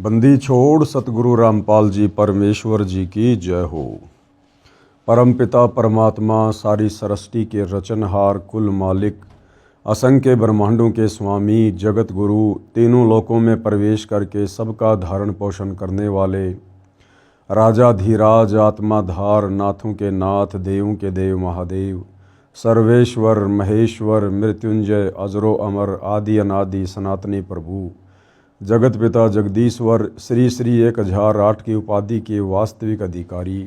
बंदी छोड़ सतगुरु रामपाल जी परमेश्वर जी की जय हो। परमपिता परमात्मा सारी सृष्टि के रचनहार कुल मालिक असंख्य ब्रह्मांडों के स्वामी जगत गुरु तीनों लोकों में प्रवेश करके सबका धारण पोषण करने वाले राजाधीराज आत्माधार नाथों के नाथ देवों के देव महादेव सर्वेश्वर महेश्वर मृत्युंजय अजरो अमर आदि अनादि सनातनी प्रभु जगत पिता जगदीश्वर श्री श्री 1008 की उपाधि के वास्तविक अधिकारी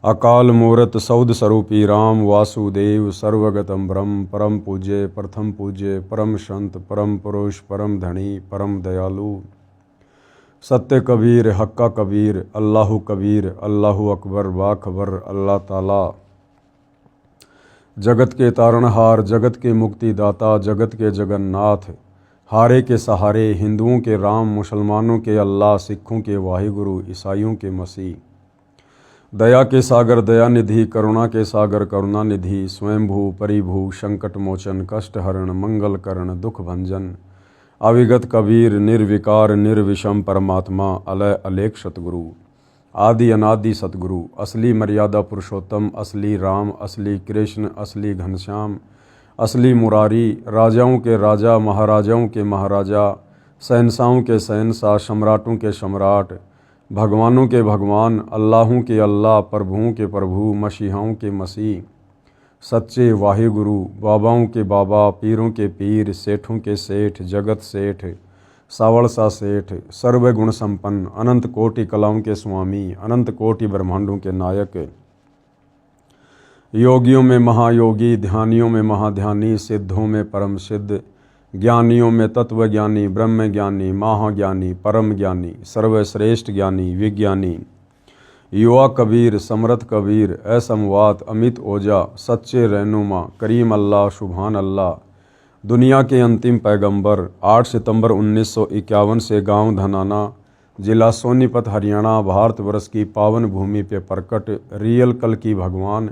अकाल मूर्त सौद स्वरूपी राम वासुदेव सर्वगतम ब्रह्म परम पूज्य प्रथम पूज्य परम संत परम पुरुष परम धनी परम दयालु सत्य कबीर हक्का कबीर अल्लाहु कबीर अल्लाहु अकबर बाखबर अल्लाह ताला जगत के तारणहार जगत के मुक्तिदाता जगत के जगन्नाथ हारे के सहारे हिंदुओं के राम मुसलमानों के अल्लाह सिखों के वाहिगुरु ईसाइयों के मसीह दया के सागर दयानिधि करुणा के सागर करुणानिधि स्वयंभू परिभू संकट मोचन कष्ट हरण मंगल करण दुख भंजन अविगत कबीर निर्विकार निर्विषम परमात्मा अलय अलेख सतगुरु आदि अनादि सतगुरु असली मर्यादा पुरुषोत्तम असली राम असली कृष्ण असली घनश्याम असली मुरारी राजाओं के राजा महाराजाओं के महाराजा शहंशाहों के शहंशाह सम्राटों के सम्राट भगवानों के भगवान अल्लाहों के अल्लाह प्रभुओं के प्रभु मसीहाओं के मसीह सच्चे वाहिगुरु बाबाओं के बाबा पीरों के पीर सेठों के सेठ जगत सेठ सावड़सा सेठ सर्वगुण संपन्न अनंत कोटि कलाओं के स्वामी अनंत कोटि ब्रह्मांडों के नायक योगियों में महायोगी ध्यानियों में महाध्यानी सिद्धों में परम सिद्ध ज्ञानियों में तत्वज्ञानी ब्रह्म ज्ञानी महाज्ञानी परम ज्ञानी सर्वश्रेष्ठ ज्ञानी विज्ञानी युवा कबीर समर्थ कबीर असमवात अमित ओजा सच्चे रहनुमा करीम अल्लाह सुभान अल्लाह दुनिया के अंतिम पैगंबर 8 सितंबर 1951 से गांव धनाना जिला सोनीपत हरियाणा भारतवर्ष की पावन भूमि पे प्रकट रियल कल की भगवान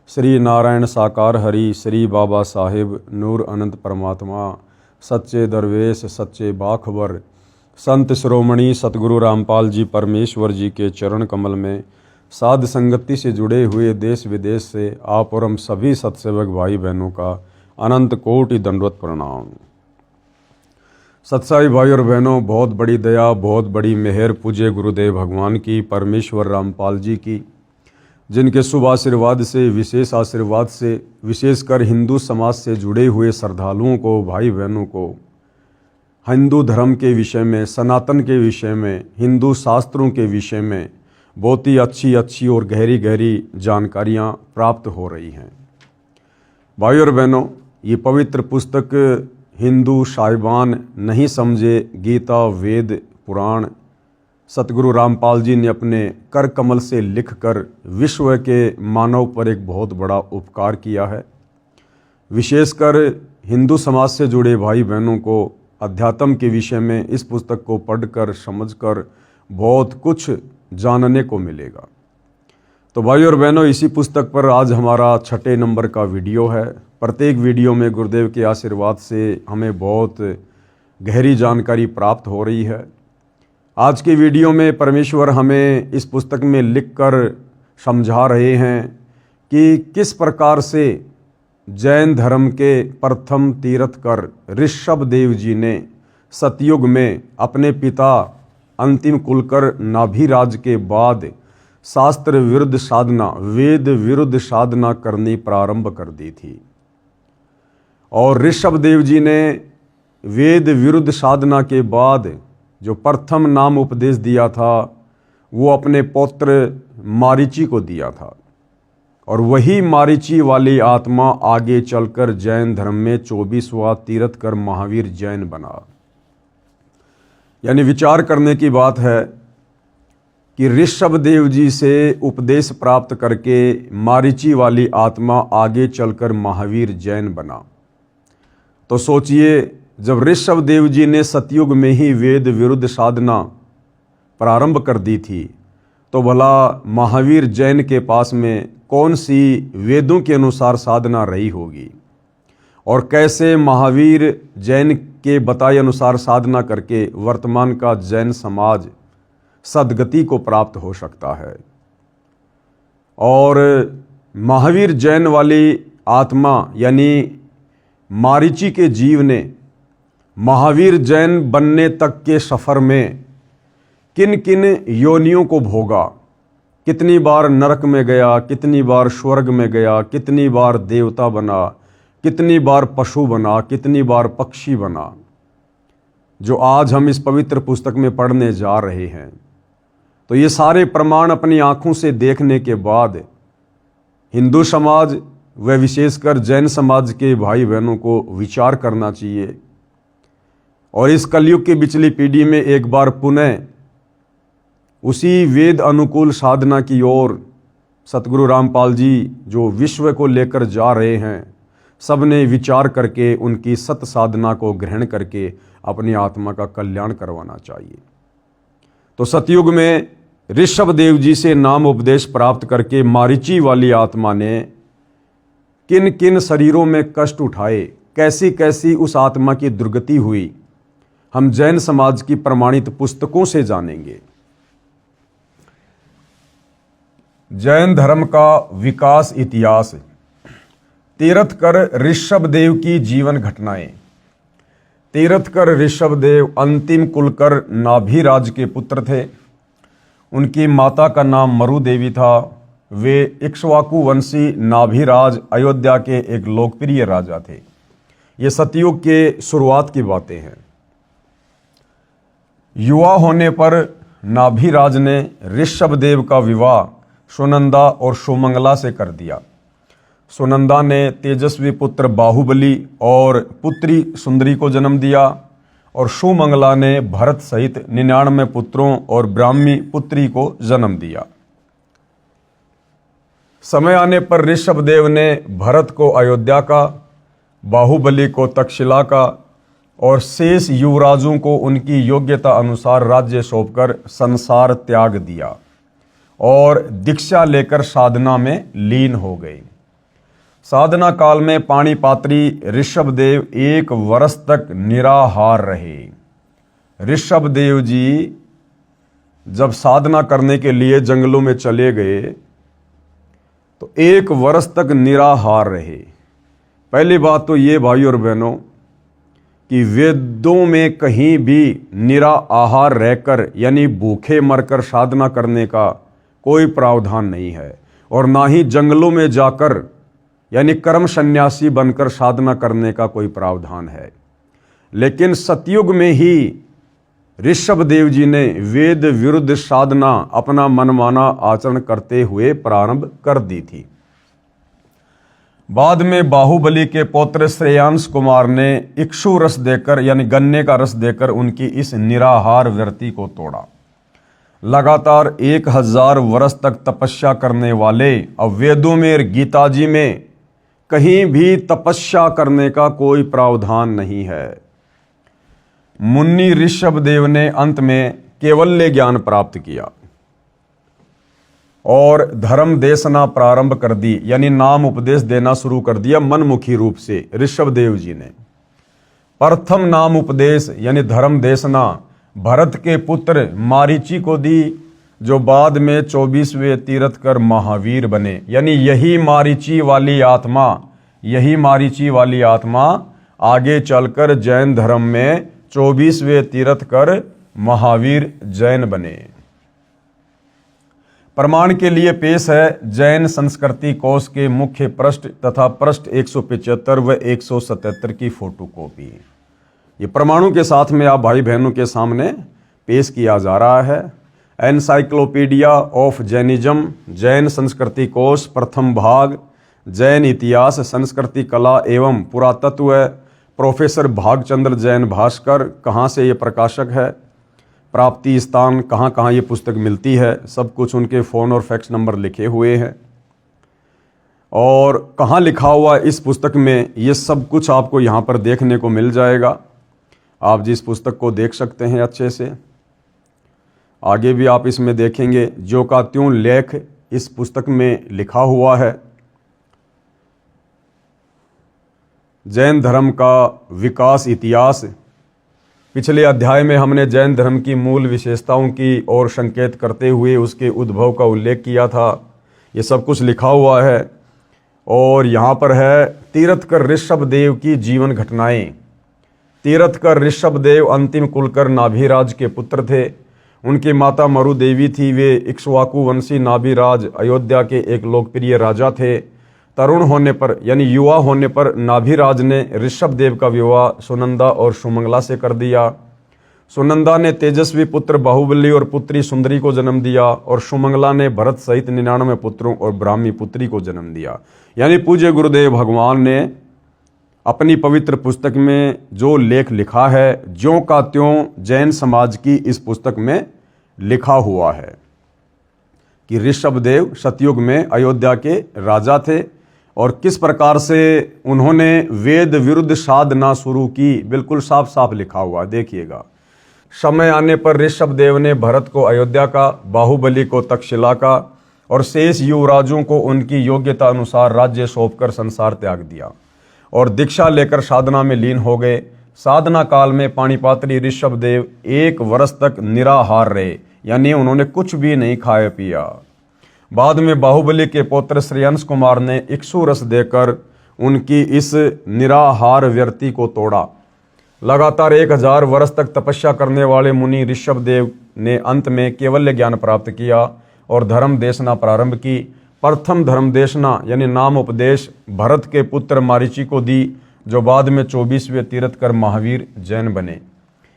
श्री नारायण साकार हरि श्री बाबा साहिब नूर अनंत परमात्मा सच्चे दरवेश सच्चे बाखबर संत श्रोमणी सतगुरु रामपाल जी परमेश्वर जी के चरण कमल में साध संगति से जुड़े हुए देश विदेश से आप और हम सभी सत्सेवक भाई बहनों का अनंत कोटि दंडवत प्रणाम। सत्साई भाई और बहनों, बहुत बड़ी दया बहुत बड़ी मेहर पूज्य गुरुदेव भगवान की परमेश्वर रामपाल जी की, जिनके शुभ आशीर्वाद से विशेष आशीर्वाद से विशेषकर हिंदू समाज से जुड़े हुए श्रद्धालुओं को भाई बहनों को हिंदू धर्म के विषय में सनातन के विषय में हिंदू शास्त्रों के विषय में बहुत ही अच्छी और गहरी गहरी जानकारियाँ प्राप्त हो रही हैं। भाई और बहनों, ये पवित्र पुस्तक हिंदू साहिबान नहीं समझे गीता वेद पुराण सतगुरु रामपाल जी ने अपने कर कमल से लिखकर विश्व के मानव पर एक बहुत बड़ा उपकार किया है। विशेषकर हिंदू समाज से जुड़े भाई बहनों को अध्यात्म के विषय में इस पुस्तक को पढ़कर समझकर बहुत कुछ जानने को मिलेगा। तो भाई और बहनों, इसी पुस्तक पर आज हमारा 6 नंबर का वीडियो है। प्रत्येक वीडियो में गुरुदेव के आशीर्वाद से हमें बहुत गहरी जानकारी प्राप्त हो रही है। आज के वीडियो में परमेश्वर हमें इस पुस्तक में लिखकर समझा रहे हैं कि किस प्रकार से जैन धर्म के प्रथम तीर्थकर ऋषभ देव जी ने सतयुग में अपने पिता अंतिम कुलकर नाभिराज के बाद शास्त्र विरुद्ध साधना वेद विरुद्ध साधना करनी प्रारंभ कर दी थी। और ऋषभ देव जी ने वेद विरुद्ध साधना के बाद जो प्रथम नाम उपदेश दिया था वो अपने पौत्र मारीची को दिया था। और वही मारीची वाली आत्मा आगे चलकर जैन धर्म में 24वां तीर्थकर महावीर जैन बना। यानी विचार करने की बात है कि ऋषभ देव जी से उपदेश प्राप्त करके मारीची वाली आत्मा आगे चलकर महावीर जैन बना। तो सोचिए, जब ऋषभ देव जी ने सतयुग में ही वेद विरुद्ध साधना प्रारंभ कर दी थी तो भला महावीर जैन के पास में कौन सी वेदों के अनुसार साधना रही होगी। और कैसे महावीर जैन के बताए अनुसार साधना करके वर्तमान का जैन समाज सद्गति को प्राप्त हो सकता है। और महावीर जैन वाली आत्मा यानी मारीची के जीव ने महावीर जैन बनने तक के सफ़र में किन किन योनियों को भोगा, कितनी बार नरक में गया, कितनी बार स्वर्ग में गया, कितनी बार देवता बना, कितनी बार पशु बना, कितनी बार पक्षी बना, जो आज हम इस पवित्र पुस्तक में पढ़ने जा रहे हैं। तो ये सारे प्रमाण अपनी आंखों से देखने के बाद हिंदू समाज व विशेषकर जैन समाज के भाई बहनों को विचार करना चाहिए और इस कलयुग की पिछली पीढ़ी में एक बार पुनः उसी वेद अनुकूल साधना की ओर सतगुरु रामपाल जी जो विश्व को लेकर जा रहे हैं, सब ने विचार करके उनकी सत साधना को ग्रहण करके अपनी आत्मा का कल्याण करवाना चाहिए। तो सतयुग में ऋषभ देव जी से नाम उपदेश प्राप्त करके मारीची वाली आत्मा ने किन किन शरीरों में कष्ट उठाए, कैसी कैसी उस आत्मा की दुर्गति हुई, हम जैन समाज की प्रमाणित पुस्तकों से जानेंगे। जैन धर्म का विकास इतिहास। तीर्थकर ऋषभ देव की जीवन घटनाएं। तीर्थकर ऋषभ देव अंतिम कुलकर नाभिराज के पुत्र थे। उनकी माता का नाम मरु देवी था। वे इक्ष्वाकु वंशी नाभिराज अयोध्या के एक लोकप्रिय राजा थे। ये सतयुग के शुरुआत की बातें हैं। युवा होने पर नाभिराज ने ऋषभ देव का विवाह सुनंदा और सुमंगला से कर दिया। सुनंदा ने तेजस्वी पुत्र बाहुबली और पुत्री सुंदरी को जन्म दिया और सुमंगला ने भरत सहित 99 पुत्रों और ब्राह्मी पुत्री को जन्म दिया। समय आने पर ऋषभ देव ने भरत को अयोध्या का, बाहुबली को तक्षशिला का और शेष युवराजों को उनकी योग्यता अनुसार राज्य सौंपकर संसार त्याग दिया और दीक्षा लेकर साधना में लीन हो गए। साधना काल में पाणिपात्री ऋषभ देव 1 वर्ष तक निराहार रहे। ऋषभ देव जी जब साधना करने के लिए जंगलों में चले गए तो 1 वर्ष तक निराहार रहे। पहली बात तो ये भाई और बहनों कि वेदों में कहीं भी निराहार रहकर यानी भूखे मरकर साधना करने का कोई प्रावधान नहीं है और ना ही जंगलों में जाकर यानी कर्म सन्यासी बनकर साधना करने का कोई प्रावधान है। लेकिन सतयुग में ही ऋषभ देव जी ने वेद विरुद्ध साधना अपना मनमाना आचरण करते हुए प्रारंभ कर दी थी। बाद में बाहुबली के पौत्र श्रेयांश कुमार ने इक्षु रस देकर यानी गन्ने का रस देकर उनकी इस निराहार वृत्ति को तोड़ा। लगातार 1000 वर्ष तक तपस्या करने वाले अब वेदों में गीता जी में कहीं भी तपस्या करने का कोई प्रावधान नहीं है। मुन्नी ऋषभ देव ने अंत में केवल्य ज्ञान प्राप्त किया और धर्म देशना प्रारंभ कर दी यानी नाम उपदेश देना शुरू कर दिया मनमुखी रूप से। ऋषभ देव जी ने प्रथम नाम उपदेश यानी धर्म देशना भरत के पुत्र मारीची को दी, जो बाद में 24वें तीर्थकर महावीर बने। यानी यही मारीची वाली आत्मा आगे चलकर जैन धर्म में 24वें तीर्थकर महावीर जैन बने। प्रमाण के लिए पेश है जैन संस्कृति कोश के मुख्य पृष्ठ तथा पृष्ठ 175 व 177 की फोटोकॉपी। ये प्रमाणों के साथ में आप भाई बहनों के सामने पेश किया जा रहा है। एनसाइक्लोपीडिया ऑफ जैनिज्म, जैन संस्कृति कोश, प्रथम भाग, जैन इतिहास, संस्कृति, कला एवं पुरातत्व, प्रोफेसर भागचंद्र जैन भास्कर। कहाँ से ये प्रकाशक है, प्राप्ति स्थान, कहाँ कहाँ ये पुस्तक मिलती है, सब कुछ उनके फ़ोन और फैक्स नंबर लिखे हुए हैं। और कहाँ लिखा हुआ इस पुस्तक में, ये सब कुछ आपको यहाँ पर देखने को मिल जाएगा। आप जिस पुस्तक को देख सकते हैं अच्छे से, आगे भी आप इसमें देखेंगे जो का त्यों लेख इस पुस्तक में लिखा हुआ है। जैन धर्म का विकास इतिहास। पिछले अध्याय में हमने जैन धर्म की मूल विशेषताओं की ओर संकेत करते हुए उसके उद्भव का उल्लेख किया था। ये सब कुछ लिखा हुआ है और यहाँ पर है तीर्थकर ऋषभदेव की जीवन घटनाएं। तीर्थकर ऋषभदेव अंतिम कुलकर नाभिराज के पुत्र थे। उनकी माता मरु देवी थी। वे इक्ष्वाकु वंशी नाभिराज अयोध्या के एक लोकप्रिय राजा थे। तरुण होने पर यानी युवा होने पर नाभिराज ने ऋषभदेव का विवाह सुनंदा और सुमंगला से कर दिया। सुनंदा ने तेजस्वी पुत्र बाहुबली और पुत्री सुंदरी को जन्म दिया और सुमंगला ने भरत सहित 99 पुत्रों और ब्राह्मी पुत्री को जन्म दिया। यानी पूज्य गुरुदेव भगवान ने अपनी पवित्र पुस्तक में जो लेख लिखा है ज्यों का त्यों जैन समाज की इस पुस्तक में लिखा हुआ है कि ऋषभदेव सतयुग में अयोध्या के राजा थे और किस प्रकार से उन्होंने वेद विरुद्ध साधना शुरू की। बिल्कुल साफ साफ लिखा हुआ, देखिएगा। समय आने पर ऋषभदेव ने भरत को अयोध्या का, बाहुबली को तक्षशिला का और शेष युवराजों को उनकी योग्यता अनुसार राज्य सौंपकर संसार त्याग दिया और दीक्षा लेकर साधना में लीन हो गए। साधना काल में पाणिपात्री ऋषभदेव 1 वर्ष तक निराहार रहे, यानी उन्होंने कुछ भी नहीं खाया पिया। बाद में बाहुबली के पुत्र श्रेयंस कुमार ने इक्षु रस देकर उनकी इस निराहार व्यर्ति को तोड़ा। लगातार 1000 वर्ष तक तपस्या करने वाले मुनि ऋषभदेव ने अंत में केवल्य ज्ञान प्राप्त किया और धर्म देशना प्रारंभ की। प्रथम धर्म देशना यानी नाम उपदेश भरत के पुत्र मारीची को दी, जो बाद में 24वें तीर्थकर महावीर जैन बने।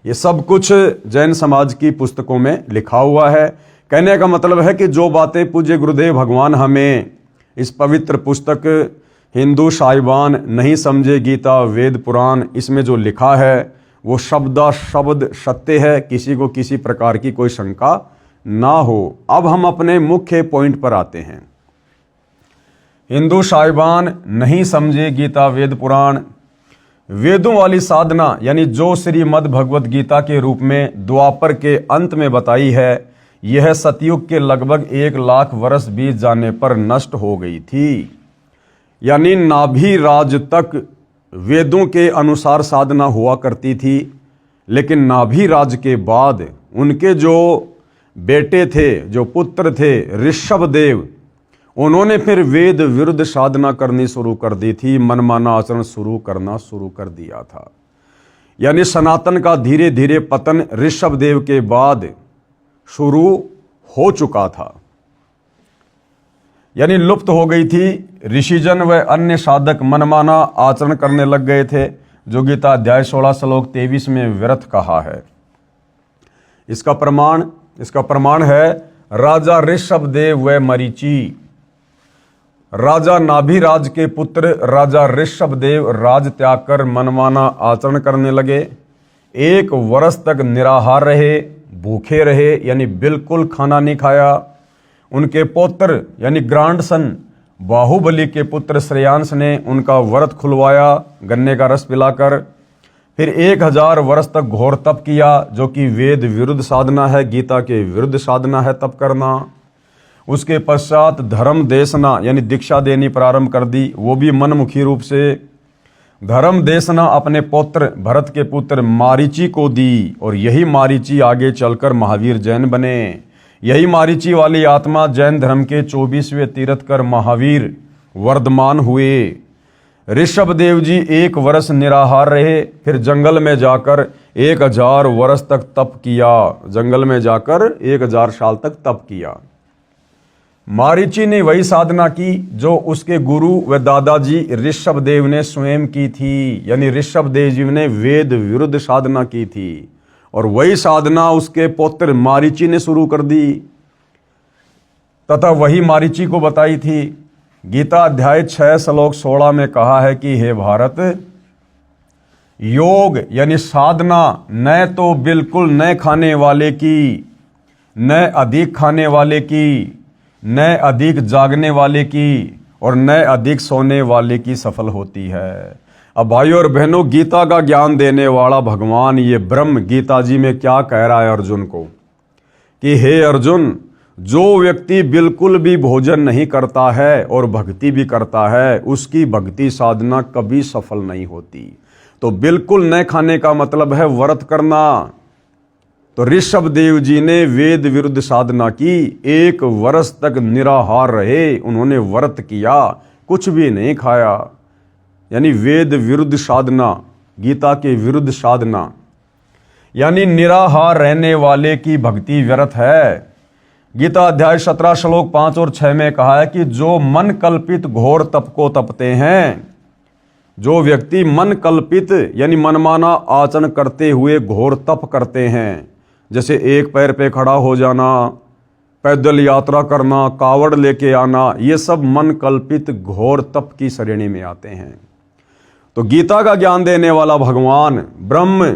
ये सब कुछ जैन समाज की पुस्तकों में लिखा हुआ है। कहने का मतलब है कि जो बातें पूज्य गुरुदेव भगवान हमें इस पवित्र पुस्तक हिंदू साहिबान नहीं समझे, गीता वेद पुराण, इसमें जो लिखा है वो शब्दा शब्द सत्य है। किसी को किसी प्रकार की कोई शंका ना हो। अब हम अपने मुख्य पॉइंट पर आते हैं। हिंदू साहिबान नहीं समझे गीता वेद पुराण। वेदों वाली साधना यानी जो श्रीमद् भगवत गीता के रूप में द्वापर के अंत में बताई है, यह सतयुग के लगभग 1 लाख वर्ष बीत जाने पर नष्ट हो गई थी। यानी नाभिराज तक वेदों के अनुसार साधना हुआ करती थी, लेकिन नाभिराज के बाद उनके जो बेटे थे, जो पुत्र थे ऋषभदेव, उन्होंने फिर वेद विरुद्ध साधना करनी शुरू कर दी थी। मनमाना आचरण करना शुरू कर दिया था। यानी सनातन का धीरे धीरे पतन ऋषभदेव के बाद शुरू हो चुका था। यानी लुप्त हो गई थी। ऋषिजन व अन्य साधक मनमाना आचरण करने लग गए थे, जो गीता अध्याय 16 श्लोक 23 में व्यर्थ कहा है। इसका प्रमाण है राजा ऋषभदेव व मरीचि। राजा नाभिराज के पुत्र राजा ऋषभदेव राज त्याग कर मनमाना आचरण करने लगे। 1 वर्ष तक निराहार रहे, भूखे रहे, यानी बिल्कुल खाना नहीं खाया। उनके पुत्र यानी ग्रांडसन बाहुबली के पुत्र श्रेयांश ने उनका व्रत खुलवाया गन्ने का रस पिलाकर। फिर 1000 वर्ष तक घोर तप किया, जो कि वेद विरुद्ध साधना है, गीता के विरुद्ध साधना है तप करना। उसके पश्चात धर्म देशना यानी दीक्षा देनी प्रारंभ कर दी, वो भी मनमुखी रूप से। धर्म देशना अपने पुत्र भरत के पुत्र मारीची को दी और यही मारीची आगे चलकर महावीर जैन बने। यही मारीची वाली आत्मा जैन धर्म के 24वें तीर्थकर महावीर वर्धमान हुए। ऋषभदेव जी 1 वर्ष निराहार रहे, फिर जंगल में जाकर 1000 वर्ष तक तप किया। जंगल में जाकर 1000 साल तक तप किया। मारीची ने वही साधना की जो उसके गुरु व दादाजी ऋषभदेव ने स्वयं की थी। यानी ऋषभदेव जी ने वेद विरुद्ध साधना की थी और वही साधना उसके पुत्र मारीची ने शुरू कर दी तथा वही मारीची को बताई थी। गीता अध्याय 6 श्लोक 16 में कहा है कि हे भारत, योग यानी साधना न तो बिल्कुल न खाने वाले की, न अधिक खाने वाले की, न अधिक जागने वाले की और न अधिक सोने वाले की सफल होती है। अब भाइयों और बहनों, गीता का ज्ञान देने वाला भगवान ये ब्रह्म गीता जी में क्या कह रहा है अर्जुन को कि हे अर्जुन, जो व्यक्ति बिल्कुल भी भोजन नहीं करता है और भक्ति भी करता है, उसकी भक्ति साधना कभी सफल नहीं होती। तो बिल्कुल न खाने का मतलब है व्रत करना। तो ऋषभ देव जी ने वेद विरुद्ध साधना की, 1 वर्ष तक निराहार रहे, उन्होंने व्रत किया, कुछ भी नहीं खाया। यानी वेद विरुद्ध साधना, गीता के विरुद्ध साधना, यानी निराहार रहने वाले की भक्ति व्यर्थ है। गीता अध्याय 17 श्लोक 5 और 6 में कहा है कि जो मन कल्पित घोर तप को तपते हैं, जो व्यक्ति मन कल्पित यानी मनमाना आचरण करते हुए घोर तप करते हैं, जैसे एक पैर पे खड़ा हो जाना, पैदल यात्रा करना, कावड़ लेके आना, ये सब मन कल्पित घोर तप की श्रेणी में आते हैं। तो गीता का ज्ञान देने वाला भगवान ब्रह्म,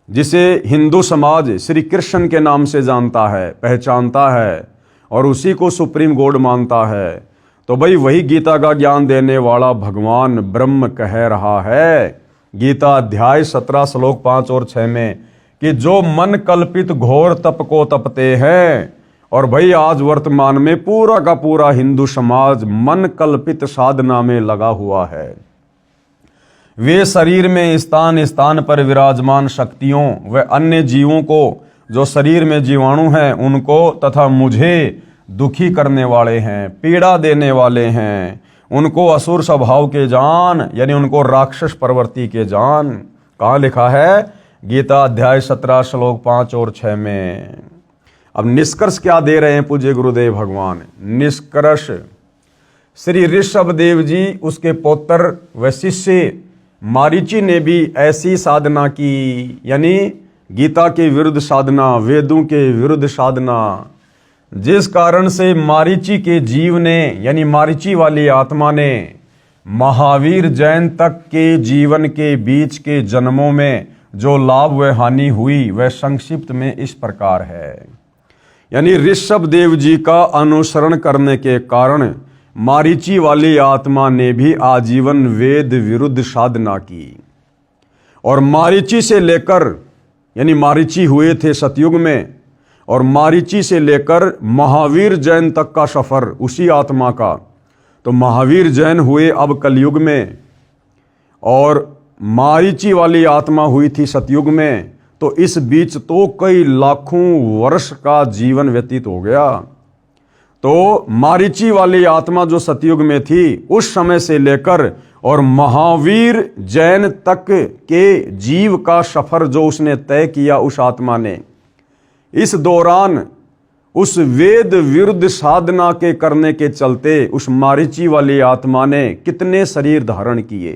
जिसे हिंदू समाज श्री कृष्ण के नाम से जानता है, पहचानता है और उसी को सुप्रीम गॉड मानता है, तो भाई वही गीता का ज्ञान देने वाला भगवान ब्रह्म कह रहा है गीता अध्याय 17 श्लोक 5 और 6 में कि जो मन कल्पित घोर तप को तपते हैं। और भाई आज वर्तमान में पूरा का पूरा हिंदू समाज मन कल्पित साधना में लगा हुआ है। वे शरीर में स्थान स्थान पर विराजमान शक्तियों व अन्य जीवों को, जो शरीर में जीवाणु हैं, उनको तथा मुझे दुखी करने वाले हैं, पीड़ा देने वाले हैं, उनको असुर स्वभाव के जान, यानी उनको राक्षस प्रवृत्ति के जान। कहाँ लिखा है? गीता अध्याय 17 श्लोक 5 और 6 में। अब निष्कर्ष क्या दे रहे हैं पूज्य गुरुदेव भगवान? निष्कर्ष, श्री ऋषभ देव जी, उसके पौत्र व शिष्य मारीची ने भी ऐसी साधना की, यानी गीता के विरुद्ध साधना, वेदों के विरुद्ध साधना, जिस कारण से मारीची के जीव ने, यानी मारीची वाली आत्मा ने, महावीर जैन तक के जीवन के बीच के जन्मों में जो लाभ व हानि हुई वह संक्षिप्त में इस प्रकार है। यानी ऋषभ देव जी का अनुसरण करने के कारण मारीची वाली आत्मा ने भी आजीवन वेद विरुद्ध साधना की, और मारीची से लेकर, यानी मारीची हुए थे सतयुग में, और मारीची से लेकर महावीर जैन तक का सफर उसी आत्मा का। तो महावीर जैन हुए अब कलयुग में, और मारीची वाली आत्मा हुई थी सतयुग में। तो इस बीच तो कई लाखों वर्ष का जीवन व्यतीत हो गया। तो मारीची वाली आत्मा जो सतयुग में थी, उस समय से लेकर और महावीर जैन तक के जीव का सफर जो उसने तय किया उस आत्मा ने, इस दौरान उस वेद विरुद्ध साधना के करने के चलते उस मारीची वाली आत्मा ने कितने शरीर धारण किए,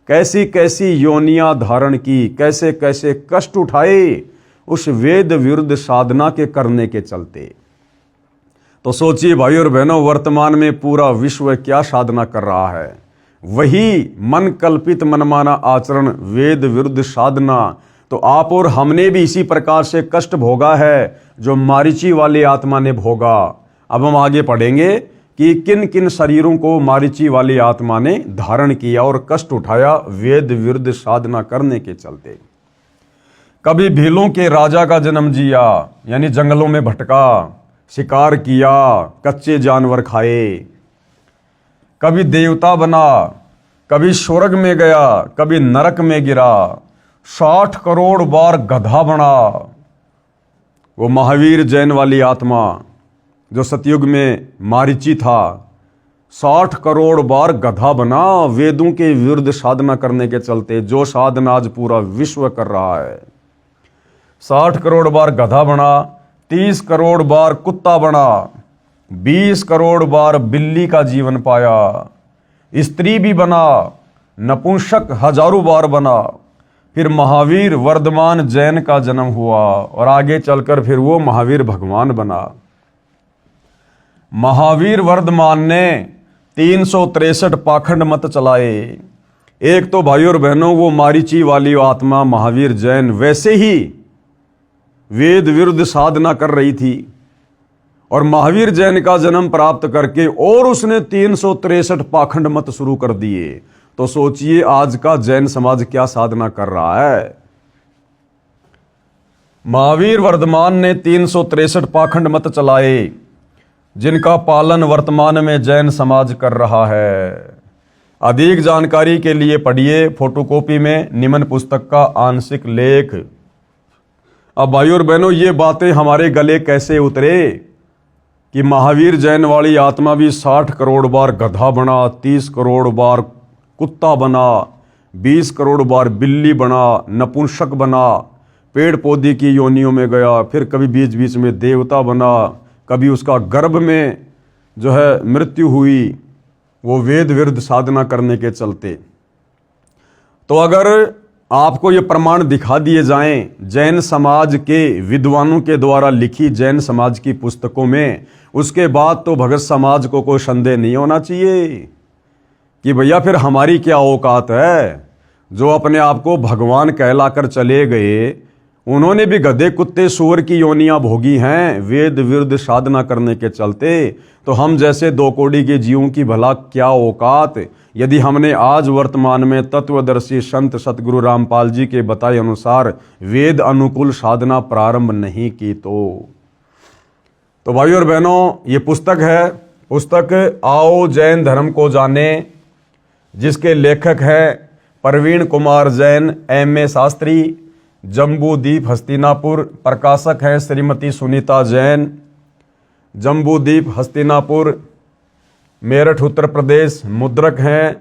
कैसी कैसी योनियां धारण की, कैसे कैसे कष्ट उठाए उस वेद विरुद्ध साधना के करने के चलते। तो सोचिए भाई और बहनों, वर्तमान में पूरा विश्व क्या साधना कर रहा है? वही मन कल्पित मनमाना आचरण, वेद विरुद्ध साधना। तो आप और हमने भी इसी प्रकार से कष्ट भोगा है जो मारीची वाली आत्मा ने भोगा। अब हम आगे पढ़ेंगे कि किन किन शरीरों को मारीची वाली आत्मा ने धारण किया और कष्ट उठाया वेद विरुद्ध साधना करने के चलते। कभी भीलों के राजा का जन्म जिया, यानी जंगलों में भटका, शिकार किया, कच्चे जानवर खाए, कभी देवता बना, कभी स्वर्ग में गया, कभी नरक में गिरा, 60 करोड़ बार गधा बना। वो महावीर जैन वाली आत्मा जो सतयुग में मारीची था, 60 करोड़ बार गधा बना वेदों के विरुद्ध साधना करने के चलते, जो साधना आज पूरा विश्व कर रहा है। 60 करोड़ बार गधा बना, 30 करोड़ बार कुत्ता बना, 20 करोड़ बार बिल्ली का जीवन पाया, स्त्री भी बना, नपुंसक हजारों बार बना, फिर महावीर वर्धमान जैन का जन्म हुआ और आगे चलकर फिर वो महावीर भगवान बना। महावीर वर्धमान ने 363 पाखंड मत चलाए। एक तो भाइयों और बहनों वो मारीची वाली आत्मा महावीर जैन वैसे ही वेद विरुद्ध साधना कर रही थी, और महावीर जैन का जन्म प्राप्त करके और उसने 363 पाखंड मत शुरू कर दिए। तो सोचिए आज का जैन समाज क्या साधना कर रहा है। महावीर वर्धमान ने 363 पाखंड मत चलाए, जिनका पालन वर्तमान में जैन समाज कर रहा है। अधिक जानकारी के लिए पढ़िए फोटोकॉपी में निम्न पुस्तक का आंशिक लेख। अब भाइयों और बहनों, ये बातें हमारे गले कैसे उतरे कि महावीर जैन वाली आत्मा भी 60 करोड़ बार गधा बना, 30 करोड़ बार कुत्ता बना, 20 करोड़ बार बिल्ली बना, नपुंसक बना, पेड़ पौधे की योनियों में गया, फिर कभी बीच बीच में देवता बना, कभी उसका गर्भ में जो है मृत्यु हुई, वो वेद विरुद्ध साधना करने के चलते। तो अगर आपको ये प्रमाण दिखा दिए जाएं जैन समाज के विद्वानों के द्वारा लिखी जैन समाज की पुस्तकों में, उसके बाद तो भगत समाज को कोई संदेह नहीं होना चाहिए कि भैया फिर हमारी क्या औकात है। जो अपने आप को भगवान कहलाकर चले गए, उन्होंने भी गधे कुत्ते सूअर की योनियां भोगी हैं वेद विरुद्ध साधना करने के चलते। तो हम जैसे दो कौड़ी के जीवों की भला क्या औकात, यदि हमने आज वर्तमान में तत्वदर्शी संत सतगुरु रामपाल जी के बताए अनुसार वेद अनुकूल साधना प्रारंभ नहीं की। तो भाइयों और बहनों, ये पुस्तक है, पुस्तक आओ जैन धर्म को जाने, जिसके लेखक हैं प्रवीण कुमार जैन, M.A. शास्त्री, जम्बूद्वीप हस्तिनापुर। प्रकाशक हैं श्रीमती सुनीता जैन, जम्बूद्वीप हस्तिनापुर, मेरठ उत्तर प्रदेश। मुद्रक हैं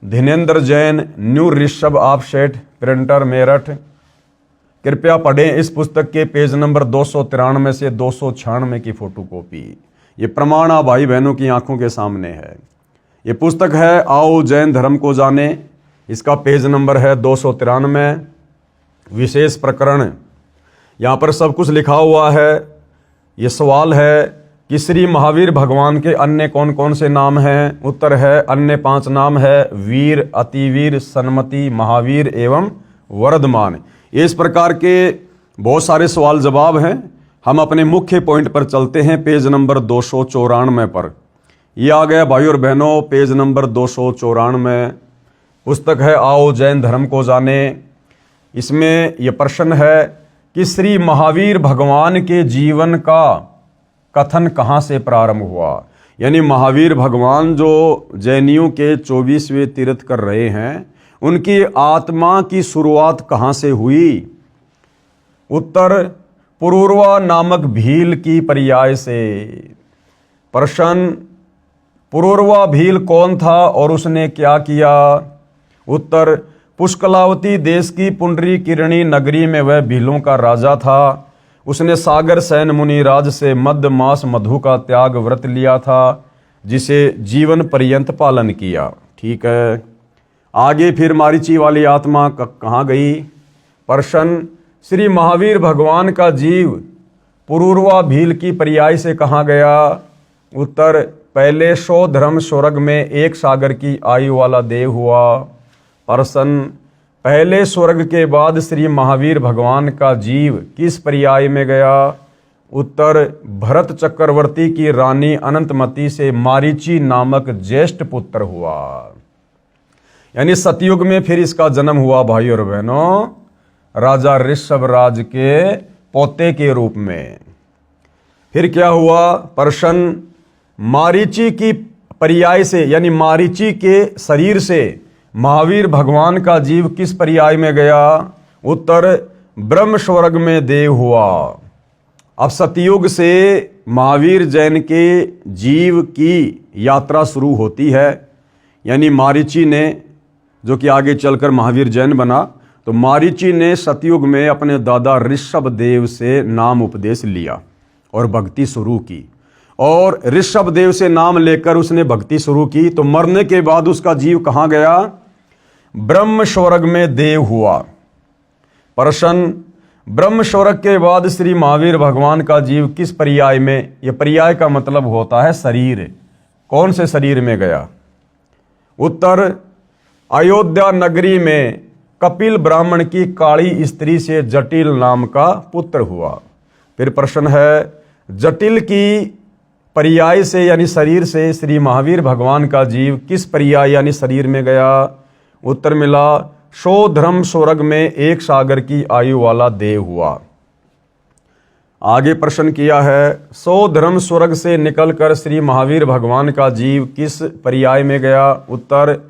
Dhinendra Jain, new Rishabh offset printer, Meerut. कृपया पढ़ें इस पुस्तक के पेज नंबर 293 से 296 की फोटोकॉपी। ये प्रमाण आप भाई बहनों की आंखों के सामने है। ये पुस्तक है आओ जैन धर्म को जाने, इसका पेज नंबर है 293। विशेष प्रकरण, यहाँ पर सब कुछ लिखा हुआ है। ये सवाल है कि श्री महावीर भगवान के अन्य कौन कौन से नाम हैं। उत्तर है अन्य 5 नाम है वीर, अतिवीर, सन्मति, महावीर एवं वर्धमान। इस प्रकार के बहुत सारे सवाल जवाब हैं। हम अपने मुख्य पॉइंट पर चलते हैं, पेज नंबर 294 पर। ये आ गया भाइयों और बहनों पेज नंबर 294। पुस्तक है आओ जैन धर्म को जाने। इसमें यह प्रश्न है कि श्री महावीर भगवान के जीवन का कथन कहाँ से प्रारंभ हुआ। यानी महावीर भगवान जो जैनियों के 24वें तीर्थ कर रहे हैं, उनकी आत्मा की शुरुआत कहाँ से हुई। उत्तर पुरूरवा नामक भील की पर्याय से। प्रश्न, पुरूरवा भील कौन था और उसने क्या किया। उत्तर, पुष्कलावती देश की पुंडरी किरणी नगरी में वह भीलों का राजा था। उसने सागर सैन मुनिराज से मध्य मास मधु का त्याग व्रत लिया था, जिसे जीवन पर्यंत पालन किया। ठीक है, आगे फिर मारीची वाली आत्मा कहाँ गई। प्रश्न, श्री महावीर भगवान का जीव पुरूरवा भील की पर्याय से कहाँ गया। उत्तर, पहले 100 धर्म स्वर्ग में 1 सागर की आयु वाला देव हुआ। प्रश्न, पहले स्वर्ग के बाद श्री महावीर भगवान का जीव किस पर्याय में गया। उत्तर, भरत चक्रवर्ती की रानी अनंतमती से मारीची नामक ज्येष्ठ पुत्र हुआ। यानी सतयुग में फिर इसका जन्म हुआ भाई और बहनों, राजा ऋषभ राज के पोते के रूप में। फिर क्या हुआ। प्रश्न, मारीची की पर्याय से यानी मारीची के शरीर से महावीर भगवान का जीव किस पर्याय में गया। उत्तर, ब्रह्म स्वर्ग में देव हुआ। अब सतयुग से महावीर जैन के जीव की यात्रा शुरू होती है। यानी मारीची ने, जो कि आगे चलकर महावीर जैन बना, तो मारीची ने सतयुग में अपने दादा ऋषभ देव से नाम उपदेश लिया और भक्ति शुरू की। और ऋषभ देव से नाम लेकर उसने भक्ति शुरू की, तो मरने के बाद उसका जीव कहाँ गया। ब्रह्म स्वर्ग में देव हुआ। प्रश्न, ब्रह्म स्वर्ग के बाद श्री महावीर भगवान का जीव किस पर्याय में, यह पर्याय का मतलब होता है शरीर, कौन से शरीर में गया। उत्तर, अयोध्या नगरी में कपिल ब्राह्मण की काली स्त्री से जटिल नाम का पुत्र हुआ। फिर प्रश्न है, जटिल की पर्याय से यानी शरीर से श्री महावीर भगवान का जीव किस पर्याय यानी शरीर में गया। उत्तर मिला, 100 धर्म स्वर्ग में 1 सागर की आयु वाला देव हुआ। आगे प्रश्न किया है, सो धर्म स्वर्ग से निकलकर श्री महावीर भगवान का जीव किस पर्याय में गया? उत्तर,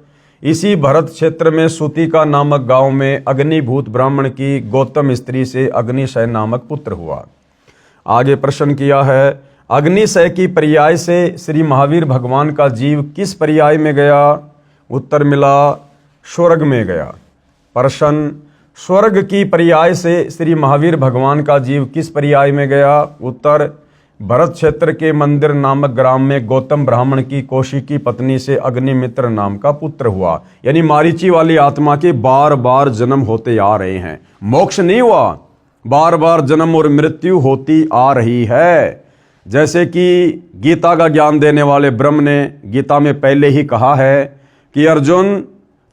इसी भरत क्षेत्र में सूतिका नामक गांव में अग्निभूत ब्राह्मण की गौतम स्त्री से अग्निशय नामक पुत्र हुआ। आगे प्रश्न किया है, अग्निशय की पर्याय से श्री महावीर भगवान का जीव किस पर्याय में गया? उत्तर मिला, स्वर्ग में गया। प्रश्न, स्वर्ग की पर्याय से श्री महावीर भगवान का जीव किस पर्याय में गया? उत्तर, भरत क्षेत्र के मंदिर नामक ग्राम में गौतम ब्राह्मण की कौशिकी पत्नी से अग्निमित्र नाम का पुत्र हुआ। यानी मारीची वाली आत्मा के बार बार जन्म होते आ रहे हैं, मोक्ष नहीं हुआ, बार बार जन्म और मृत्यु होती आ रही है। जैसे कि गीता का ज्ञान देने वाले ब्रह्म ने गीता में पहले ही कहा है कि अर्जुन,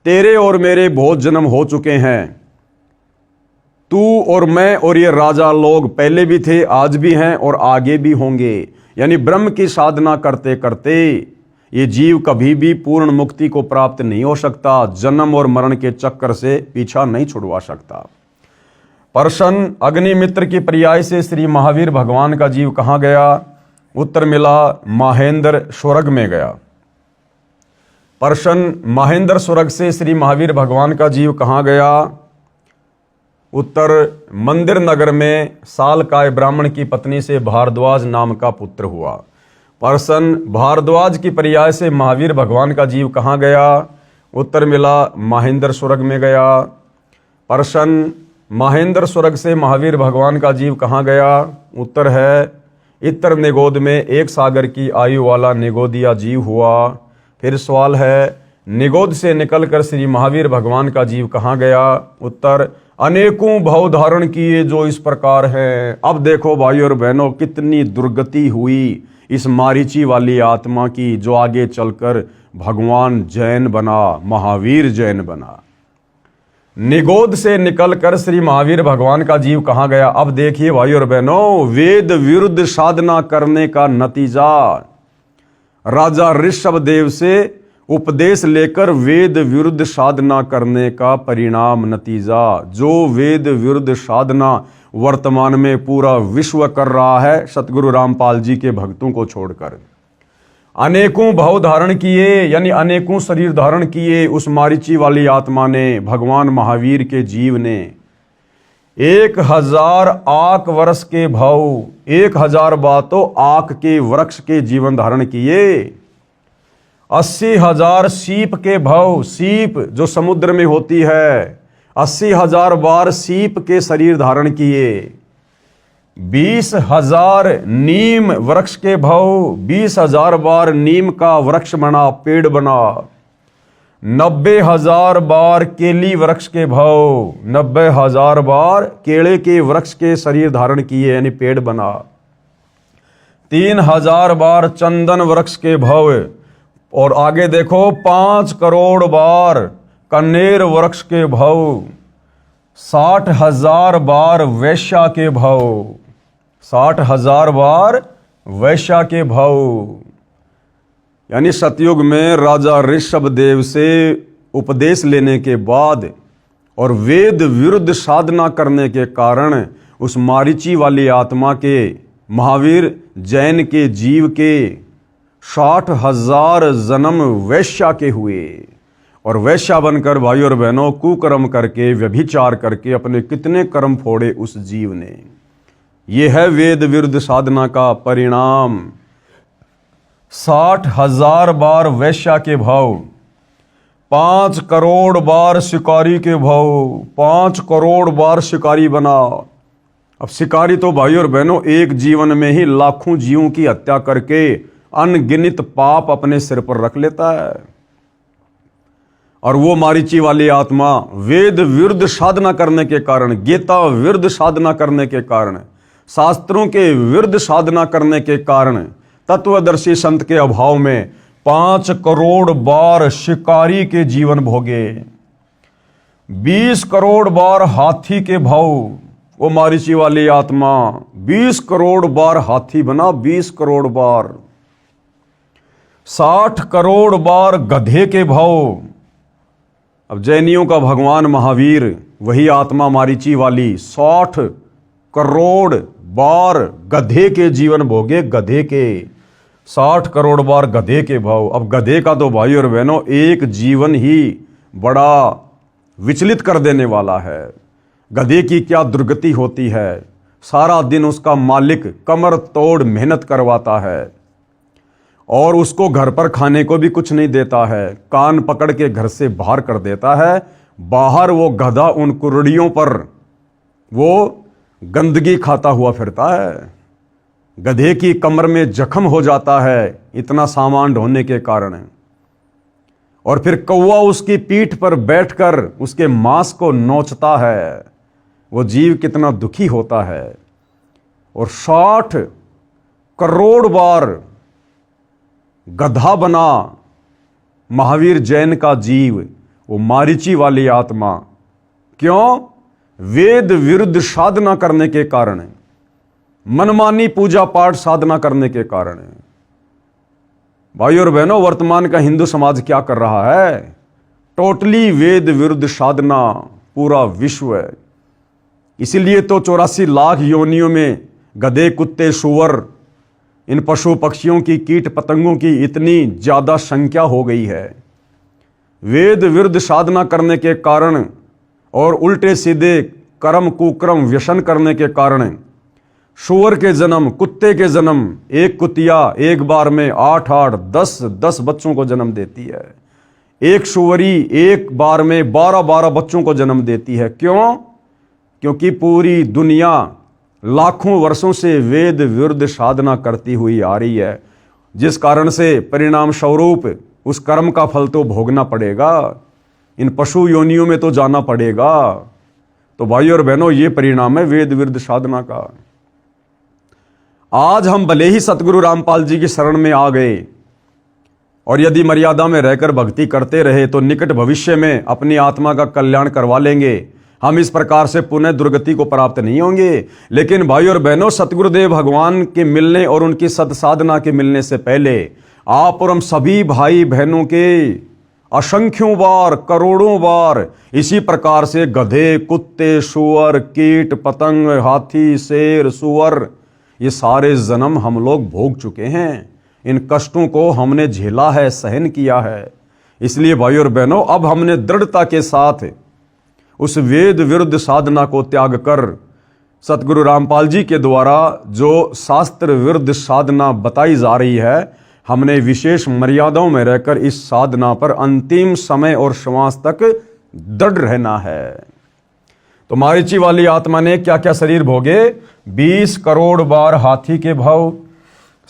तेरे और मेरे बहुत जन्म हो चुके हैं, तू और मैं और ये राजा लोग पहले भी थे, आज भी हैं और आगे भी होंगे। यानी ब्रह्म की साधना करते करते ये जीव कभी भी पूर्ण मुक्ति को प्राप्त नहीं हो सकता, जन्म और मरण के चक्कर से पीछा नहीं छुड़वा सकता। प्रश्न, अग्निमित्र की पर्याय से श्री महावीर भगवान का जीव कहाँ गया? उत्तर मिला, महेंद्र स्वर्ग में गया। प्रश्न, महेंद्र स्वर्ग से श्री महावीर भगवान का जीव कहाँ गया? उत्तर, मंदिर नगर में सालकाय ब्राह्मण की पत्नी से भारद्वाज नाम का पुत्र हुआ। प्रश्न, भारद्वाज की पर्याय से महावीर भगवान का जीव कहाँ गया? उत्तर मिला, महेंद्र स्वर्ग में गया। प्रश्न, महेंद्र स्वर्ग से महावीर भगवान का जीव कहाँ गया? उत्तर है, इतर निगोद में एक सागर की आयु वाला निगोदिया जीव हुआ। फिर सवाल है, निगोद से निकलकर श्री महावीर भगवान का जीव कहाँ गया? उत्तर, अनेकों भाव धारण किए जो इस प्रकार हैं। अब देखो भाई और बहनों, कितनी दुर्गति हुई इस मारीची वाली आत्मा की, जो आगे चलकर भगवान जैन बना, महावीर जैन बना। निगोद से निकलकर श्री महावीर भगवान का जीव कहाँ गया? अब देखिए भाई और बहनों, वेद विरुद्ध साधना करने का नतीजा, राजा ऋषभदेव से उपदेश लेकर वेद विरुद्ध साधना करने का परिणाम, नतीजा। जो वेद विरुद्ध साधना वर्तमान में पूरा विश्व कर रहा है, सतगुरु रामपाल जी के भक्तों को छोड़कर। अनेकों भाव धारण किए, यानी अनेकों शरीर धारण किए उस मारीची वाली आत्मा ने, भगवान महावीर के जीव ने। 1000 आक वर्ष के भाव, 1000 बातों आक के वृक्ष के जीवन धारण किए। 80,000 सीप के भाव, सीप जो समुद्र में होती है, 80,000 बार सीप के शरीर धारण किए। 20,000 नीम वृक्ष के भाव, 20,000 बार नीम का वृक्ष बना, पेड़ बना। 90,000 बार केली वृक्ष के भाव, 90,000 बार केले के वृक्ष के शरीर धारण किए, यानी पेड़ बना। 3,000 बार चंदन वृक्ष के भाव, और आगे देखो 5 करोड़ बार कनेर वृक्ष के भाव। 60,000 बार वैश्या के भाव, 60,000 बार वैश्या के भाव। यानी सतयुग में राजा ऋषभदेव से उपदेश लेने के बाद और वेद विरुद्ध साधना करने के कारण उस मारीची वाली आत्मा के, महावीर जैन के जीव के 60,000 जन्म वैश्या के हुए। और वैश्या बनकर भाई और बहनों कुकर्म करके, व्यभिचार करके अपने कितने कर्म फोड़े उस जीव ने। यह है वेद विरुद्ध साधना का परिणाम। 60,000 बार वैश्या के भाव, 5 करोड़ बार शिकारी के भाव, 5 करोड़ बार शिकारी बना। अब शिकारी तो भाई और बहनों एक जीवन में ही लाखों जीवों की हत्या करके अनगिनत पाप अपने सिर पर रख लेता है। और वो मारीची वाली आत्मा वेद विरुद्ध साधना करने के कारण, गीता विरुद्ध साधना करने के कारण, शास्त्रों के विरुद्ध साधना करने के कारण, तत्वदर्शी संत के अभाव में 5 करोड़ बार शिकारी के जीवन भोगे। 20 करोड़ बार हाथी के भाव, वो मारीची वाली आत्मा 20 करोड़ बार हाथी बना, 20 करोड़ बार। 60 करोड़ बार गधे के भाव। अब जैनियों का भगवान महावीर, वही आत्मा मारीची वाली 60 करोड़ बार गधे के जीवन भोगे, गधे के 60 करोड़ बार गधे के भाव। अब गधे का तो भाई और बहनों एक जीवन ही बड़ा विचलित कर देने वाला है। गधे की क्या दुर्गति होती है, सारा दिन उसका मालिक कमर तोड़ मेहनत करवाता है और उसको घर पर खाने को भी कुछ नहीं देता है, कान पकड़ के घर से बाहर कर देता है। बाहर वो गधा उन कुर्रियों पर वो गंदगी खाता हुआ फिरता है। गधे की कमर में जख्म हो जाता है इतना सामान ढोने के कारण, और फिर कौवा उसकी पीठ पर बैठकर उसके मांस को नोचता है। वो जीव कितना दुखी होता है। और 60 करोड़ बार गधा बना महावीर जैन का जीव, वो मारीची वाली आत्मा। क्यों? वेद विरुद्ध साधना करने के कारण, मनमानी पूजा पाठ साधना करने के कारण। भाई और बहनों, वर्तमान का हिंदू समाज क्या कर रहा है? टोटली वेद विरुद्ध साधना पूरा विश्व है। इसीलिए तो 84 लाख योनियों में गधे, कुत्ते, सूअर, इन पशु पक्षियों की, कीट पतंगों की इतनी ज्यादा संख्या हो गई है। वेद विरुद्ध साधना करने के कारण और उल्टे सीधे कर्म कुकर्म व्यसन करने के कारण सूअर के जन्म, कुत्ते के जन्म, एक कुतिया एक बार में 8-8, 10-10 बच्चों को जन्म देती है। एक सूअरी एक बार में 12-12 बच्चों को जन्म देती है। क्यों? क्योंकि पूरी दुनिया लाखों वर्षों से वेद विरुद्ध साधना करती हुई आ रही है, जिस कारण से परिणाम स्वरूप उस कर्म का फल तो भोगना पड़ेगा, इन पशु योनियों में तो जाना पड़ेगा। तो भाई और बहनों, ये परिणाम है वेद विरुद्ध साधना का। आज हम भले ही सतगुरु रामपाल जी की शरण में आ गए और यदि मर्यादा में रहकर भक्ति करते रहे तो निकट भविष्य में अपनी आत्मा का कल्याण करवा लेंगे। हम इस प्रकार से पुनः दुर्गति को प्राप्त नहीं होंगे। लेकिन भाई और बहनों, सतगुरुदेव भगवान के मिलने और उनकी सत्साधना के मिलने से पहले आप और हम सभी भाई बहनों के असंख्यों बार, करोड़ों बार इसी प्रकार से गधे, कुत्ते, सूअर, कीट पतंग, हाथी, शेर, सूअर, ये सारे जन्म हम लोग भोग चुके हैं। इन कष्टों को हमने झेला है, सहन किया है। इसलिए भाई और बहनों, अब हमने दृढ़ता के साथ उस वेद विरुद्ध साधना को त्याग कर सतगुरु रामपाल जी के द्वारा जो शास्त्र विरुद्ध साधना बताई जा रही है, हमने विशेष मर्यादाओं में रहकर इस साधना पर अंतिम समय और श्वास तक दृढ़ रहना है। तो मारीची वाली आत्मा ने क्या क्या शरीर भोगे? 20 करोड़ बार हाथी के भाव,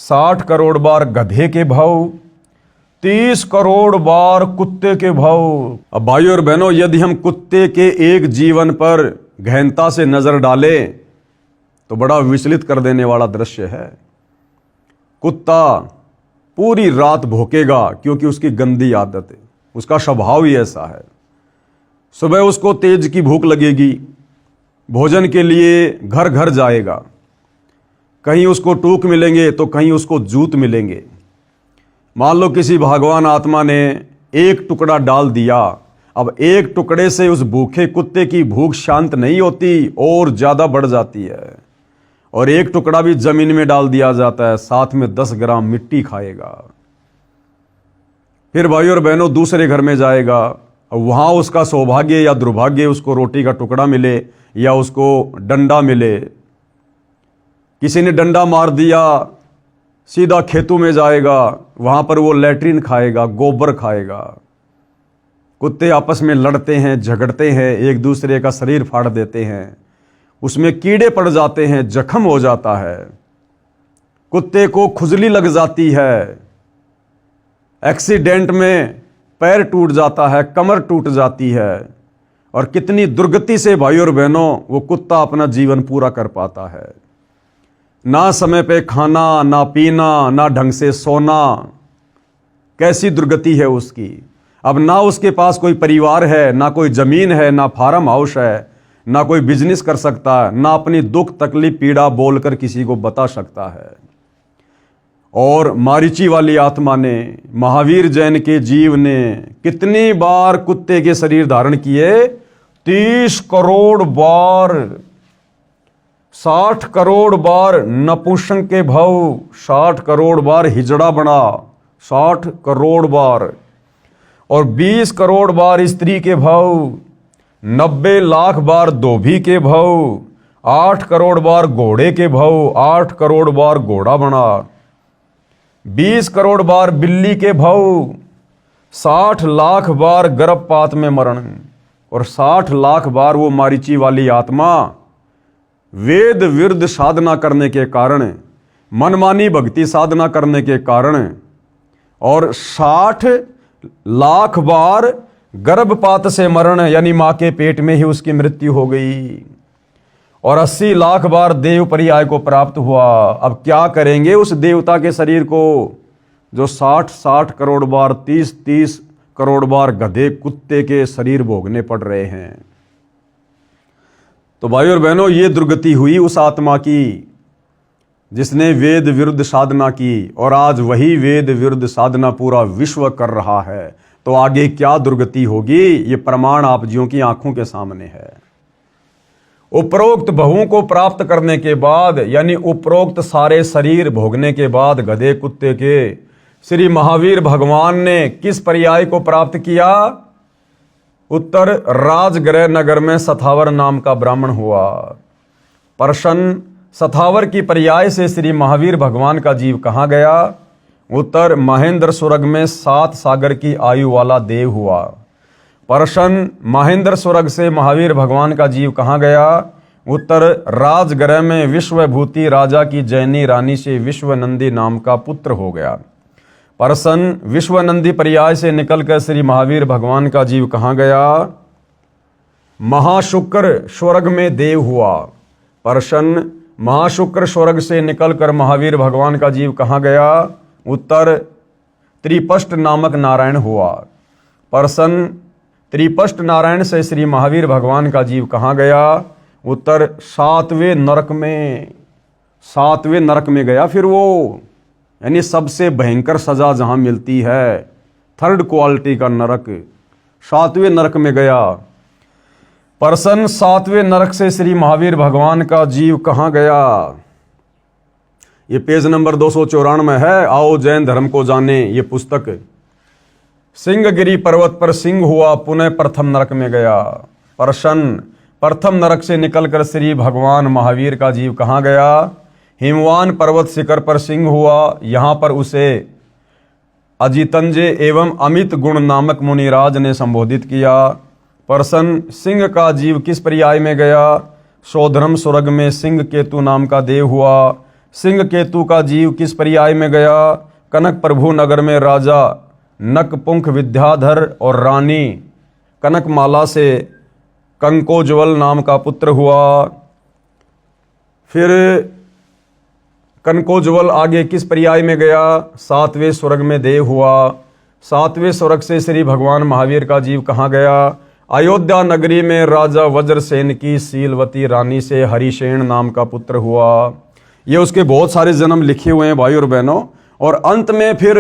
60 करोड़ बार गधे के भाव, 30 करोड़ बार कुत्ते के भाव। अब भाइयों और बहनों, यदि हम कुत्ते के एक जीवन पर गहनता से नजर डालें तो बड़ा विचलित कर देने वाला दृश्य है। कुत्ता पूरी रात भौंकेगा क्योंकि उसकी गंदी आदत है, उसका स्वभाव ही ऐसा है। सुबह उसको तेज की भूख लगेगी, भोजन के लिए घर घर जाएगा, कहीं उसको टूक मिलेंगे तो कहीं उसको जूत मिलेंगे। मान लो किसी भगवान आत्मा ने एक टुकड़ा डाल दिया, अब एक टुकड़े से उस भूखे कुत्ते की भूख शांत नहीं होती और ज्यादा बढ़ जाती है, और एक टुकड़ा भी जमीन में डाल दिया जाता है, साथ में 10 ग्राम मिट्टी खाएगा। फिर भाई और बहनों दूसरे घर में जाएगा, वहां उसका सौभाग्य या दुर्भाग्य उसको रोटी का टुकड़ा मिले या उसको डंडा मिले। किसी ने डंडा मार दिया, सीधा खेतों में जाएगा, वहां पर वो लैट्रिन खाएगा, गोबर खाएगा। कुत्ते आपस में लड़ते हैं, झगड़ते हैं, एक दूसरे का शरीर फाड़ देते हैं, उसमें कीड़े पड़ जाते हैं, जख्म हो जाता है, कुत्ते को खुजली लग जाती है, एक्सीडेंट में पैर टूट जाता है, कमर टूट जाती है, और कितनी दुर्गति से भाई और बहनों वो कुत्ता अपना जीवन पूरा कर पाता है। ना समय पे खाना, ना पीना, ना ढंग से सोना, कैसी दुर्गति है उसकी। अब ना उसके पास कोई परिवार है, ना कोई जमीन है, ना फार्म हाउस है, ना कोई बिजनेस कर सकता है, ना अपनी दुख तकलीफ पीड़ा बोलकर किसी को बता सकता है। और मारीची वाली आत्मा ने, महावीर जैन के जीव ने कितनी बार कुत्ते के शरीर धारण किए? 30 करोड़ बार। 60 करोड़ बार नपुंसक के भव, 60 करोड़ बार हिजड़ा बना, 60 करोड़ बार, और 20 करोड़ बार स्त्री के भव, 90 लाख बार धोबी के भव, 8 करोड़ बार घोड़े के भव, 8 करोड़ बार घोड़ा बना, 20 करोड़ बार बिल्ली के भव, 60 लाख बार गर्भपात में मरण, और 60 लाख बार वो मारीची वाली आत्मा वेद विरुद्ध साधना करने के कारण, मनमानी भक्ति साधना करने के कारण, और 60 लाख बार गर्भपात से मरण यानी मां के पेट में ही उसकी मृत्यु हो गई, और 80 लाख बार देव पर्याय को प्राप्त हुआ। अब क्या करेंगे उस देवता के शरीर को जो 60 करोड़ बार 30 करोड़ बार गधे कुत्ते के शरीर भोगने पड़ रहे हैं। तो भाई और बहनों, ये दुर्गति हुई उस आत्मा की जिसने वेद विरुद्ध साधना की, और आज वही वेद विरुद्ध साधना पूरा विश्व कर रहा है। तो आगे क्या दुर्गति होगी, ये प्रमाण आप जियों की आंखों के सामने है। उपरोक्त बहुओं को प्राप्त करने के बाद, यानी उपरोक्त सारे शरीर भोगने के बाद गधे कुत्ते के, श्री महावीर भगवान ने किस पर्याय को प्राप्त किया? उत्तर राजगृह नगर में सथावर नाम का ब्राह्मण हुआ। प्रश्न, सथावर की पर्याय से श्री महावीर भगवान का जीव कहाँ गया? उत्तर महेंद्र स्वर्ग में 7 सागर की आयु वाला देव हुआ। प्रश्न, महेंद्र स्वर्ग से महावीर भगवान का जीव कहाँ गया? उत्तर राजगृह में विश्वभूति राजा की जैनी रानी से विश्वनंदी नाम का पुत्र हो गया। प्रश्न, विश्वनंदी पर्याय से निकलकर श्री महावीर भगवान का जीव कहाँ गया? महाशुक्र स्वर्ग में देव हुआ। प्रश्न, महाशुक्र स्वर्ग से निकलकर महावीर भगवान का जीव कहाँ गया? उत्तर त्रिपष्ट नामक नारायण हुआ। प्रश्न, त्रिपष्ट नारायण से श्री महावीर भगवान का जीव कहाँ गया? उत्तर 7वें नरक में, 7वें नरक में गया। फिर वो यानी सबसे भयंकर सजा जहां मिलती है, थर्ड क्वालिटी का नरक, 7वें नरक में गया। प्रश्न, 7वें नरक से श्री महावीर भगवान का जीव कहाँ गया? ये पेज नंबर 294 है। आओ जैन धर्म को जाने, ये पुस्तक। सिंहगिरी पर्वत पर सिंह हुआ, पुनः प्रथम नरक में गया। प्रश्न, प्रथम नरक से निकलकर श्री भगवान महावीर का जीव कहाँ गया? हिमवान पर्वत शिखर पर सिंह हुआ, यहाँ पर उसे अजितंजय एवं अमित गुण नामक मुनिराज ने संबोधित किया। प्रश्न, सिंह का जीव किस पर्याय में गया? सौधर्म स्वर्ग में सिंह केतु नाम का देव हुआ। सिंह केतु का जीव किस पर्याय में गया? कनक प्रभु नगर में राजा नकपुंख विद्याधर और रानी कनकमाला से कंकोज्वल नाम का पुत्र हुआ। फिर कनकोज्वल आगे किस पर्याय में गया? 7वें स्वर्ग में देव हुआ। 7वें स्वर्ग से श्री भगवान महावीर का जीव कहाँ गया? अयोध्या नगरी में राजा वज्रसेन की शीलवती रानी से हरिसेन नाम का पुत्र हुआ। ये उसके बहुत सारे जन्म लिखे हुए हैं भाई और बहनों। और अंत में फिर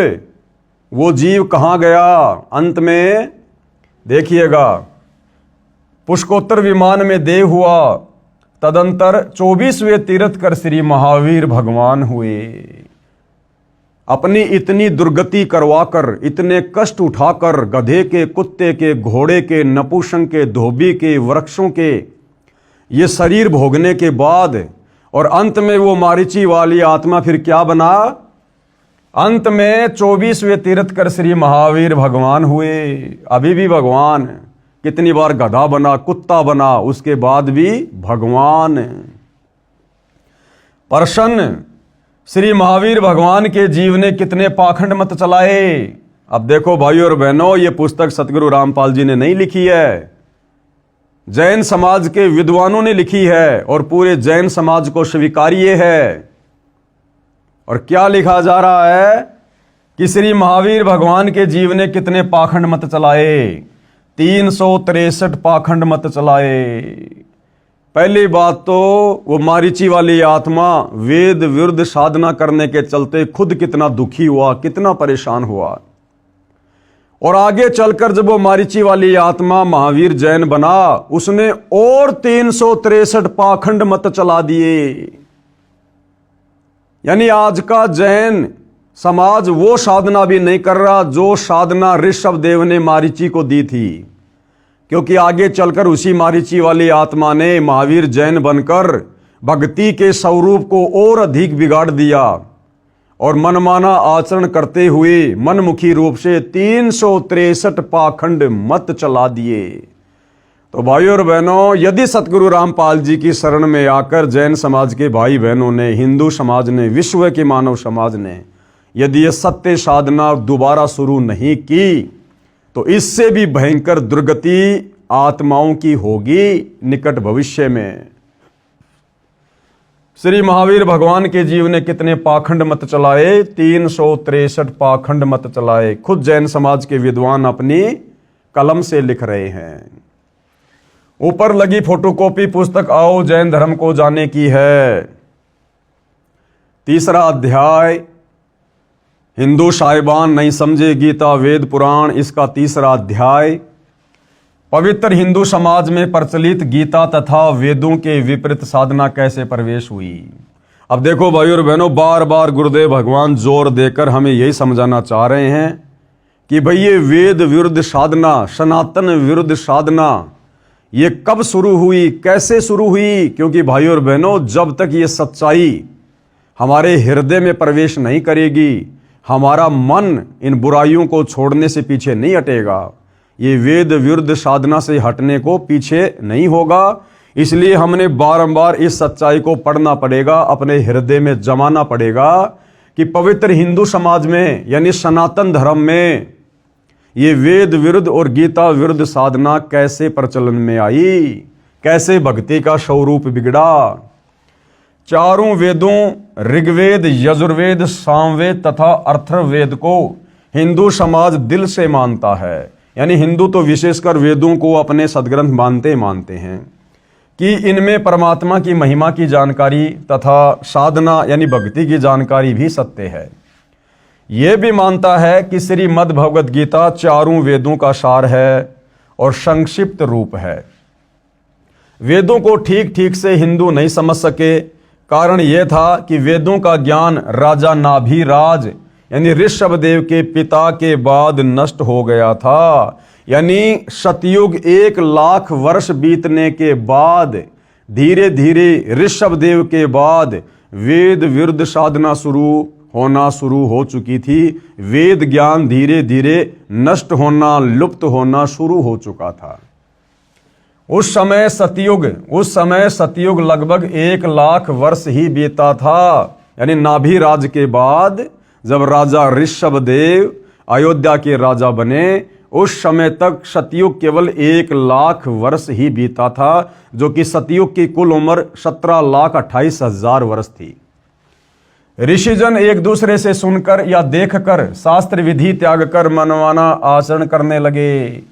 वो जीव कहाँ गया? अंत में देखिएगा, पुष्कोत्तर विमान में देव हुआ। तदंतर 24वें तीर्थ कर श्री महावीर भगवान हुए। अपनी इतनी दुर्गति करवाकर, इतने कष्ट उठाकर, गधे के, कुत्ते के, घोड़े के, नपुंसक के, धोबी के, वृक्षों के ये शरीर भोगने के बाद, और अंत में वो मारीची वाली आत्मा फिर क्या बना? अंत में 24वें तीर्थ कर श्री महावीर भगवान हुए। अभी भी भगवान, कितनी बार गधा बना, कुत्ता बना, उसके बाद भी भगवान। प्रश्न, श्री महावीर भगवान के जीव ने कितने पाखंड मत चलाए? अब देखो भाई और बहनों, ये पुस्तक सतगुरु रामपाल जी ने नहीं लिखी है, जैन समाज के विद्वानों ने लिखी है, और पूरे जैन समाज को स्वीकार्य है। और क्या लिखा जा रहा है कि श्री महावीर भगवान के जीव ने कितने पाखंड मत चलाए? 363 पाखंड मत चलाए। पहली बात तो वो मारीची वाली आत्मा वेद विरुद्ध साधना करने के चलते खुद कितना दुखी हुआ, कितना परेशान हुआ। और आगे चलकर जब वो मारीची वाली आत्मा महावीर जैन बना, उसने और 363 पाखंड मत चला दिए। यानी आज का जैन समाज वो साधना भी नहीं कर रहा जो साधना ऋषभ देव ने मारीची को दी थी, क्योंकि आगे चलकर उसी मारीची वाली आत्मा ने महावीर जैन बनकर भक्ति के स्वरूप को और अधिक बिगाड़ दिया और मनमाना आचरण करते हुए मनमुखी रूप से 363 पाखंड मत चला दिए। तो भाइयों और बहनों, यदि सतगुरु रामपाल जी की शरण में आकर जैन समाज के भाई बहनों ने, हिंदू समाज ने, विश्व के मानव समाज ने यदि ये सत्य साधना दोबारा शुरू नहीं की, तो इससे भी भयंकर दुर्गति आत्माओं की होगी निकट भविष्य में। श्री महावीर भगवान के जीव ने कितने पाखंड मत चलाए, 363 पाखंड मत चलाए। खुद जैन समाज के विद्वान अपनी कलम से लिख रहे हैं। ऊपर लगी फोटोकॉपी पुस्तक आओ जैन धर्म को जाने की है। 3रा अध्याय, हिंदू साहिबान नहीं समझे गीता वेद पुराण, इसका 3रा अध्याय। पवित्र हिंदू समाज में प्रचलित गीता तथा वेदों के विपरीत साधना कैसे प्रवेश हुई। अब देखो भाइयों और बहनों, बार बार गुरुदेव भगवान जोर देकर हमें यही समझाना चाह रहे हैं कि भाई ये वेद विरुद्ध साधना, सनातन विरुद्ध साधना, ये कब शुरू हुई, कैसे शुरू हुई। क्योंकि भाइयों और बहनों, जब तक ये सच्चाई हमारे हृदय में प्रवेश नहीं करेगी, हमारा मन इन बुराइयों को छोड़ने से पीछे नहीं हटेगा, ये वेद विरुद्ध साधना से हटने को पीछे नहीं होगा। इसलिए हमने बारंबार इस सच्चाई को पढ़ना पड़ेगा, अपने हृदय में जमाना पड़ेगा कि पवित्र हिंदू समाज में यानी सनातन धर्म में ये वेद विरुद्ध और गीता विरुद्ध साधना कैसे प्रचलन में आई, कैसे भक्ति का स्वरूप बिगड़ा। चारों वेदों ऋग्वेद, यजुर्वेद, सामवेद तथा अथर्ववेद को हिंदू समाज दिल से मानता है। यानी हिंदू तो विशेषकर वेदों को अपने सदग्रंथ मानते हैं कि इनमें परमात्मा की महिमा की जानकारी तथा साधना यानी भक्ति की जानकारी भी सत्य है। यह भी मानता है कि श्रीमद् भगवद गीता चारों वेदों का सार है और संक्षिप्त रूप है। वेदों को ठीक ठीक से हिंदू नहीं समझ सके। कारण यह था कि वेदों का ज्ञान राजा नाभिराज यानी ऋषभ देव के पिता के बाद नष्ट हो गया था। यानी सतयुग 1 लाख वर्ष बीतने के बाद धीरे धीरे ऋषभ देव के बाद वेद विरुद्ध साधना होना शुरू हो चुकी थी। वेद ज्ञान धीरे धीरे नष्ट होना, लुप्त होना शुरू हो चुका था। उस समय सतयुग लगभग 1 लाख वर्ष ही बीता था। यानी नाभिराज के बाद जब राजा ऋषभ देव अयोध्या के राजा बने, उस समय तक सतयुग केवल 1 लाख वर्ष ही बीता था, जो कि सतयुग की कुल उम्र 17,28,000 वर्ष थी। ऋषिजन एक दूसरे से सुनकर या देखकर शास्त्र विधि त्याग कर मनमाना आचरण करने लगे,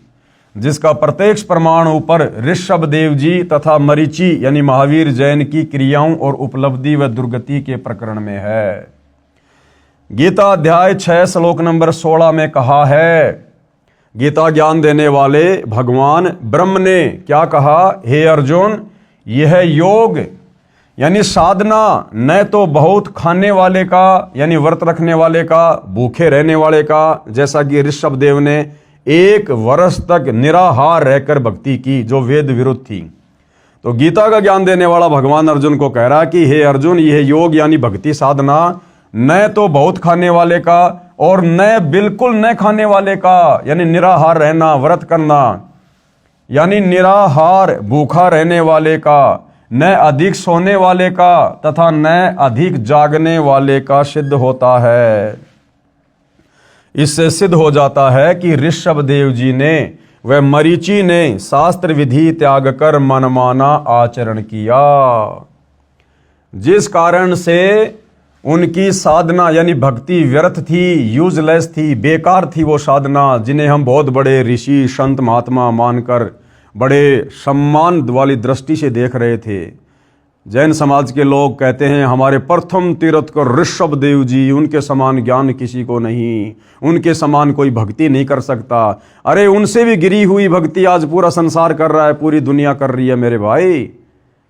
जिसका प्रत्यक्ष प्रमाण ऊपर ऋषभ देव जी तथा मरीची यानी महावीर जैन की क्रियाओं और उपलब्धि व दुर्गति के प्रकरण में है। गीता अध्याय 6 श्लोक नंबर 16 में कहा है, गीता ज्ञान देने वाले भगवान ब्रह्म ने क्या कहा, हे अर्जुन, यह योग यानी साधना न तो बहुत खाने वाले का यानी व्रत रखने वाले का, भूखे रहने वाले का, जैसा कि ऋषभ देव ने 1 वर्ष तक निराहार रहकर भक्ति की जो वेद विरुद्ध थी। तो गीता का ज्ञान देने वाला भगवान अर्जुन को कह रहा कि हे अर्जुन, यह योग यानी भक्ति साधना न तो बहुत खाने वाले का और न बिल्कुल न खाने वाले का, यानी निराहार रहना, व्रत करना, यानी निराहार भूखा रहने वाले का, न अधिक सोने वाले का तथा न अधिक जागने वाले का सिद्ध होता है। इससे सिद्ध हो जाता है कि ऋषभ देव जी ने व मरीची ने शास्त्र विधि त्याग कर मनमाना आचरण किया, जिस कारण से उनकी साधना यानी भक्ति व्यर्थ थी, यूजलेस थी, बेकार थी वो साधना, जिन्हें हम बहुत बड़े ऋषि संत महात्मा मानकर बड़े सम्मान वाली दृष्टि से देख रहे थे। जैन समाज के लोग कहते हैं हमारे प्रथम तीर्थकर ऋषभ देव जी, उनके समान ज्ञान किसी को नहीं, उनके समान कोई भक्ति नहीं कर सकता। अरे उनसे भी गिरी हुई भक्ति आज पूरा संसार कर रहा है, पूरी दुनिया कर रही है मेरे भाई।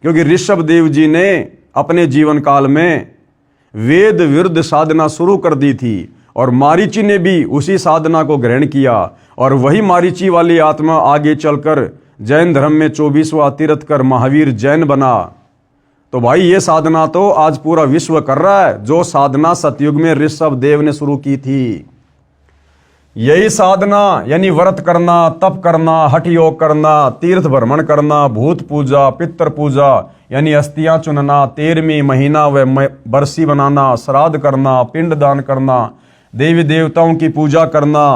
क्योंकि ऋषभ देव जी ने अपने जीवन काल में वेद विरुद्ध साधना शुरू कर दी थी और मारीची ने भी उसी साधना को ग्रहण किया और वही मारीची वाली आत्मा आगे चलकर जैन धर्म में 24वां तीर्थकर महावीर जैन बना। तो भाई ये साधना तो आज पूरा विश्व कर रहा है, जो साधना सतयुग में ऋषभ देव ने शुरू की थी। यही साधना यानी व्रत करना, तप करना, हठ योग करना, तीर्थ भ्रमण करना, भूत पूजा, पितर पूजा यानी अस्थियां चुनना, 13वीं महीना व बरसी बनाना, श्राद्ध करना, पिंड दान करना, देवी देवताओं की पूजा करना,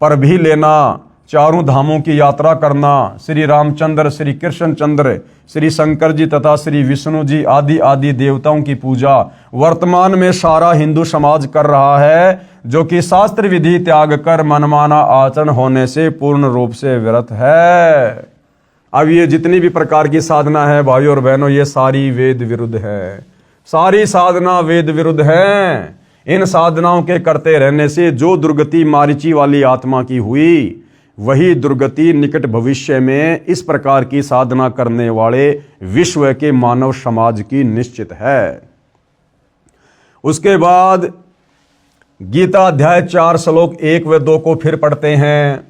पर भी लेना, चारों धामों की यात्रा करना, श्री रामचंद्र, श्री कृष्णचंद्र, श्री शंकर जी तथा श्री विष्णु जी आदि आदि देवताओं की पूजा वर्तमान में सारा हिंदू समाज कर रहा है, जो कि शास्त्र विधि त्याग कर मनमाना आचरण होने से पूर्ण रूप से विरत है। अब ये जितनी भी प्रकार की साधना है भाइयों और बहनों, ये सारी वेद विरुद्ध है, सारी साधना वेद विरुद्ध है। इन साधनाओं के करते रहने से जो दुर्गति मारीची वाली आत्मा की हुई, वही दुर्गति निकट भविष्य में इस प्रकार की साधना करने वाले विश्व के मानव समाज की निश्चित है। उसके बाद गीता अध्याय 4 श्लोक 1 व 2 को फिर पढ़ते हैं।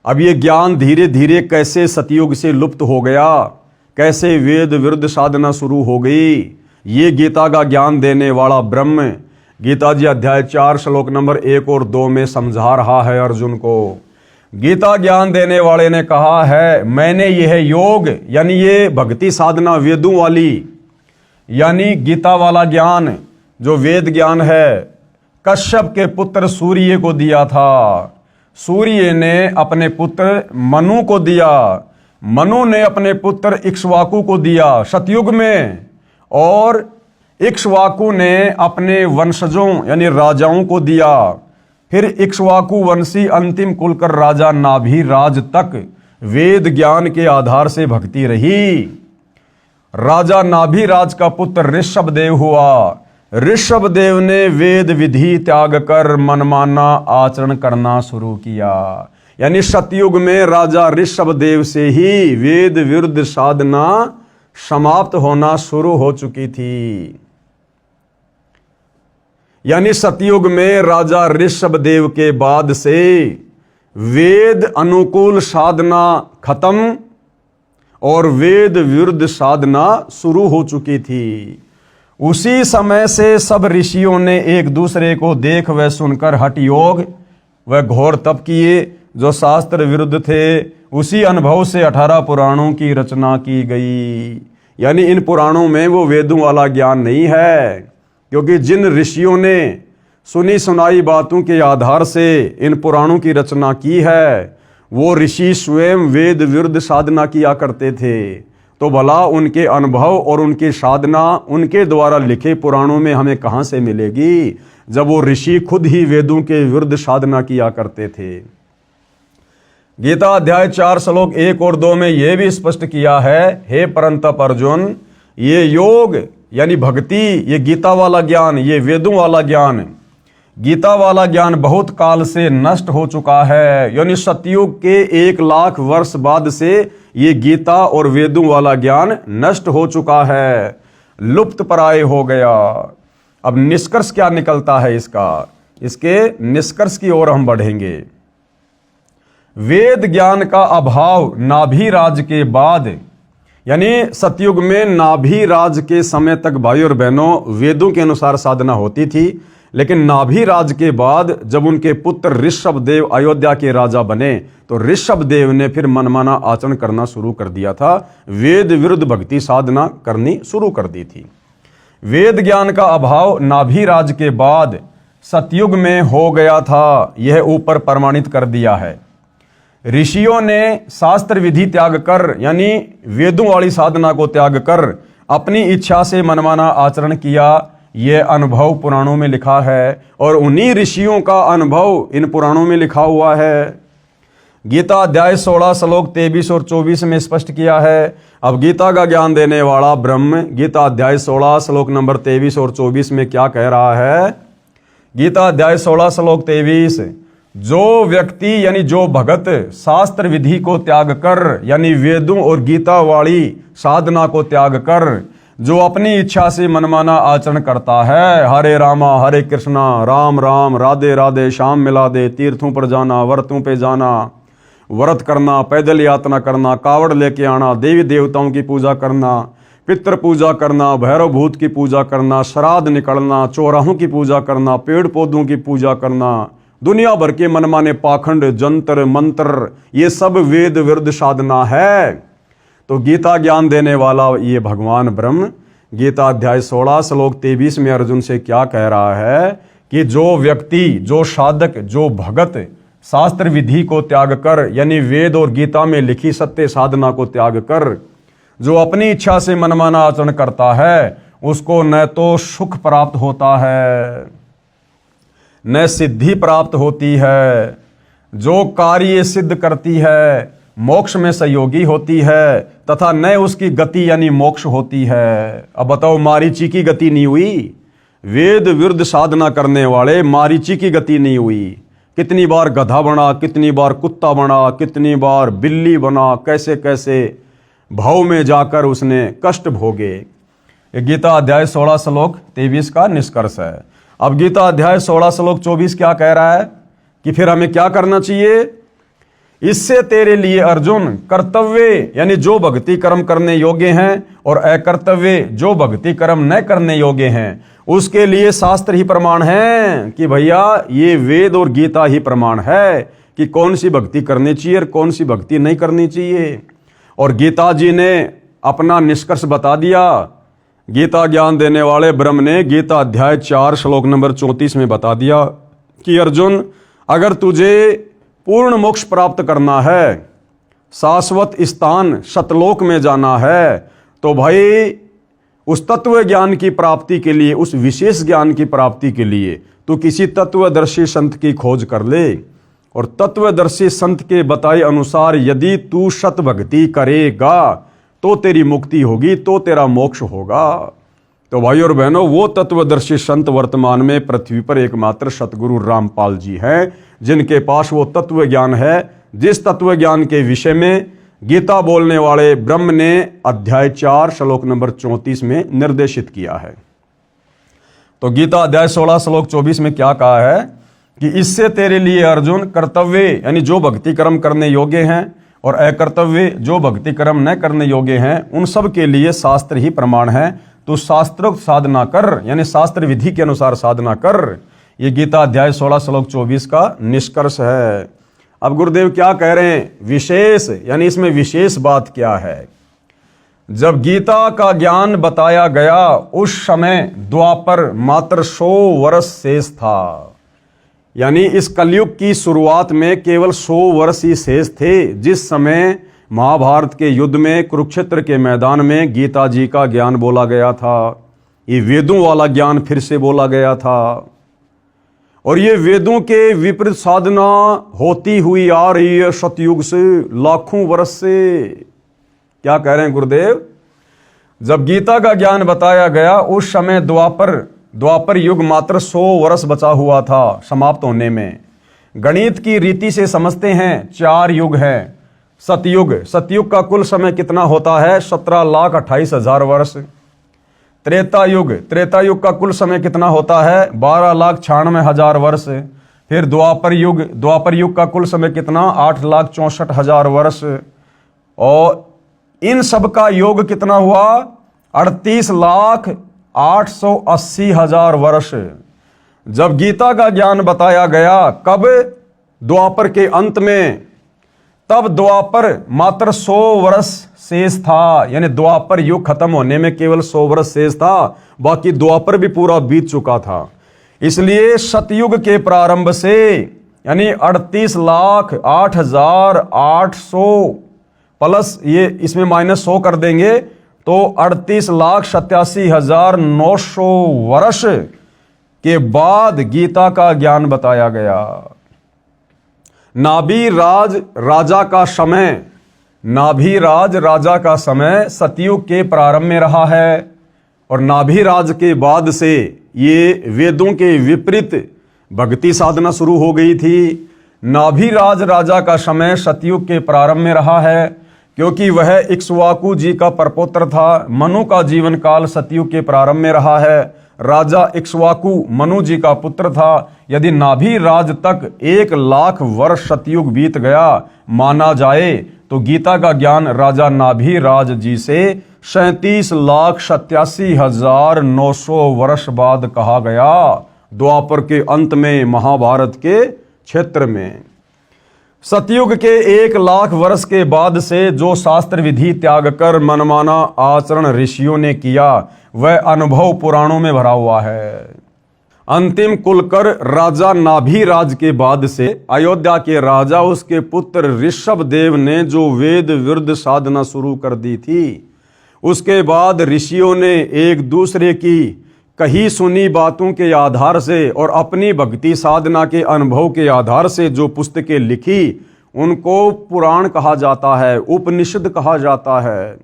अब ये ज्ञान धीरे धीरे कैसे सतयुग से लुप्त हो गया, कैसे वेद विरुद्ध साधना शुरू हो गई, ये गीता का ज्ञान देने वाला ब्रह्म गीता जी अध्याय 4 श्लोक नंबर 1 और 2 में समझा रहा है अर्जुन को। गीता ज्ञान देने वाले ने कहा है, मैंने यह योग यानी ये भक्ति साधना वेदों वाली यानी गीता वाला ज्ञान जो वेद ज्ञान है, कश्यप के पुत्र सूर्य को दिया था। सूर्य ने अपने पुत्र मनु को दिया, मनु ने अपने पुत्र इक्ष्वाकु को दिया सतयुग में, और इक्ष्वाकु ने अपने वंशजों यानी राजाओं को दिया। फिर इक्ष्वाकु वंशी अंतिम कुलकर राजा नाभिराज तक वेद ज्ञान के आधार से भक्ति रही। राजा नाभिराज का पुत्र ऋषभ देव हुआ। ऋषभ देव ने वेद विधि त्याग कर मनमाना आचरण करना शुरू किया। यानी सतयुग में राजा ऋषभ देव से ही वेद विरुद्ध साधना समाप्त होना शुरू हो चुकी थी। यानी सतयुग में राजा ऋषभ देव के बाद से वेद अनुकूल साधना खत्म और वेद विरुद्ध साधना शुरू हो चुकी थी। उसी समय से सब ऋषियों ने एक दूसरे को देख व सुनकर हठ योग व घोर तप किए जो शास्त्र विरुद्ध थे। उसी अनुभव से 18 पुराणों की रचना की गई। यानी इन पुराणों में वो वेदों वाला ज्ञान नहीं है, क्योंकि जिन ऋषियों ने सुनी सुनाई बातों के आधार से इन पुराणों की रचना की है, वो ऋषि स्वयं वेद विरुद्ध साधना किया करते थे। तो भला उनके अनुभव और उनकी साधना उनके द्वारा लिखे पुराणों में हमें कहाँ से मिलेगी, जब वो ऋषि खुद ही वेदों के विरुद्ध साधना किया करते थे। गीता अध्याय 4 श्लोक 1 और 2 में यह भी स्पष्ट किया है, हे परंतप अर्जुन, ये योग यानी भक्ति, ये गीता वाला ज्ञान, ये वेदों वाला ज्ञान, गीता वाला ज्ञान बहुत काल से नष्ट हो चुका है। यानी सतयुग के 1 लाख वर्ष बाद से ये गीता और वेदों वाला ज्ञान नष्ट हो चुका है, लुप्त प्राय हो गया। अब निष्कर्ष क्या निकलता है इसका, इसके निष्कर्ष की ओर हम बढ़ेंगे। वेद ज्ञान का अभाव नाभिराज के बाद, यानी सतयुग में नाभिराज के समय तक भाई और बहनों वेदों के अनुसार साधना होती थी, लेकिन नाभिराज के बाद जब उनके पुत्र ऋषभ देव अयोध्या के राजा बने तो ऋषभ देव ने फिर मनमाना आचरण करना शुरू कर दिया था, वेद विरुद्ध भक्ति साधना करनी शुरू कर दी थी। वेद ज्ञान का अभाव नाभिराज के बाद सतयुग में हो गया था, यह ऊपर प्रमाणित कर दिया है। ऋषियों ने शास्त्र विधि त्याग कर यानी वेदों वाली साधना को त्याग कर अपनी इच्छा से मनमाना आचरण किया, यह अनुभव पुराणों में लिखा है और उन्हीं ऋषियों का अनुभव इन पुराणों में लिखा हुआ है। गीता अध्याय 16 श्लोक 23 और 24 में स्पष्ट किया है। अब गीता का ज्ञान देने वाला ब्रह्म गीता अध्याय 16 श्लोक नंबर 23 और 24 में क्या कह रहा है? गीता अध्याय 16 श्लोक 23, जो व्यक्ति यानी जो भगत शास्त्र विधि को त्याग कर यानी वेदों और गीता वाली साधना को त्याग कर जो अपनी इच्छा से मनमाना आचरण करता है, हरे रामा हरे कृष्णा राम राम राधे राधे श्याम मिला दे, तीर्थों पर जाना, व्रतों पे जाना, व्रत करना, पैदल यात्रा करना, कावड़ लेके आना, देवी देवताओं की पूजा करना, पितृ पूजा करना, भैरव भूत की पूजा करना, श्राद्ध निकलना, चौराहों की पूजा करना, पेड़ पौधों की पूजा करना, दुनिया भर के मनमाने पाखंड, जंतर मंत्र, ये सब वेद विरुद्ध साधना है। तो गीता ज्ञान देने वाला ये भगवान ब्रह्म गीता अध्याय 16 श्लोक 23 में अर्जुन से क्या कह रहा है कि जो व्यक्ति, जो साधक, जो भगत शास्त्र विधि को त्याग कर यानी वेद और गीता में लिखी सत्य साधना को त्याग कर जो अपनी इच्छा से मनमाना आचरण करता है, उसको न तो सुख प्राप्त होता है न सिद्धि प्राप्त होती है। जो कार्य सिद्ध करती है मोक्ष में सहयोगी होती है तथा न उसकी गति यानी मोक्ष होती है। अब बताओ, मारीची की गति नहीं हुई? वेद विरुद्ध साधना करने वाले मारीची की गति नहीं हुई। कितनी बार गधा बना, कितनी बार कुत्ता बना, कितनी बार बिल्ली बना, कैसे कैसे भाव में जाकर उसने कष्ट भोगे। ये गीता अध्याय 16 श्लोक 23 का निष्कर्ष है। अब गीता अध्याय 16 श्लोक 24 क्या कह रहा है कि फिर हमें क्या करना चाहिए? इससे तेरे लिए अर्जुन कर्तव्य यानी जो भक्ति कर्म करने योग्य हैं और अकर्तव्य जो भक्ति कर्म न करने योग्य हैं, उसके लिए शास्त्र ही प्रमाण है कि भैया ये वेद और गीता ही प्रमाण है कि कौन सी भक्ति करनी चाहिए और कौन सी भक्ति नहीं करनी चाहिए। और गीता जी ने अपना निष्कर्ष बता दिया। गीता ज्ञान देने वाले ब्रह्म ने गीता अध्याय 4 श्लोक नंबर 34 में बता दिया कि अर्जुन, अगर तुझे पूर्ण मोक्ष प्राप्त करना है, शाश्वत स्थान सतलोक में जाना है, तो भाई उस तत्व ज्ञान की प्राप्ति के लिए, उस विशेष ज्ञान की प्राप्ति के लिए तू किसी तत्वदर्शी संत की खोज कर ले। और तत्वदर्शी संत के बताए अनुसार यदि तू सत भक्ति करेगा तो तेरी मुक्ति होगी, तो तेरा मोक्ष होगा। तो भाई और बहनों, वो तत्वदर्शी संत वर्तमान में पृथ्वी पर एकमात्र सतगुरु रामपाल जी हैं, जिनके पास वो तत्व ज्ञान है जिस तत्व ज्ञान के विषय में गीता बोलने वाले ब्रह्म ने अध्याय 4 श्लोक नंबर 34 में निर्देशित किया है। तो गीता अध्याय 16 श्लोक 24 में क्या कहा है कि इससे तेरे लिए अर्जुन कर्तव्य यानी जो भक्ति कर्म करने योग्य हैं और अकर्तव्य जो भक्ति कर्म न करने योग्य हैं, उन सब के लिए शास्त्र ही प्रमाण है। तो शास्त्रोक्त साधना कर यानी शास्त्र विधि के अनुसार साधना कर। ये गीता अध्याय 16 श्लोक 24 का निष्कर्ष है। अब गुरुदेव क्या कह रहे हैं? विशेष यानी इसमें विशेष बात क्या है? जब गीता का ज्ञान बताया गया उस समय द्वापर मात्र 100 वर्ष शेष था। यानी इस कलयुग की शुरुआत में केवल 100 वर्ष ही शेष थे, जिस समय महाभारत के युद्ध में कुरुक्षेत्र के मैदान में गीता जी का ज्ञान बोला गया था। ये वेदों वाला ज्ञान फिर से बोला गया था और ये वेदों के विपरीत साधना होती हुई आ रही है सतयुग से, लाखों वर्ष से। क्या कह रहे हैं गुरुदेव? जब गीता का ज्ञान बताया गया उस समय द्वापर युग मात्र 100 वर्ष बचा हुआ था समाप्त होने में। गणित की रीति से समझते हैं 4 युग हैं। सतयुग का कुल समय कितना होता है? 17,28,000 वर्ष। त्रेता युग का कुल समय कितना होता है? 12,96,000 वर्ष। फिर द्वापर युग का कुल समय कितना? 8,64,000 वर्ष। और इन सब का योग कितना हुआ? 38,880,000 वर्ष। जब गीता का ज्ञान बताया गया कब? द्वापर के अंत में। तब द्वापर मात्र 100 वर्ष शेष था, यानी द्वापर युग खत्म होने में केवल 100 वर्ष शेष था, बाकी द्वापर भी पूरा बीत चुका था। इसलिए सतयुग के प्रारंभ से यानी 38,08,800 प्लस ये इसमें -100 कर देंगे तो 38,87,900 वर्ष के बाद गीता का ज्ञान बताया गया। नाभिराज राजा का समय, नाभिराज राजा का समय सतयुग के प्रारंभ में रहा है और नाभिराज के बाद से ये वेदों के विपरीत भक्ति साधना शुरू हो गई थी। नाभिराज राजा का समय सतयुग के प्रारंभ में रहा है क्योंकि वह इक्ष्वाकु जी का परपौत्र था। मनु का जीवन काल सतयुग के प्रारंभ में रहा है। राजा इक्ष्वाकु मनु जी का पुत्र था। यदि नाभिराज तक 1,00,000 वर्ष सतयुग बीत गया माना जाए तो गीता का ज्ञान राजा नाभिराज जी से 37,87,900 वर्ष बाद कहा गया, द्वापर के अंत में, महाभारत के क्षेत्र में। सतयुग के 1,00,000 वर्ष के बाद से जो शास्त्र विधि त्याग कर मनमाना आचरण ऋषियों ने किया वह अनुभव पुराणों में भरा हुआ है। अंतिम कुलकर राजा नाभिराज के बाद से अयोध्या के राजा उसके पुत्र ऋषभ देव ने जो वेद विरुद्ध साधना शुरू कर दी थी, उसके बाद ऋषियों ने एक दूसरे की कही सुनी बातों के आधार से और अपनी भक्ति साधना के अनुभव के आधार से जो पुस्तकें लिखी उनको पुराण कहा जाता है, उपनिषद कहा जाता है।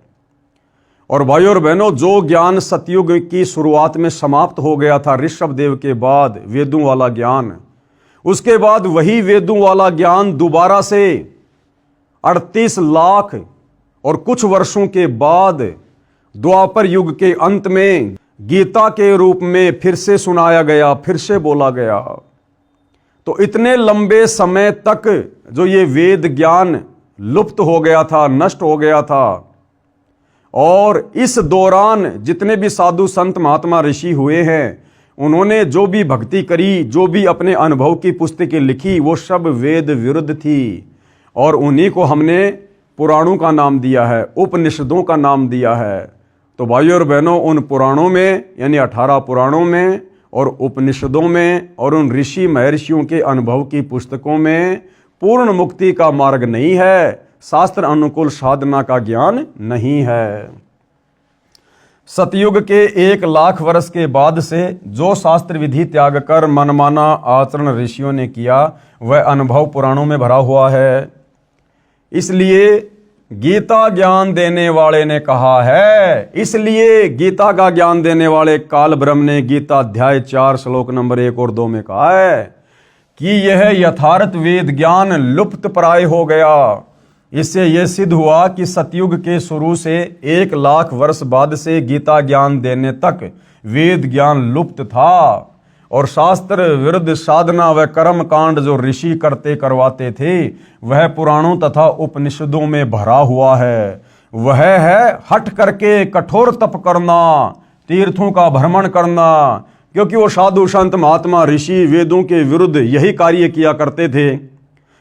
और भाइयों और बहनों, जो ज्ञान सतयुग की शुरुआत में समाप्त हो गया था ऋषभ देव के बाद, वेदों वाला ज्ञान, उसके बाद वही वेदों वाला ज्ञान दोबारा से 38 लाख और कुछ वर्षों के बाद द्वापर युग के अंत में गीता के रूप में फिर से सुनाया गया, फिर से बोला गया। तो इतने लंबे समय तक जो ये वेद ज्ञान लुप्त हो गया था, नष्ट हो गया था, और इस दौरान जितने भी साधु संत महात्मा ऋषि हुए हैं उन्होंने जो भी भक्ति करी, जो भी अपने अनुभव की पुस्तकें लिखी, वो सब वेद विरुद्ध थी और उन्हीं को हमने पुराणों का नाम दिया है, उपनिषदों का नाम दिया है। तो भाइयों और बहनों, उन पुराणों में यानी 18 पुराणों में और उपनिषदों में और उन ऋषि महर्षियों के अनुभव की पुस्तकों में पूर्ण मुक्ति का मार्ग नहीं है, शास्त्र अनुकूल साधना का ज्ञान नहीं है। सतयुग के 1,00,000 वर्ष के बाद से जो शास्त्र विधि त्याग कर मनमाना आचरण ऋषियों ने किया वह अनुभव पुराणों में भरा हुआ है। इसलिए गीता ज्ञान देने वाले ने कहा है, इसलिए गीता का ज्ञान देने वाले काल ब्रह्म ने गीता अध्याय 4 श्लोक नंबर 1 और 2 में कहा है कि यह यथार्थ वेद ज्ञान लुप्त प्राय हो गया। इससे यह सिद्ध हुआ कि सतयुग के शुरू से 1,00,000 वर्ष बाद से गीता ज्ञान देने तक वेद ज्ञान लुप्त था और शास्त्र विरुद्ध साधना व कर्म कांड जो ऋषि करते करवाते थे वह पुराणों तथा उपनिषदों में भरा हुआ है। वह है हट करके कठोर तप करना, तीर्थों का भ्रमण करना, क्योंकि वो साधु संत महात्मा ऋषि वेदों के विरुद्ध यही कार्य किया करते थे।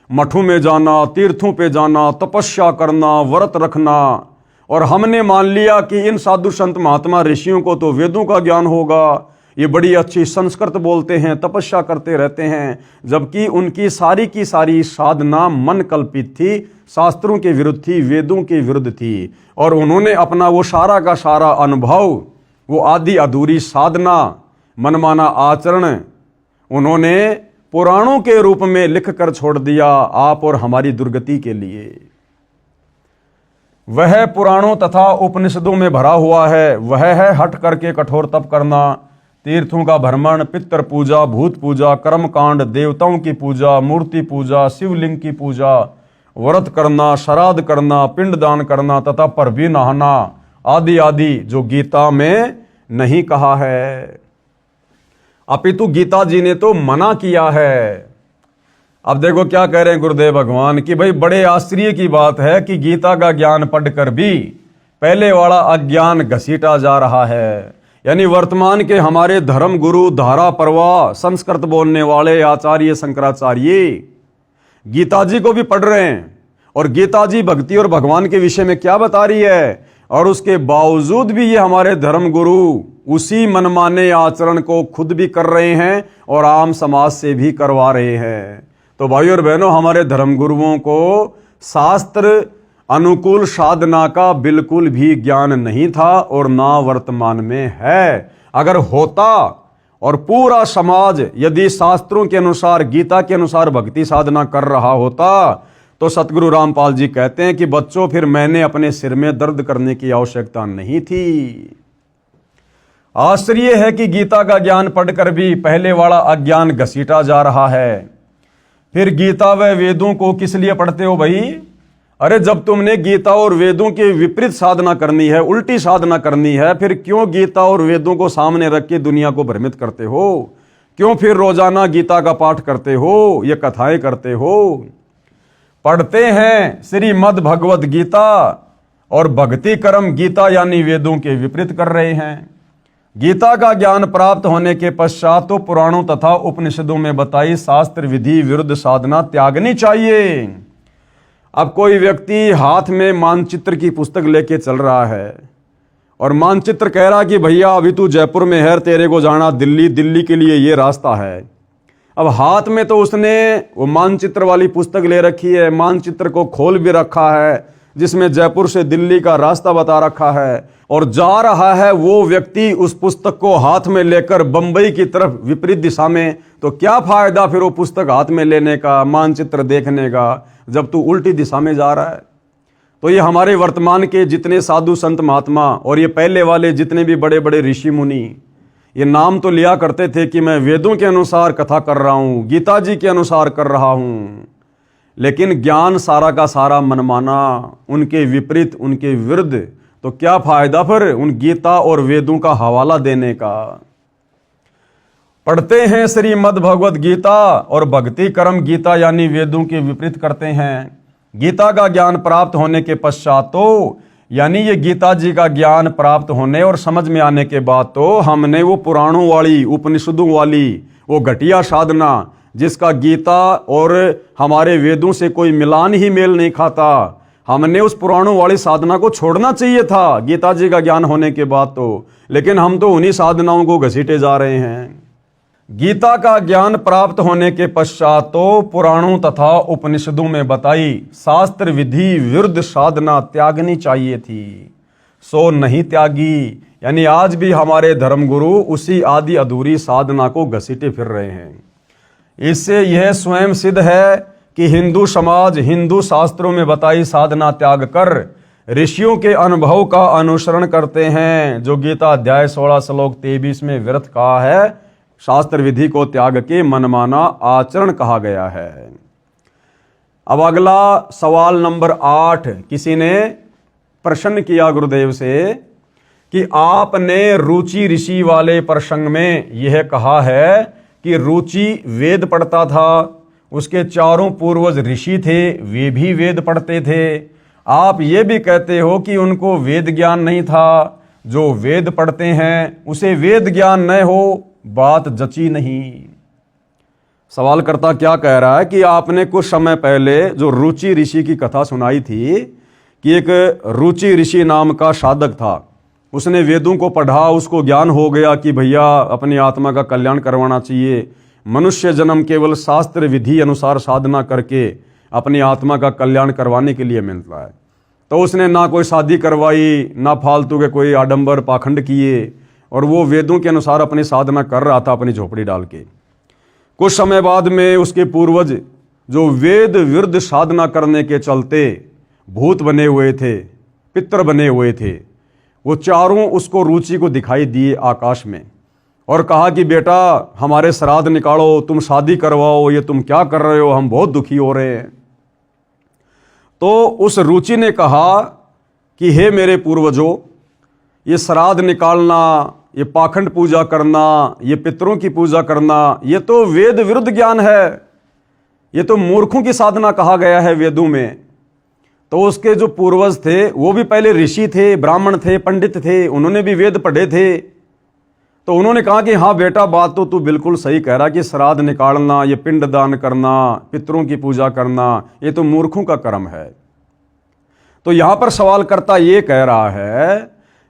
मठों में जाना, तीर्थों पे जाना, तपस्या करना, व्रत रखना, और हमने मान लिया कि इन साधु संत महात्मा ऋषियों को तो वेदों का ज्ञान होगा, ये बड़ी अच्छी संस्कृत बोलते हैं, तपस्या करते रहते हैं, जबकि उनकी सारी की सारी साधना मन कल्पित थी, शास्त्रों के विरुद्ध थी, वेदों के विरुद्ध थी। और उन्होंने अपना वो सारा का सारा अनुभव, वो आदि अधूरी साधना, मनमाना आचरण उन्होंने पुराणों के रूप में लिख कर छोड़ दिया आप और हमारी दुर्गति के लिए। वह पुराणों तथा उपनिषदों में भरा हुआ है। वह है हट करके कठोर तप करना, तीर्थों का भ्रमण, पितृ पूजा, भूत पूजा, कर्मकांड, देवताओं की पूजा, मूर्ति पूजा, शिवलिंग की पूजा, व्रत करना, श्राद्ध करना, पिंडदान करना तथा पर भी नहाना आदि आदि जो गीता में नहीं कहा है, अपितु गीता जी ने तो मना किया है। अब देखो क्या कह रहे हैं गुरुदेव भगवान कि भाई बड़े आश्चर्य की बात है कि गीता का ज्ञान पढ़कर भी पहले वाला अज्ञान घसीटा जा रहा है। यानी वर्तमान के हमारे धर्म गुरु, धारा प्रवाह, संस्कृत बोलने वाले आचार्य शंकराचार्य गीता जी को भी पढ़ रहे हैं और गीता जी भक्ति और भगवान के विषय में क्या बता रही है, और उसके बावजूद भी ये हमारे धर्म गुरु उसी मनमाने आचरण को खुद भी कर रहे हैं और आम समाज से भी करवा रहे हैं। तो भाइयों और बहनों, हमारे धर्म गुरुओं को शास्त्र अनुकूल साधना का बिल्कुल भी ज्ञान नहीं था और ना वर्तमान में है। अगर होता और पूरा समाज यदि शास्त्रों के अनुसार, गीता के अनुसार भक्ति साधना कर रहा होता तो सतगुरु रामपाल जी कहते हैं कि बच्चों, फिर मैंने अपने सिर में दर्द करने की आवश्यकता नहीं थी। आश्चर्य है कि गीता का ज्ञान पढ़कर भी पहले वाला अज्ञान घसीटा जा रहा है। फिर गीता व वेदों को किस लिए पढ़ते हो भाई? अरे जब तुमने गीता और वेदों के विपरीत साधना करनी है, उल्टी साधना करनी है, फिर क्यों गीता और वेदों को सामने रख के दुनिया को भ्रमित करते हो? क्यों फिर रोजाना गीता का पाठ करते हो, ये कथाएं करते हो? पढ़ते हैं श्रीमद् भगवत गीता और भक्ति कर्म गीता यानी वेदों के विपरीत कर रहे हैं। गीता का ज्ञान प्राप्त होने के पश्चात तो पुराणों तथा उपनिषदों में बताई शास्त्र विधि विरुद्ध साधना त्यागनी चाहिए। अब कोई व्यक्ति हाथ में मानचित्र की पुस्तक लेके चल रहा है और मानचित्र कह रहा कि भैया अभी तू जयपुर में है, तेरे को जाना दिल्ली, दिल्ली के लिए ये रास्ता है। अब हाथ में तो उसने वो मानचित्र वाली पुस्तक ले रखी है, मानचित्र को खोल भी रखा है जिसमें जयपुर से दिल्ली का रास्ता बता रखा है, और जा रहा है वो व्यक्ति उस पुस्तक को हाथ में लेकर बंबई की तरफ विपरीत दिशा में। तो क्या फायदा फिर वो पुस्तक हाथ में लेने का, मानचित्र देखने का, जब तू उल्टी दिशा में जा रहा है। तो ये हमारे वर्तमान के जितने साधु संत महात्मा और ये पहले वाले जितने भी बड़े बड़े ऋषि मुनि, ये नाम तो लिया करते थे कि मैं वेदों के अनुसार कथा कर रहा हूं, गीता जी के अनुसार कर रहा हूं, लेकिन ज्ञान सारा का सारा मनमाना, उनके विपरीत, उनके विरुद्ध। तो क्या फायदा फिर उन गीता और वेदों का हवाला देने का? पढ़ते हैं श्रीमद् भगवत गीता और भक्ति कर्म गीता यानी वेदों के विपरीत करते हैं। गीता का ज्ञान प्राप्त होने के पश्चात तो यानी ये गीता जी का ज्ञान प्राप्त होने और समझ में आने के बाद तो हमने वो पुराणों वाली, उपनिषदों वाली वो घटिया साधना, जिसका गीता और हमारे वेदों से कोई मिलान ही मेल नहीं खाता, हमने उस पुराणों वाली साधना को छोड़ना चाहिए था गीता जी का ज्ञान होने के बाद तो। लेकिन हम तो उन्हीं साधनाओं को घसीटे जा रहे हैं। गीता का ज्ञान प्राप्त होने के पश्चात तो पुराणों तथा उपनिषदों में बताई शास्त्र विधि विरुद्ध साधना त्यागनी चाहिए थी, सो नहीं त्यागी। यानी आज भी हमारे धर्मगुरु उसी आदि अधूरी साधना को घसीटे फिर रहे हैं। इससे यह स्वयं सिद्ध है कि हिंदू समाज हिंदू शास्त्रों में बताई साधना त्याग कर ऋषियों के अनुभव का अनुसरण करते हैं, जो गीता अध्याय 16 श्लोक 23 में व्यर्थ कहा है, शास्त्र विधि को त्याग के मनमाना आचरण कहा गया है। अब अगला सवाल नंबर 8, किसी ने प्रश्न किया गुरुदेव से कि आपने रुचि ऋषि वाले प्रसंग में यह कहा है कि रुचि वेद पढ़ता था, उसके चारों पूर्वज ऋषि थे, वे भी वेद पढ़ते थे। आप ये भी कहते हो कि उनको वेद ज्ञान नहीं था, जो वेद पढ़ते हैं उसे वेद ज्ञान न हो, बात जची नहीं। सवालकर्ता क्या कह रहा है कि आपने कुछ समय पहले जो रुचि ऋषि की कथा सुनाई थी कि एक रुचि ऋषि नाम का साधक था, उसने वेदों को पढ़ा, उसको ज्ञान हो गया कि भैया अपनी आत्मा का कल्याण करवाना चाहिए, मनुष्य जन्म केवल शास्त्र विधि अनुसार साधना करके अपनी आत्मा का कल्याण करवाने के लिए मिलता है। तो उसने ना कोई शादी करवाई, ना फालतू के कोई आडंबर पाखंड किए, और वो वेदों के अनुसार अपनी साधना कर रहा था अपनी झोपड़ी डाल के। कुछ समय बाद में उसके पूर्वज जो वेद विरुद्ध साधना करने के चलते भूत बने हुए थे, पितर बने हुए थे, वो चारों उसको रुचि को दिखाई दिए आकाश में और कहा कि बेटा हमारे श्राद्ध निकालो, तुम शादी करवाओ, ये तुम क्या कर रहे हो, हम बहुत दुखी हो रहे हैं। तो उस रुचि ने कहा कि हे मेरे पूर्वजों, ये श्राद्ध निकालना, ये पाखंड पूजा करना, ये पितरों की पूजा करना, ये तो वेद विरुद्ध ज्ञान है, ये तो मूर्खों की साधना कहा गया है वेदों में। तो उसके जो पूर्वज थे वो भी पहले ऋषि थे, ब्राह्मण थे, पंडित थे, उन्होंने भी वेद पढ़े थे। तो उन्होंने कहा कि हाँ बेटा, बात तो तू बिल्कुल सही कह रहा कि श्राद्ध निकालना, ये पिंड दान करना, पितरों की पूजा करना, ये तो मूर्खों का कर्म है। तो यहां पर सवालकर्ता ये कह रहा है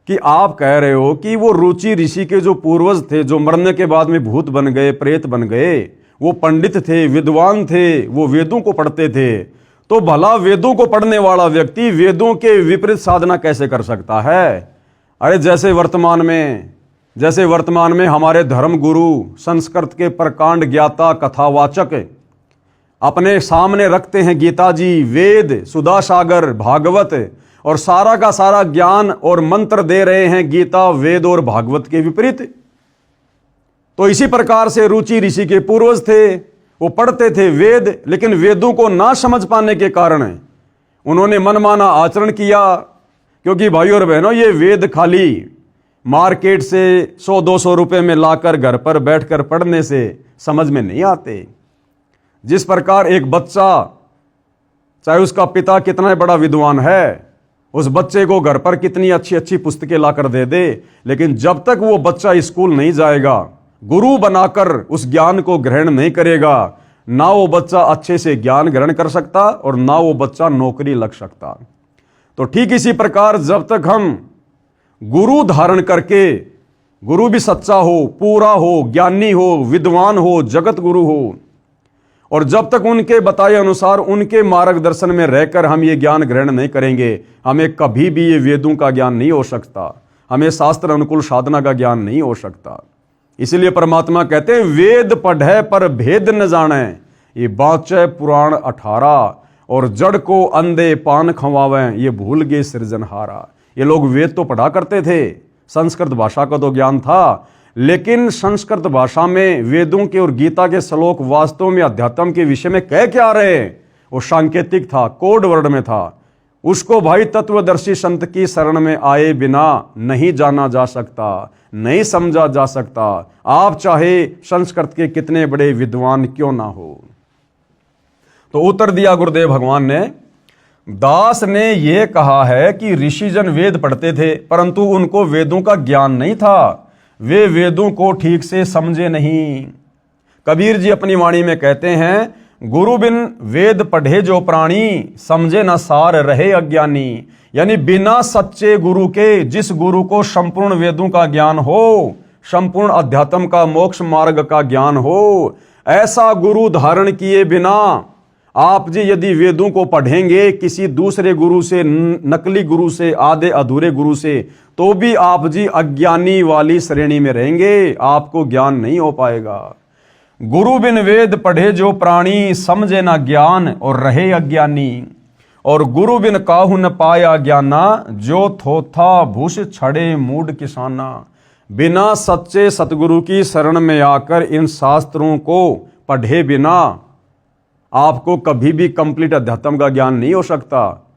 कि आप कह रहे हो कि वो रुचि ऋषि के जो पूर्वज थे, जो मरने के बाद में भूत बन गए, प्रेत बन गए, वो पंडित थे, विद्वान थे, वो वेदों को पढ़ते थे। तो भला वेदों को पढ़ने वाला व्यक्ति वेदों के विपरीत साधना कैसे कर सकता है? अरे जैसे वर्तमान में जैसे वर्तमान में हमारे धर्म गुरु, संस्कृत के प्रकांड ज्ञाता, कथावाचक अपने सामने रखते हैं गीता जी, वेद, सुधा सागर, भागवत और सारा का सारा ज्ञान और मंत्र दे रहे हैं गीता, वेद और भागवत के विपरीत। तो इसी प्रकार से रुचि ऋषि के पूर्वज थे, वो पढ़ते थे वेद, लेकिन वेदों को ना समझ पाने के कारण उन्होंने मनमाना आचरण किया। क्योंकि भाइयों और बहनों, ये वेद खाली मार्केट से 100-200 रुपए में लाकर घर पर बैठकर पढ़ने से समझ में नहीं आते। जिस प्रकार एक बच्चा, चाहे उसका पिता कितना बड़ा विद्वान है, उस बच्चे को घर पर कितनी अच्छी अच्छी पुस्तकें लाकर दे दे, लेकिन जब तक वो बच्चा स्कूल नहीं जाएगा, गुरु बनाकर उस ज्ञान को ग्रहण नहीं करेगा, ना वो बच्चा अच्छे से ज्ञान ग्रहण कर सकता और ना वो बच्चा नौकरी लग सकता। तो ठीक इसी प्रकार जब तक हम गुरु धारण करके, गुरु भी सच्चा हो, पूरा हो, ज्ञानी हो, विद्वान हो, जगत गुरु हो, और जब तक उनके बताए अनुसार उनके मार्गदर्शन में रहकर हम ये ज्ञान ग्रहण नहीं करेंगे, हमें कभी भी ये वेदों का ज्ञान नहीं हो सकता, हमें शास्त्र अनुकूल साधना का ज्ञान नहीं हो सकता। इसलिए परमात्मा कहते हैं, वेद पढ़े पर भेद न जाने, ये बाँचे पुराण 18, और जड़ को अंधे पान खवावें, ये भूल गए सृजनहारा। ये लोग वेद तो पढ़ा करते थे, संस्कृत भाषा का तो ज्ञान था, लेकिन संस्कृत भाषा में वेदों के और गीता के श्लोक वास्तव में अध्यात्म के विषय में कह क्या रहे, वो सांकेतिक था, कोड वर्ड में था। उसको भाई तत्वदर्शी संत की शरण में आए बिना नहीं जाना जा सकता, नहीं समझा जा सकता, आप चाहे संस्कृत के कितने बड़े विद्वान क्यों ना हो। तो उत्तर दिया गुरुदेव भगवान ने, दास ने यह कहा है कि ऋषिजन वेद पढ़ते थे, परंतु उनको वेदों का ज्ञान नहीं था, वे वेदों को ठीक से समझे नहीं। कबीर जी अपनी वाणी में कहते हैं, गुरु बिन वेद पढ़े जो प्राणी, समझे न सार रहे अज्ञानी। यानी बिना सच्चे गुरु के, जिस गुरु को संपूर्ण वेदों का ज्ञान हो, संपूर्ण अध्यात्म का, मोक्ष मार्ग का ज्ञान हो, ऐसा गुरु धारण किए बिना आप जी यदि वेदों को पढ़ेंगे किसी दूसरे गुरु से, नकली गुरु से, आधे अधूरे गुरु से, तो भी आप जी अज्ञानी वाली श्रेणी में रहेंगे, आपको ज्ञान नहीं हो पाएगा। गुरु बिन वेद पढ़े जो प्राणी, समझे ना ज्ञान और रहे अज्ञानी। और गुरु बिन काहू न पाया ज्ञाना, जो थोथा भूष छड़े मूड किसाना। बिना सच्चे सतगुरु की शरण में आकर इन शास्त्रों को पढ़े बिना आपको कभी भी कंप्लीट अध्यात्म का ज्ञान नहीं हो सकता।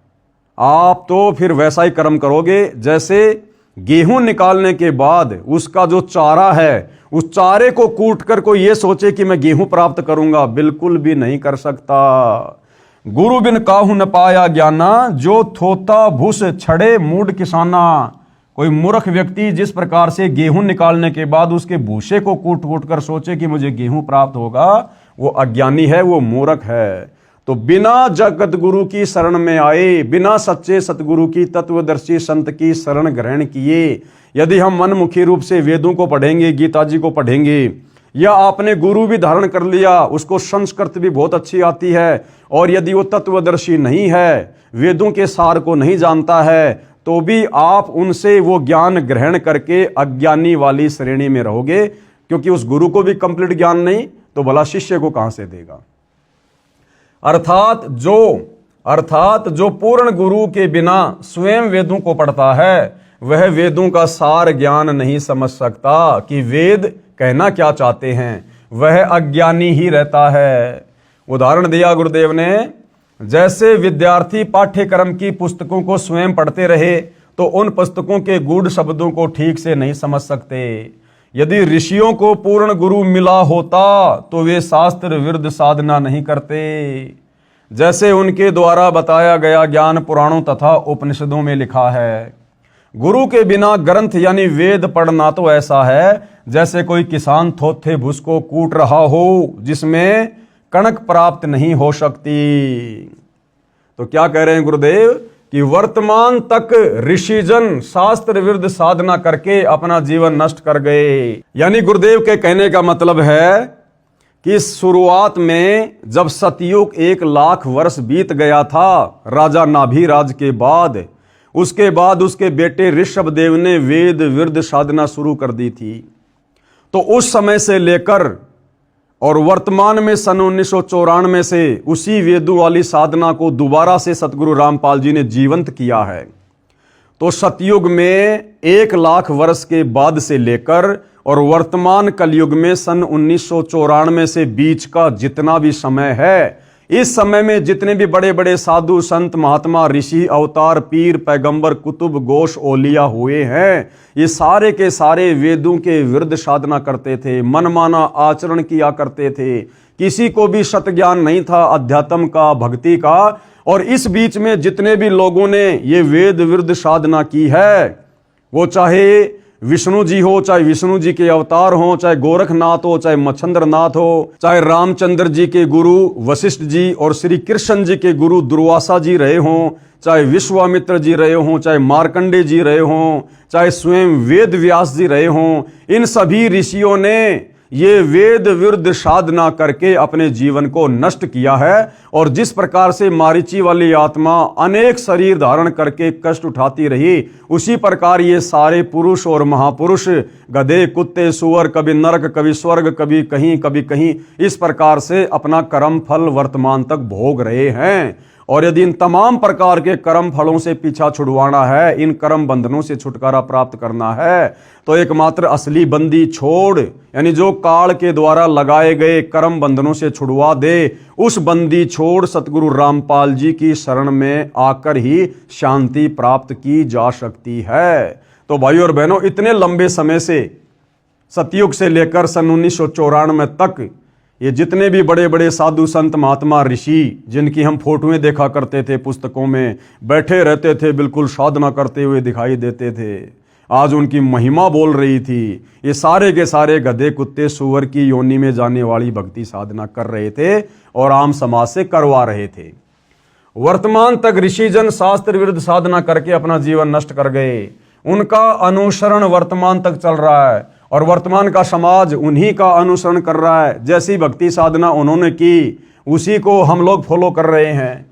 आप तो फिर वैसा ही कर्म करोगे जैसे गेहूं निकालने के बाद उसका जो चारा है, उस चारे को कूट कर कोई ये सोचे कि मैं गेहूं प्राप्त करूंगा, बिल्कुल भी नहीं कर सकता। गुरु बिन काहू न पाया ज्ञाना, जो थोता भूस छड़े मूड किसाना। कोई मूर्ख व्यक्ति जिस प्रकार से गेहूं निकालने के बाद उसके भूसे को कूट कूट कर सोचे कि मुझे गेहूं प्राप्त होगा, वो अज्ञानी है, वो मूर्ख है। तो बिना जगत गुरु की शरण में आए, बिना सच्चे सतगुरु की, तत्वदर्शी संत की शरण ग्रहण किए यदि हम मनमुखी रूप से वेदों को पढ़ेंगे, गीता जी को पढ़ेंगे, या आपने गुरु भी धारण कर लिया, उसको संस्कृत भी बहुत अच्छी आती है, और यदि वो तत्वदर्शी नहीं है, वेदों के सार को नहीं जानता है, तो भी आप उनसे वो ज्ञान ग्रहण करके अज्ञानी वाली श्रेणी में रहोगे, क्योंकि उस गुरु को भी कंप्लीट ज्ञान नहीं, तो भला शिष्य को कहां से देगा। अर्थात जो पूर्ण गुरु के बिना स्वयं वेदों को पढ़ता है, वह वेदों का सार ज्ञान नहीं समझ सकता कि वेद कहना क्या चाहते हैं, वह अज्ञानी ही रहता है। उदाहरण दिया गुरुदेव ने, जैसे विद्यार्थी पाठ्यक्रम की पुस्तकों को स्वयं पढ़ते रहे तो उन पुस्तकों के गूढ़ शब्दों को ठीक से नहीं समझ सकते। यदि ऋषियों को पूर्ण गुरु मिला होता तो वे शास्त्र विरुद्ध साधना नहीं करते। जैसे उनके द्वारा बताया गया ज्ञान पुराणों तथा उपनिषदों में लिखा है। गुरु के बिना ग्रंथ यानी वेद पढ़ना तो ऐसा है जैसे कोई किसान थोथे भूस को कूट रहा हो जिसमें कणक प्राप्त नहीं हो सकती। तो क्या कह रहे हैं गुरुदेव कि वर्तमान तक ऋषिजन शास्त्र विरुद्ध साधना करके अपना जीवन नष्ट कर गए। यानी गुरुदेव के कहने का मतलब है कि शुरुआत में जब सतयुग 1 लाख वर्ष बीत गया था राजा नाभिराज के बाद, उसके बाद उसके बेटे ऋषभदेव ने वेद विरध साधना शुरू कर दी थी। तो उस समय से लेकर और वर्तमान में सन 1994 से उसी वेदों वाली साधना को दोबारा से सतगुरु रामपाल जी ने जीवंत किया है। तो सतयुग में 1,00,000 वर्ष के बाद से लेकर और वर्तमान कलयुग में सन 1994 से बीच का जितना भी समय है, इस समय में जितने भी बड़े बड़े साधु संत महात्मा ऋषि अवतार पीर पैगंबर कुतुब गोश ओलिया हुए हैं, ये सारे के सारे वेदों के विरुद्ध साधना करते थे, मनमाना आचरण किया करते थे। किसी को भी सत ज्ञान नहीं था अध्यात्म का, भक्ति का। और इस बीच में जितने भी लोगों ने ये वेद विरुद्ध साधना की है, वो चाहे विष्णु जी हो, चाहे विष्णु जी के अवतार हो, चाहे गोरखनाथ हो, चाहे मच्छंद्रनाथ हो, चाहे रामचंद्र जी के गुरु वशिष्ठ जी और श्री कृष्ण जी के गुरु दुर्वासा जी रहे हों, चाहे विश्वामित्र जी रहे हों, चाहे मार्कंडे जी रहे हों, चाहे स्वयं वेद व्यास जी रहे हों, इन सभी ऋषियों ने ये वेद विरुद्ध साधना करके अपने जीवन को नष्ट किया है। और जिस प्रकार से मारीची वाली आत्मा अनेक शरीर धारण करके कष्ट उठाती रही, उसी प्रकार ये सारे पुरुष और महापुरुष गधे कुत्ते सुअर, कभी नरक कभी स्वर्ग, कभी कहीं इस प्रकार से अपना कर्म फल वर्तमान तक भोग रहे हैं। और यदि इन तमाम प्रकार के कर्म फलों से पीछा छुड़वाना है, इन कर्म बंधनों से छुटकारा प्राप्त करना है, तो एकमात्र असली बंदी छोड़, यानी जो काल के द्वारा लगाए गए कर्म बंधनों से छुड़वा दे, उस बंदी छोड़ सतगुरु रामपाल जी की शरण में आकर ही शांति प्राप्त की जा सकती है। तो भाइयों और बहनों, इतने लंबे समय से सतयुग से लेकर सन 1994 तक ये जितने भी बड़े बड़े साधु संत महात्मा ऋषि, जिनकी हम फोटोएं देखा करते थे पुस्तकों में, बैठे रहते थे, बिल्कुल साधना करते हुए दिखाई देते थे, आज उनकी महिमा बोल रही थी। ये सारे के सारे गधे कुत्ते सुअर की योनि में जाने वाली भक्ति साधना कर रहे थे और आम समाज से करवा रहे थे। वर्तमान तक ऋषिजन शास्त्र विरुद्ध साधना करके अपना जीवन नष्ट कर गए, उनका अनुसरण वर्तमान तक चल रहा है और वर्तमान का समाज उन्हीं का अनुसरण कर रहा है। जैसी भक्ति साधना उन्होंने की, उसी को हम लोग फॉलो कर रहे हैं।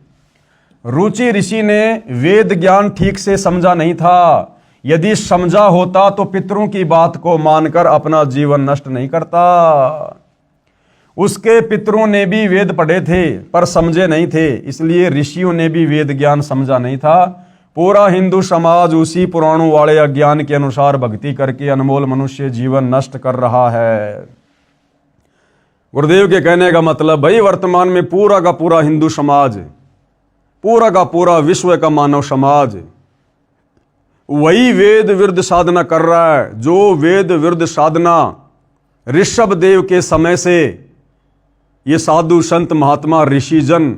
रुचि ऋषि ने वेद ज्ञान ठीक से समझा नहीं था। यदि समझा होता तो पितरों की बात को मानकर अपना जीवन नष्ट नहीं करता। उसके पितरों ने भी वेद पढ़े थे पर समझे नहीं थे, इसलिए ऋषियों ने भी वेद ज्ञान समझा नहीं था। पूरा हिंदू समाज उसी पुराणों वाले अज्ञान के अनुसार भक्ति करके अनमोल मनुष्य जीवन नष्ट कर रहा है। गुरुदेव के कहने का मतलब, भाई वर्तमान में पूरा का पूरा हिंदू समाज, पूरा का पूरा विश्व का मानव समाज वही वेद विरुद्ध साधना कर रहा है, जो वेद विरुद्ध साधना ऋषभदेव के समय से ये साधु संत महात्मा ऋषिजन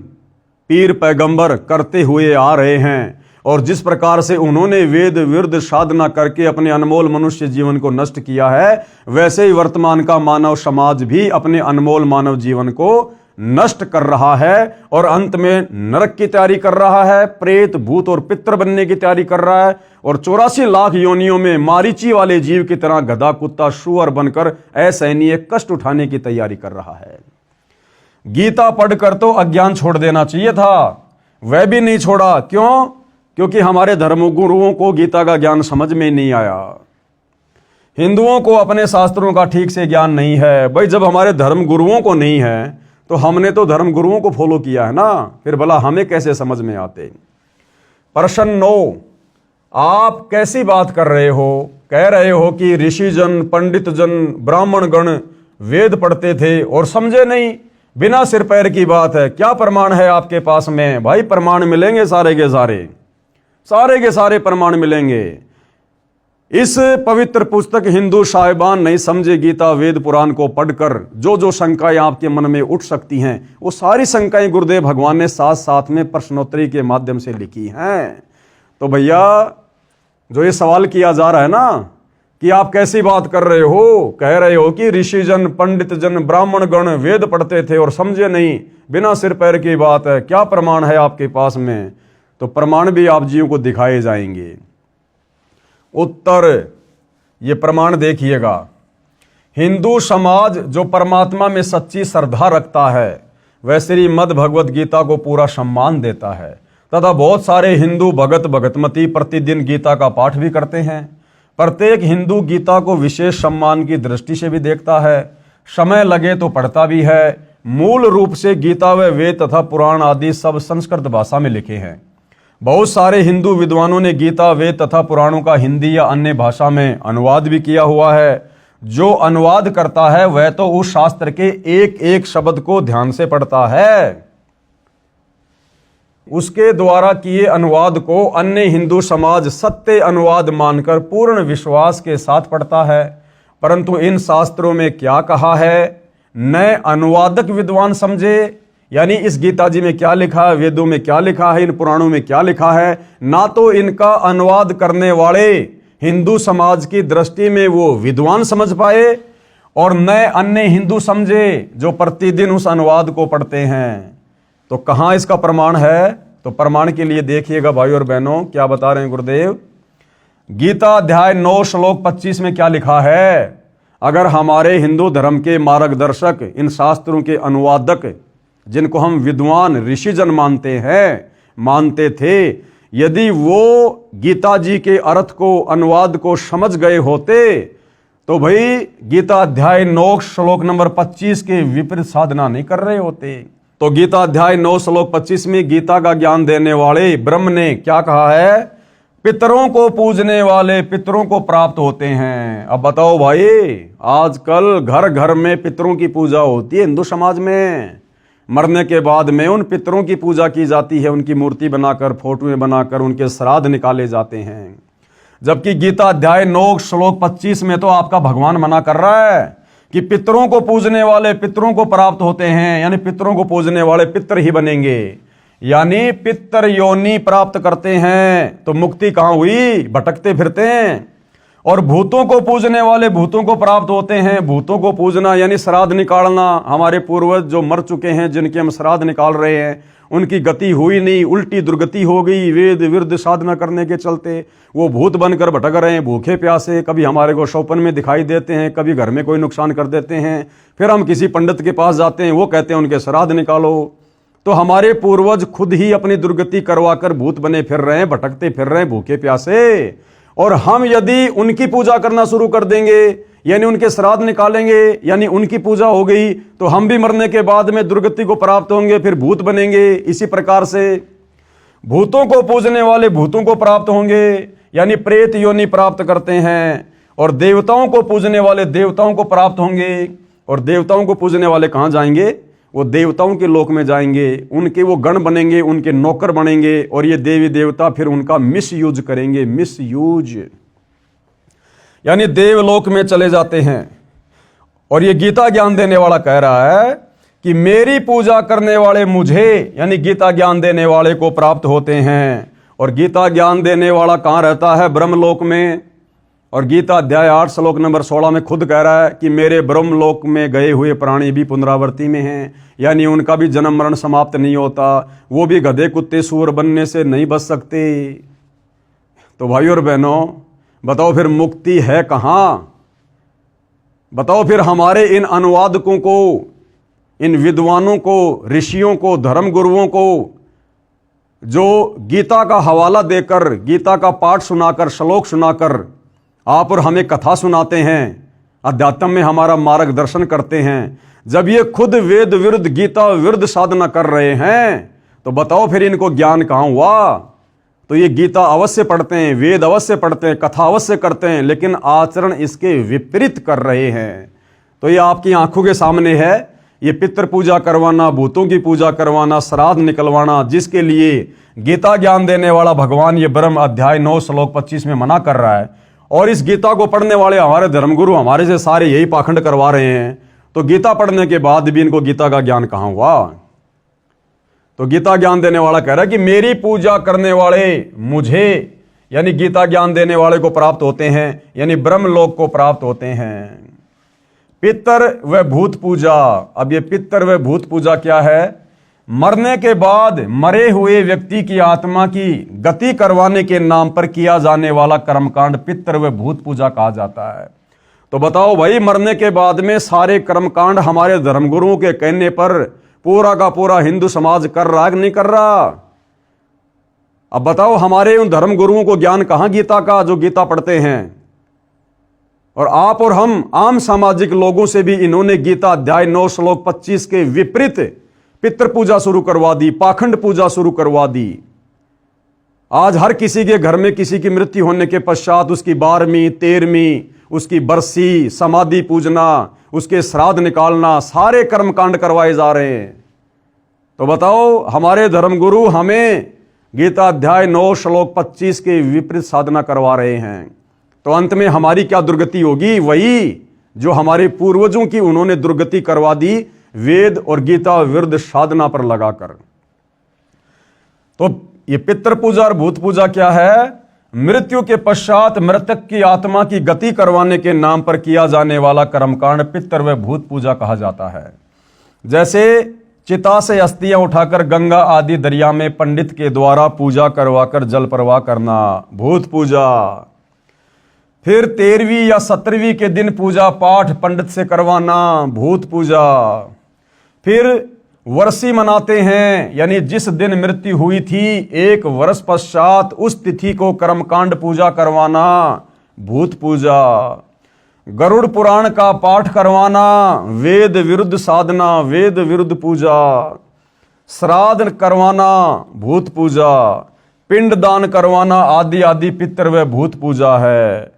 पीर पैगंबर करते हुए आ रहे हैं। और जिस प्रकार से उन्होंने वेद विरुद्ध साधना करके अपने अनमोल मनुष्य जीवन को नष्ट किया है, वैसे ही वर्तमान का मानव समाज भी अपने अनमोल मानव जीवन को नष्ट कर रहा है और अंत में नरक की तैयारी कर रहा है, प्रेत भूत और पितर बनने की तैयारी कर रहा है और 84 लाख योनियों में मारीची वाले जीव की तरह गधा कुत्ता सुअर बनकर असहनीय कष्ट उठाने की तैयारी कर रहा है। गीता पढ़कर तो अज्ञान छोड़ देना चाहिए था, वह भी नहीं छोड़ा। क्यों? क्योंकि हमारे धर्मगुरुओं को गीता का ज्ञान समझ में नहीं आया। हिंदुओं को अपने शास्त्रों का ठीक से ज्ञान नहीं है। भाई जब हमारे धर्मगुरुओं को नहीं है तो हमने तो धर्मगुरुओं को फॉलो किया है ना, फिर भला हमें कैसे समझ में आते। प्रश्न 9, आप कैसी बात कर रहे हो? कह रहे हो कि ऋषिजन पंडित जन ब्राह्मण गण वेद पढ़ते थे और समझे नहीं, बिना सिर पैर की बात है। क्या प्रमाण है आपके पास में? भाई प्रमाण मिलेंगे, सारे के सारे प्रमाण मिलेंगे। इस पवित्र पुस्तक हिंदू साहिबान नहीं समझे गीता वेद पुराण को पढ़कर जो जो शंकाएं आपके मन में उठ सकती हैं, वो सारी शंकाएं गुरुदेव भगवान ने साथ साथ में प्रश्नोत्तरी के माध्यम से लिखी हैं। तो भैया जो ये सवाल किया जा रहा है ना कि आप कैसी बात कर रहे हो, कह रहे हो कि ऋषिजन पंडित जन ब्राह्मण गण वेद पढ़ते थे और समझे नहीं, बिना सिर पैर की बात है। क्या प्रमाण है आपके पास में? तो प्रमाण भी आप जीव को दिखाए जाएंगे। उत्तर, ये प्रमाण देखिएगा। हिंदू समाज जो परमात्मा में सच्ची श्रद्धा रखता है वह श्रीमद् भगवत गीता को पूरा सम्मान देता है तथा बहुत सारे हिंदू भगत भगतमती प्रतिदिन गीता का पाठ भी करते हैं। प्रत्येक हिंदू गीता को विशेष सम्मान की दृष्टि से भी देखता है, समय लगे तो पढ़ता भी है। मूल रूप से गीता व वेद तथा पुराण आदि सब संस्कृत भाषा में लिखे हैं। बहुत सारे हिंदू विद्वानों ने गीता वेद तथा पुराणों का हिंदी या अन्य भाषा में अनुवाद भी किया हुआ है। जो अनुवाद करता है वह तो उस शास्त्र के एक एक शब्द को ध्यान से पढ़ता है। उसके द्वारा किए अनुवाद को अन्य हिंदू समाज सत्य अनुवाद मानकर पूर्ण विश्वास के साथ पढ़ता है। परंतु इन शास्त्रों में क्या कहा है न अनुवादक विद्वान समझे, यानी इस गीता जी में क्या लिखा है, वेदों में क्या लिखा है, इन पुराणों में क्या लिखा है, ना तो इनका अनुवाद करने वाले हिंदू समाज की दृष्टि में वो विद्वान समझ पाए और न अन्य हिंदू समझे जो प्रतिदिन उस अनुवाद को पढ़ते हैं। तो कहां इसका प्रमाण है? तो प्रमाण के लिए देखिएगा भाई और बहनों, क्या बता रहे हैं गुरुदेव। गीता अध्याय 9 श्लोक 25 में क्या लिखा है? अगर हमारे हिंदू धर्म के मार्गदर्शक, इन शास्त्रों के अनुवादक, जिनको हम विद्वान ऋषिजन मानते थे, यदि वो गीता जी के अर्थ को, अनुवाद को समझ गए होते तो भाई गीता अध्याय 9 श्लोक नंबर 25 के विपरीत साधना नहीं कर रहे होते। तो गीता अध्याय 9 श्लोक 25 में गीता का ज्ञान देने वाले ब्रह्म ने क्या कहा है? पितरों को पूजने वाले पितरों को प्राप्त होते हैं। अब बताओ भाई, आजकल घर घर में पितरों की पूजा होती है हिंदू समाज में। मरने के बाद में उन पितरों की पूजा की जाती है, उनकी मूर्ति बनाकर, फोटोएं बनाकर उनके श्राद्ध निकाले जाते हैं। जबकि गीता अध्याय 9 श्लोक 25 में तो आपका भगवान मना कर रहा है कि पितरों को पूजने वाले पितरों को प्राप्त होते हैं, यानी पितरों को पूजने वाले पितर ही बनेंगे, यानी पितर योनि प्राप्त करते हैं। तो मुक्ति कहां हुई? भटकते फिरते हैं। और भूतों को पूजने वाले भूतों को प्राप्त होते हैं। भूतों को पूजना यानी श्राद्ध निकालना। हमारे पूर्वज जो मर चुके हैं, जिनके हम श्राद्ध निकाल रहे हैं, उनकी गति हुई नहीं, उल्टी दुर्गति हो गई। वेद विरुद्ध साधना करने के चलते वो भूत बनकर भटक रहे हैं, भूखे प्यासे। कभी हमारे को सौपन में दिखाई देते हैं, कभी घर में कोई नुकसान कर देते हैं। फिर हम किसी पंडित के पास जाते हैं, वो कहते हैं उनके श्राद्ध निकालो। तो हमारे पूर्वज खुद ही अपनी दुर्गति करवाकर भूत बने फिर रहे हैं, भटकते फिर रहे हैं, भूखे प्यासे। और हम यदि उनकी पूजा करना शुरू कर देंगे, यानी उनके श्राद्ध निकालेंगे, यानी उनकी पूजा हो गई, तो हम भी मरने के बाद में दुर्गति को प्राप्त होंगे, फिर भूत बनेंगे। इसी प्रकार से भूतों को पूजने वाले भूतों को प्राप्त होंगे, यानी प्रेत योनि प्राप्त करते हैं। और देवताओं को पूजने वाले देवताओं को प्राप्त होंगे। और देवताओं को पूजने वाले कहां जाएंगे? वो देवताओं के लोक में जाएंगे, उनके वो गण बनेंगे, उनके नौकर बनेंगे। और ये देवी देवता फिर उनका मिस यूज करेंगे, मिस यूज, यानी देवलोक में चले जाते हैं। और ये गीता ज्ञान देने वाला कह रहा है कि मेरी पूजा करने वाले मुझे, यानी गीता ज्ञान देने वाले को प्राप्त होते हैं। और गीता ज्ञान देने वाला कहां रहता है? ब्रह्मलोक में। और गीता अध्याय 8 श्लोक नंबर 16 में खुद कह रहा है कि मेरे ब्रह्मलोक में गए हुए प्राणी भी पुनरावृत्ति में हैं, यानी उनका भी जन्म मरण समाप्त नहीं होता। वो भी गधे कुत्ते सूअर बनने से नहीं बच सकते। तो भाई और बहनों, बताओ फिर मुक्ति है कहां? बताओ फिर हमारे इन अनुवादकों को, इन विद्वानों को, ऋषियों को, धर्म गुरुओं को, जो गीता का हवाला देकर, गीता का पाठ सुनाकर, श्लोक सुनाकर आप और हमें कथा सुनाते हैं, अध्यात्म में हमारा मार्गदर्शन करते हैं, जब ये खुद वेद विरुद्ध, गीता विरुद्ध साधना कर रहे हैं, तो बताओ फिर इनको ज्ञान कहां हुआ? तो ये गीता अवश्य पढ़ते हैं, वेद अवश्य पढ़ते हैं, कथा अवश्य करते हैं, लेकिन आचरण इसके विपरीत कर रहे हैं। तो ये आपकी आंखों के सामने है। ये पितृ पूजा करवाना, भूतों की पूजा करवाना, श्राद्ध निकलवाना, जिसके लिए गीता ज्ञान देने वाला भगवान ये ब्रह्म अध्याय 9 श्लोक 25 में मना कर रहा है। और इस गीता को पढ़ने वाले हमारे धर्मगुरु, हमारे से सारे यही पाखंड करवा रहे हैं। तो गीता पढ़ने के बाद भी इनको गीता का ज्ञान कहां हुआ? तो गीता ज्ञान देने वाला कह रहा है कि मेरी पूजा करने वाले मुझे, यानी गीता ज्ञान देने वाले को प्राप्त होते हैं, यानी ब्रह्मलोक को प्राप्त होते हैं। पितर व भूत पूजा। अब ये पितर व भूत पूजा क्या है? मरने के बाद मरे हुए व्यक्ति की आत्मा की गति करवाने के नाम पर किया जाने वाला कर्मकांड पितर व भूत पूजा कहा जाता है। तो बताओ भाई, मरने के बाद में सारे कर्मकांड हमारे धर्मगुरुओं के कहने पर पूरा का पूरा हिंदू समाज कर रहा है कि नहीं कर रहा? अब बताओ हमारे उन धर्म गुरुओं को ज्ञान कहां गीता का, जो गीता पढ़ते हैं? और आप और हम आम सामाजिक लोगों से भी इन्होंने गीता अध्याय 9 श्लोक 25 के विपरीत पितृ पूजा शुरू करवा दी, पाखंड पूजा शुरू करवा दी। आज हर किसी के घर में किसी की मृत्यु होने के पश्चात उसकी 12वीं 13वीं उसकी बरसी, समाधि पूजना, उसके श्राद्ध निकालना, सारे कर्मकांड करवाए जा रहे हैं। तो बताओ हमारे धर्मगुरु हमें गीता अध्याय 9 श्लोक 25 के विपरीत साधना करवा रहे हैं। तो अंत में हमारी क्या दुर्गति होगी? वही जो हमारे पूर्वजों की उन्होंने दुर्गति करवा दी, वेद और गीता विरुद्ध साधना पर लगाकर। तो ये पितृ पूजा और भूत पूजा क्या है? मृत्यु के पश्चात मृतक की आत्मा की गति करवाने के नाम पर किया जाने वाला कर्मकांड पितृ व भूत पूजा कहा जाता है। जैसे चिता से अस्थियां उठाकर गंगा आदि दरिया में पंडित के द्वारा पूजा करवाकर जल प्रवाह करना, भूत पूजा। फिर 13वीं या 17वीं के दिन पूजा पाठ पंडित से करवाना, भूत पूजा। फिर वर्षी मनाते हैं, यानी जिस दिन मृत्यु हुई थी 1 वर्ष पश्चात उस तिथि को कर्मकांड पूजा करवाना, भूत पूजा। गरुड़ पुराण का पाठ करवाना, वेद विरुद्ध साधना, वेद विरुद्ध पूजा। श्राद्ध करवाना, भूत पूजा। पिंड दान करवाना आदि आदि पितृ व भूत पूजा है,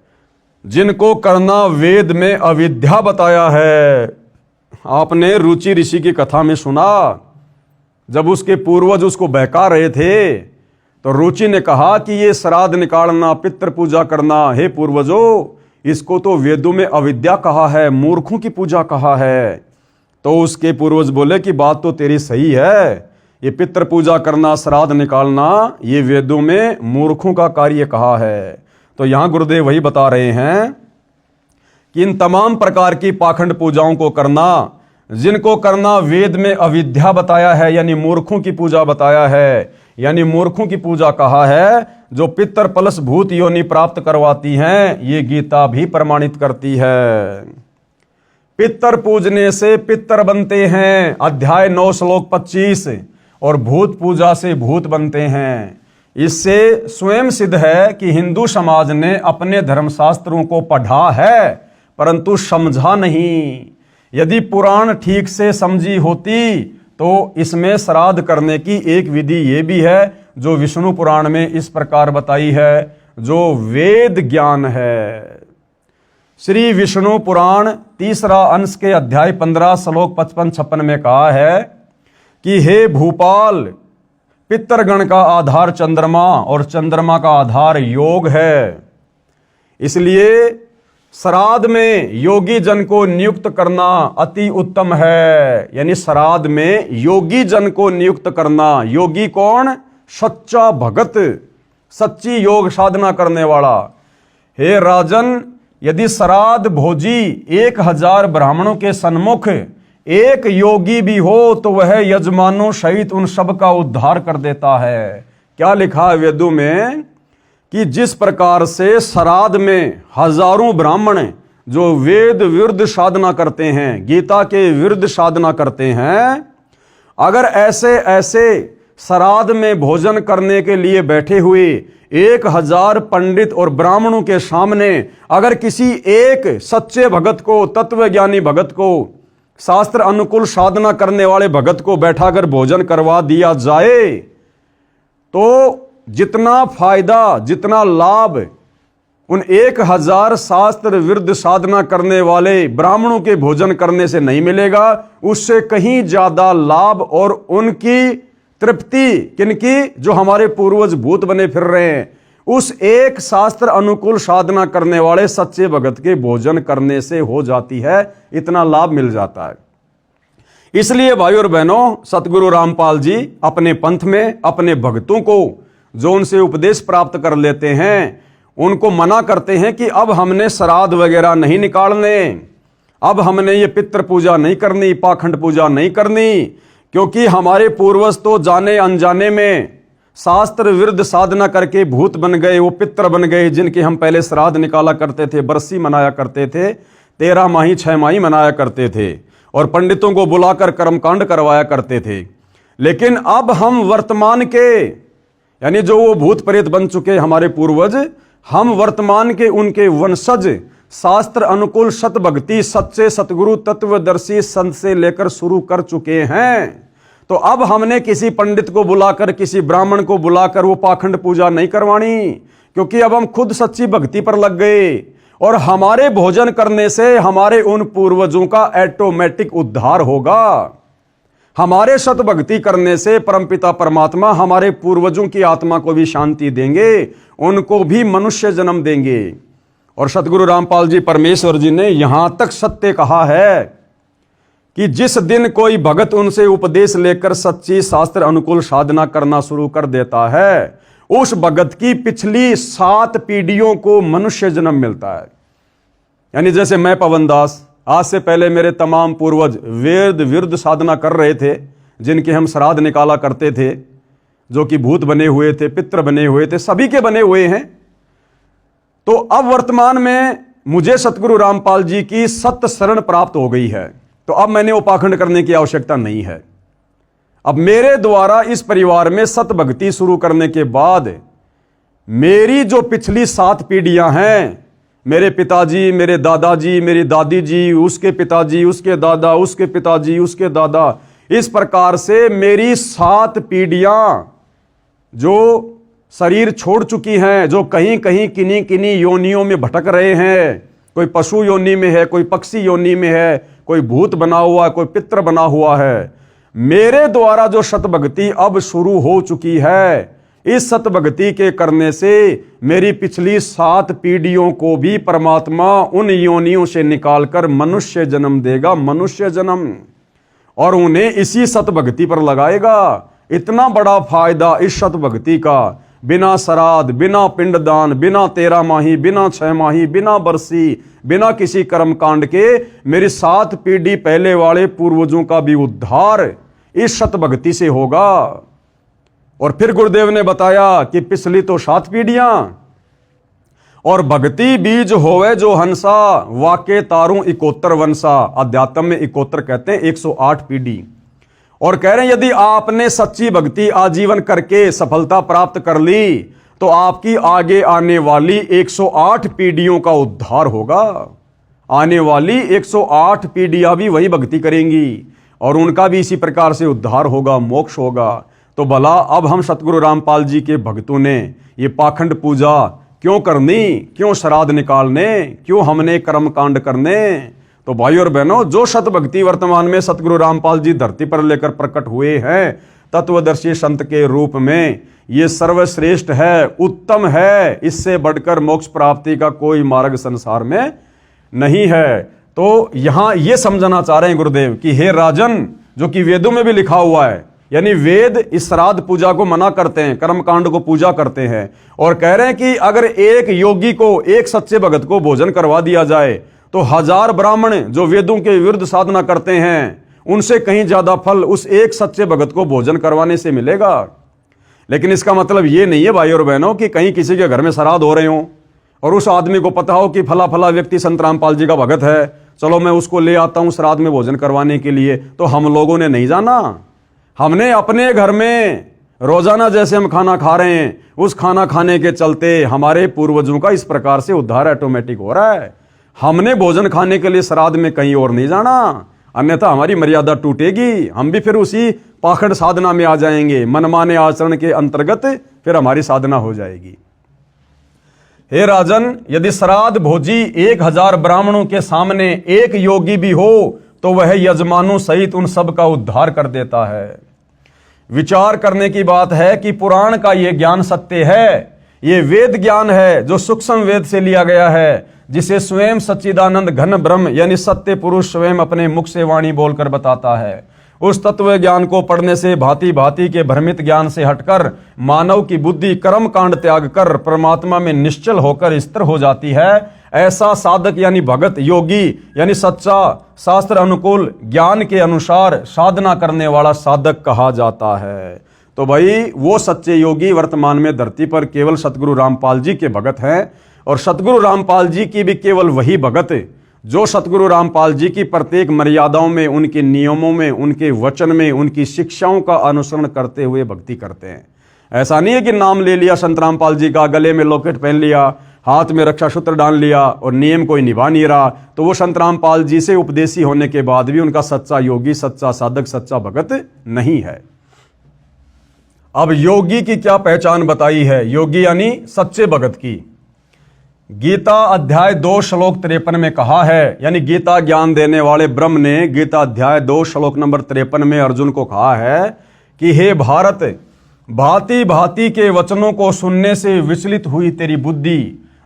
जिनको करना वेद में अविद्या बताया है। आपने रुचि ऋषि की कथा में सुना, जब उसके पूर्वज उसको बहका रहे थे तो रुचि ने कहा कि ये श्राद्ध निकालना, पितृ पूजा करना, हे पूर्वजों, इसको तो वेदों में अविद्या कहा है, मूर्खों की पूजा कहा है। तो उसके पूर्वज बोले कि बात तो तेरी सही है, ये पितृ पूजा करना, श्राद्ध निकालना, ये वेदों में मूर्खों का कार्य कहा है। तो यहां गुरुदेव वही बता रहे हैं कि इन तमाम प्रकार की पाखंड पूजाओं को करना, जिनको करना वेद में अविद्या बताया है, यानी मूर्खों की पूजा बताया है, यानी मूर्खों की पूजा कहा है, जो पितर प्लस भूत योनि प्राप्त करवाती हैं, ये गीता भी प्रमाणित करती है। पितर पूजने से पितर बनते हैं, अध्याय 9 श्लोक 25, और भूत पूजा से भूत बनते हैं। इससे स्वयं सिद्ध है कि हिंदू समाज ने अपने धर्मशास्त्रों को पढ़ा है परंतु समझा नहीं। यदि पुराण ठीक से समझी होती तो इसमें श्राद्ध करने की एक विधि ये भी है जो विष्णु पुराण में इस प्रकार बताई है, जो वेद ज्ञान है। श्री विष्णु पुराण 3रा अंश के अध्याय 15 श्लोक 55-56 में कहा है कि हे भूपाल, पितरगण का आधार चंद्रमा और चंद्रमा का आधार योग है, इसलिए श्राद्ध में योगी जन को नियुक्त करना अति उत्तम है। यानी श्राद्ध में योगी जन को नियुक्त करना। योगी कौन? सच्चा भगत, सच्ची योग साधना करने वाला। हे राजन, यदि श्राद्ध भोजी 1000 ब्राह्मणों के सन्मुख एक योगी भी हो तो वह यजमानों सहित उन सब का उद्धार कर देता है। क्या लिखा है वेदों में कि जिस प्रकार से श्राद्ध में हजारों ब्राह्मण जो वेद विरुद्ध साधना करते हैं, गीता के विरुद्ध साधना करते हैं, अगर ऐसे ऐसे श्राद्ध में भोजन करने के लिए बैठे हुए 1000 पंडित और ब्राह्मणों के सामने अगर किसी एक सच्चे भगत को, तत्वज्ञानी भगत को, शास्त्र अनुकूल साधना करने वाले भगत को बैठाकर भोजन करवा दिया जाए तो जितना फायदा, जितना लाभ उन 1000 शास्त्र विरुद्ध साधना करने वाले ब्राह्मणों के भोजन करने से नहीं मिलेगा, उससे कहीं ज्यादा लाभ और उनकी तृप्ति किनकी? जो हमारे पूर्वज भूत बने फिर रहे हैं, उस एक शास्त्र अनुकूल साधना करने वाले सच्चे भगत के भोजन करने से हो जाती है। इतना लाभ मिल जाता है। इसलिए भाइयों और बहनों, सतगुरु रामपाल जी अपने पंथ में अपने भक्तों को जो उनसे उपदेश प्राप्त कर लेते हैं, उनको मना करते हैं कि अब हमने श्राद्ध वगैरह नहीं निकालने, अब हमने ये पितृ पूजा नहीं करनी, पाखंड पूजा नहीं करनी, क्योंकि हमारे पूर्वज तो जाने अनजाने में शास्त्र विरुद्ध साधना करके भूत बन गए, वो पितृ बन गए, जिनके हम पहले श्राद्ध निकाला करते थे, बरसी मनाया करते थे, 13 माही 6 माही मनाया करते थे और पंडितों को बुलाकर कर्मकांड करवाया करते थे। लेकिन अब हम वर्तमान के यानी जो वो भूत प्रेत बन चुके हमारे पूर्वज, हम वर्तमान के उनके वंशज शास्त्र अनुकूल सत भक्ति सच्चे सतगुरु तत्वदर्शी संत से लेकर शुरू कर चुके हैं। तो अब हमने किसी पंडित को बुलाकर, किसी ब्राह्मण को बुलाकर वो पाखंड पूजा नहीं करवानी, क्योंकि अब हम खुद सच्ची भक्ति पर लग गए और हमारे भोजन करने से हमारे उन पूर्वजों का ऑटोमेटिक उद्धार होगा। हमारे सत भक्ति करने से परमपिता परमात्मा हमारे पूर्वजों की आत्मा को भी शांति देंगे, उनको भी मनुष्य जन्म देंगे। और सतगुरु रामपाल जी परमेश्वर जी ने यहां तक सत्य कहा है कि जिस दिन कोई भगत उनसे उपदेश लेकर सच्ची शास्त्र अनुकूल साधना करना शुरू कर देता है, उस भगत की पिछली 7 पीढ़ियों को मनुष्य जन्म मिलता है। यानी जैसे मैं पवन दास, आज से पहले मेरे तमाम पूर्वज वेद विरुद्ध साधना कर रहे थे, जिनके हम श्राद्ध निकाला करते थे, जो कि भूत बने हुए थे, पितृ बने हुए थे, सभी के बने हुए हैं। तो अब वर्तमान में मुझे सतगुरु रामपाल जी की सत्य शरण प्राप्त हो गई है, तो अब मैंने उपाखंड करने की आवश्यकता नहीं है। अब मेरे द्वारा इस परिवार में सत भक्ति शुरू करने के बाद मेरी जो पिछली 7 पीढ़ियां हैं, मेरे पिताजी, मेरे दादाजी, मेरी दादी जी, उसके पिताजी, उसके दादा, उसके पिताजी, उसके दादा, इस प्रकार से मेरी 7 पीढ़ियां जो शरीर छोड़ चुकी हैं, जो कहीं कहीं किन्हीं किन्हीं योनियों में भटक रहे हैं, कोई पशु योनि में है, कोई पक्षी योनि में है, कोई भूत बना हुआ है, कोई पितृ बना हुआ है, मेरे द्वारा जो सतभक्ति अब शुरू हो चुकी है, इस सतभक्ति के करने से मेरी पिछली 7 पीढ़ियों को भी परमात्मा उन योनियों से निकालकर मनुष्य जन्म देगा, मनुष्य जन्म, और उन्हें इसी सतभक्ति पर लगाएगा। इतना बड़ा फायदा इस सतभक्ति का, बिना श्राद्ध, बिना पिंडदान, बिना 13 माही, बिना 6 माही, बिना बरसी, बिना किसी कर्म कांड के मेरी 7 पीढ़ी पहले वाले पूर्वजों का भी उद्धार इस सतभक्ति से होगा। और फिर गुरुदेव ने बताया कि पिछली तो 7 पीढ़ियां, और भक्ति बीज होवे जो हंसा, वाके तारू 71 वंशा। अध्यात्म में 71 कहते हैं, 108 पीढ़ी। और कह रहे हैं यदि आपने सच्ची भक्ति आजीवन करके सफलता प्राप्त कर ली, तो आपकी आगे आने वाली 108 पीढ़ियों का उद्धार होगा। आने वाली 108 पीढ़ियां भी वही भक्ति करेंगी और उनका भी इसी प्रकार से उद्धार होगा, मोक्ष होगा। तो भला अब हम सतगुरु रामपाल जी के भक्तों ने ये पाखंड पूजा क्यों करनी, क्यों श्राद्ध निकालने, क्यों हमने कर्म कांड करने? तो भाई और बहनों, जो सतभक्ति वर्तमान में सतगुरु रामपाल जी धरती पर लेकर प्रकट हुए हैं तत्वदर्शी संत के रूप में, ये सर्वश्रेष्ठ है, उत्तम है। इससे बढ़कर मोक्ष प्राप्ति का कोई मार्ग संसार में नहीं है। तो यहां ये समझना चाह रहे हैं गुरुदेव कि हे राजन, जो कि वेदों में भी लिखा हुआ है, यानी वेद इस श्राद्ध पूजा को मना करते हैं, कर्म कांड को पूजा करते हैं, और कह रहे हैं कि अगर एक योगी को, एक सच्चे भगत को भोजन करवा दिया जाए तो 1000 ब्राह्मण जो वेदों के विरुद्ध साधना करते हैं, उनसे कहीं ज्यादा फल उस एक सच्चे भगत को भोजन करवाने से मिलेगा। लेकिन इसका मतलब ये नहीं है भाई और बहनों कि कहीं किसी के घर में श्राद्ध हो रहे हों और उस आदमी को पता हो कि फला फला व्यक्ति संत रामपाल जी का भगत है, चलो मैं उसको ले आता हूं श्राद्ध में भोजन करवाने के लिए। तो हम लोगों ने नहीं जाना, हमने अपने घर में रोजाना जैसे हम खाना खा रहे हैं, उस खाना खाने के चलते हमारे पूर्वजों का इस प्रकार से उद्धार ऑटोमेटिक हो रहा है। हमने भोजन खाने के लिए श्राद्ध में कहीं और नहीं जाना, अन्यथा हमारी मर्यादा टूटेगी, हम भी फिर उसी पाखंड साधना में आ जाएंगे। मनमाने आचरण के अंतर्गत फिर हमारी साधना हो जाएगी। हे राजन, यदि श्राद्ध भोजी 1000 ब्राह्मणों के सामने एक योगी भी हो तो वह यजमानों सहित उन सब का उद्धार कर देता है। विचार करने की बात है कि पुराण का यह ज्ञान सत्य है, यह वेद ज्ञान है जो सूक्ष्म वेद से लिया गया है, जिसे स्वयं सच्चिदानंद घन ब्रह्म यानी सत्य पुरुष स्वयं अपने मुख से वाणी बोलकर बताता है। उस तत्व ज्ञान को पढ़ने से भांति भांति के भ्रमित ज्ञान से हटकर मानव की बुद्धि कर्म कांड त्याग कर परमात्मा में निश्चल होकर स्थिर हो जाती है। ऐसा साधक यानी भगत, योगी यानी सच्चा शास्त्र अनुकूल ज्ञान के अनुसार साधना करने वाला साधक कहा जाता है। तो भाई वो सच्चे योगी वर्तमान में धरती पर केवल सतगुरु रामपाल जी के भगत हैं, और सतगुरु रामपाल जी की भी केवल वही भगत जो सतगुरु रामपाल जी की प्रत्येक मर्यादाओं में, उनके नियमों में, उनके वचन में, उनकी शिक्षाओं का अनुसरण करते हुए भक्ति करते हैं। ऐसा नहीं है कि नाम ले लिया संत रामपाल जी का, गले में लॉकेट पहन लिया, हाथ में रक्षा सूत्र डाल लिया और नियम कोई निभा नहीं रहा, तो वो संत रामपाल जी से उपदेशी होने के बाद भी उनका सच्चा योगी, सच्चा साधक, सच्चा भगत नहीं है। अब योगी की क्या पहचान बताई है? योगी यानी सच्चे भगत की। गीता अध्याय 2 श्लोक 53 में कहा है, यानी गीता ज्ञान देने वाले ब्रह्म ने गीता अध्याय 2 श्लोक नंबर 53 में अर्जुन को कहा है कि हे भारत, भांति भांति के वचनों को सुनने से विचलित हुई तेरी बुद्धि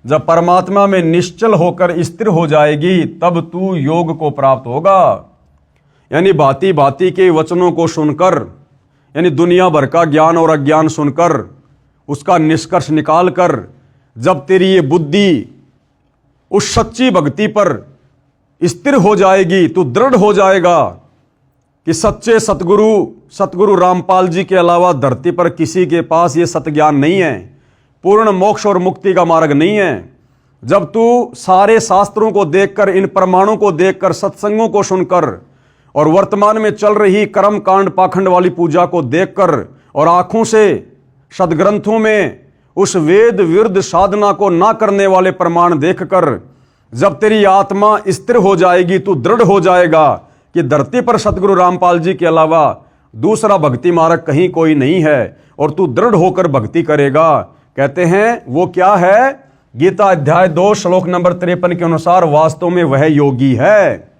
जब परमात्मा में निश्चल होकर स्थिर हो जाएगी तब तू योग को प्राप्त होगा। यानी भांति भांति के वचनों को सुनकर, यानी दुनिया भर का ज्ञान और अज्ञान सुनकर उसका निष्कर्ष निकालकर जब तेरी ये बुद्धि उस सच्ची भक्ति पर स्थिर हो जाएगी, तू दृढ़ हो जाएगा कि सच्चे सतगुरु रामपाल जी के अलावा धरती पर किसी के पास ये सत्य ज्ञान नहीं है, पूर्ण मोक्ष और मुक्ति का मार्ग नहीं है। जब तू सारे शास्त्रों को देखकर, इन प्रमाणों को देखकर, सत्संगों को सुनकर और वर्तमान में चल रही कर्म कांड पाखंड वाली पूजा को देखकर और आंखों से सदग्रंथों में उस वेद विरुद्ध साधना को ना करने वाले प्रमाण देखकर जब तेरी आत्मा स्थिर हो जाएगी, तू दृढ़ हो जाएगा कि धरती पर सतगुरु रामपाल जी के अलावा दूसरा भक्ति मार्ग कहीं कोई नहीं है, और तू दृढ़ होकर भक्ति करेगा। कहते हैं वो क्या है? गीता अध्याय 2 श्लोक नंबर 53 के अनुसार वास्तव में वह योगी है।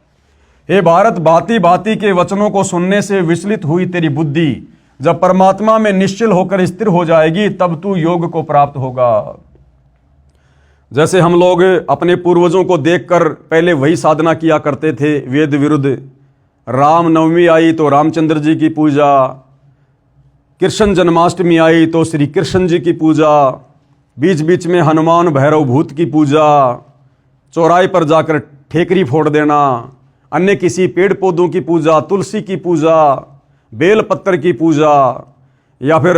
हे भारत, भांति भांति के वचनों को सुनने से विचलित हुई तेरी बुद्धि जब परमात्मा में निश्चल होकर स्थिर हो जाएगी तब तू योग को प्राप्त होगा। जैसे हम लोग अपने पूर्वजों को देखकर पहले वही साधना किया करते थे वेद विरुद्ध। राम नवमी आई तो रामचंद्र जी की पूजा, कृष्ण जन्माष्टमी आई तो श्री कृष्ण जी की पूजा, बीच बीच में हनुमान भैरव भूत की पूजा, चौराहे पर जाकर ठेकरी फोड़ देना, अन्य किसी पेड़ पौधों की पूजा, तुलसी की पूजा, बेल पत्तर की पूजा, या फिर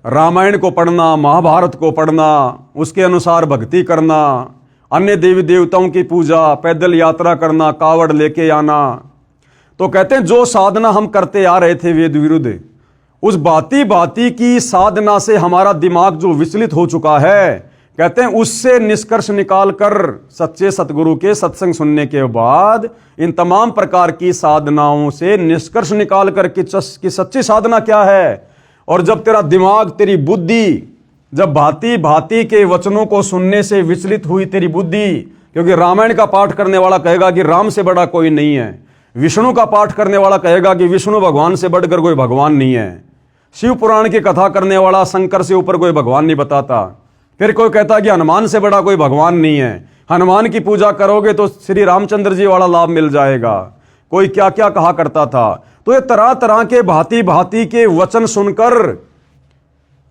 रामायण को पढ़ना, महाभारत को पढ़ना, उसके अनुसार भक्ति करना, अन्य देवी देवताओं की पूजा, पैदल यात्रा करना, कावड़ लेके आना। तो कहते हैं जो साधना हम करते आ रहे थे वेद विरुद्ध, उस भांति भांति की साधना से हमारा दिमाग जो विचलित हो चुका है, कहते हैं उससे निष्कर्ष निकालकर सच्चे सतगुरु के सत्संग सुनने के बाद इन तमाम प्रकार की साधनाओं से निष्कर्ष निकालकर कि सच्ची साधना क्या है। और जब तेरा दिमाग, तेरी बुद्धि, जब भांति भांति के वचनों को सुनने से विचलित हुई तेरी बुद्धि, क्योंकि रामायण का पाठ करने वाला कहेगा कि राम से बड़ा कोई नहीं है, विष्णु का पाठ करने वाला कहेगा कि विष्णु भगवान से बढ़कर कोई भगवान नहीं है, शिव पुराण की कथा करने वाला शंकर से ऊपर कोई भगवान नहीं बताता, फिर कोई कहता कि हनुमान से बड़ा कोई भगवान नहीं है, हनुमान की पूजा करोगे तो श्री रामचंद्र जी वाला लाभ मिल जाएगा, कोई क्या क्या कहा करता था। तो ये तरह तरह के भांति भांति के वचन सुनकर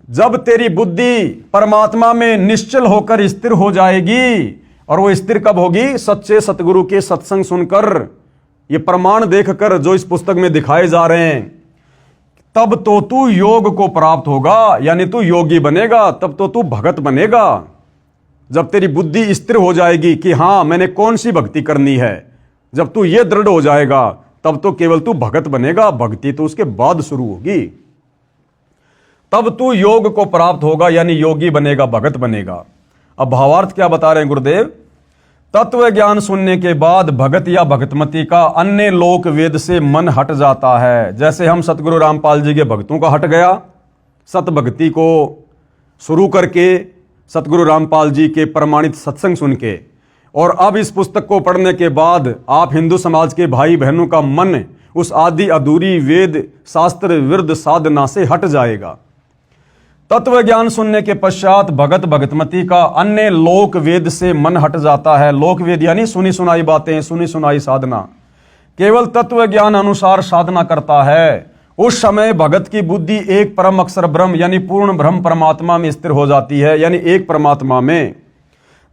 जब तेरी बुद्धि परमात्मा में निश्चल होकर स्थिर हो जाएगी, और वो स्थिर कब होगी? सच्चे सतगुरु के सत्संग सुनकर, ये प्रमाण देखकर जो इस पुस्तक में दिखाए जा रहे हैं, तब तो तू योग को प्राप्त होगा, यानी तू योगी बनेगा, तब तो तू भगत बनेगा। जब तेरी बुद्धि स्थिर हो जाएगी कि हां मैंने कौन सी भक्ति करनी है, जब तू ये दृढ़ हो जाएगा तब तो केवल तू भगत बनेगा, भक्ति तो उसके बाद शुरू होगी। तब तू योग को प्राप्त होगा, यानी योगी बनेगा, भगत बनेगा। अब भावार्थ क्या बता रहे हैं गुरुदेव? तत्व ज्ञान सुनने के बाद भगत या भगतमती का अन्य लोक वेद से मन हट जाता है। जैसे हम सतगुरु रामपाल जी के भक्तों का हट गया, सत भक्ति को शुरू करके सतगुरु रामपाल जी के प्रमाणित सत्संग सुन के, और अब इस पुस्तक को पढ़ने के बाद आप हिंदू समाज के भाई बहनों का मन उस आदि अधूरी वेद शास्त्र विरुद्ध साधना से हट जाएगा। तत्व ज्ञान सुनने के पश्चात भगत भगतमती का अन्य लोक वेद से मन हट जाता है। लोक वेद यानी सुनी सुनाई बातें, सुनी सुनाई साधना, केवल तत्व ज्ञान अनुसार साधना करता है। उस समय भगत की बुद्धि एक परम अक्षर ब्रह्म यानी पूर्ण ब्रह्म परमात्मा में स्थिर हो जाती है, यानी एक परमात्मा में।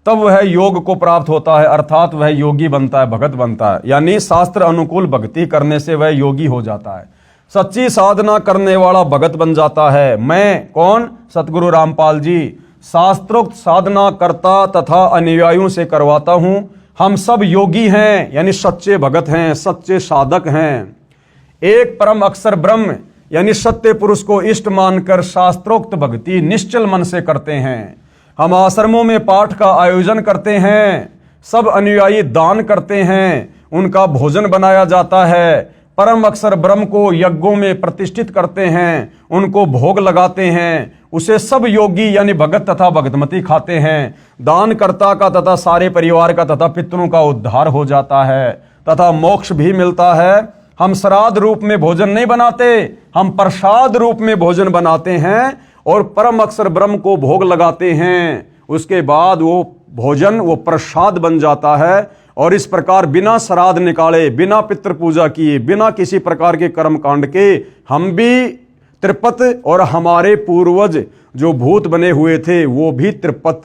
तब वह योग को प्राप्त होता है, अर्थात वह योगी बनता है, भगत बनता है, यानी शास्त्र अनुकूल भक्ति करने से वह योगी हो जाता है, सच्ची साधना करने वाला भगत बन जाता है। मैं कौन? सतगुरु रामपाल जी शास्त्रोक्त साधना करता तथा अनुयायियों से करवाता हूं। हम सब योगी हैं, यानी सच्चे भगत हैं, सच्चे साधक हैं। एक परम अक्षर ब्रह्म यानी सत्य पुरुष को इष्ट मानकर शास्त्रोक्त भक्ति निश्चल मन से करते हैं। हम आश्रमों में पाठ का आयोजन करते हैं, सब अनुयायी दान करते हैं, उनका भोजन बनाया जाता है, परम अक्षर ब्रह्म को यज्ञों में प्रतिष्ठित करते हैं, उनको भोग लगाते हैं, उसे सब योगी यानी भगत तथा भगतमती खाते हैं। दानकर्ता का तथा सारे परिवार का तथा पितरों का उद्धार हो जाता है तथा मोक्ष भी मिलता है। हम श्राद्ध रूप में भोजन नहीं बनाते, हम प्रसाद रूप में भोजन बनाते हैं और परम अक्षर ब्रह्म को भोग लगाते हैं। उसके बाद वो भोजन वो प्रसाद बन जाता है और इस प्रकार बिना श्राद्ध निकाले, बिना पितृ पूजा किए, बिना किसी प्रकार के कर्म कांड के हम भी त्रिपत और हमारे पूर्वज जो भूत बने हुए थे वो भी त्रिपत।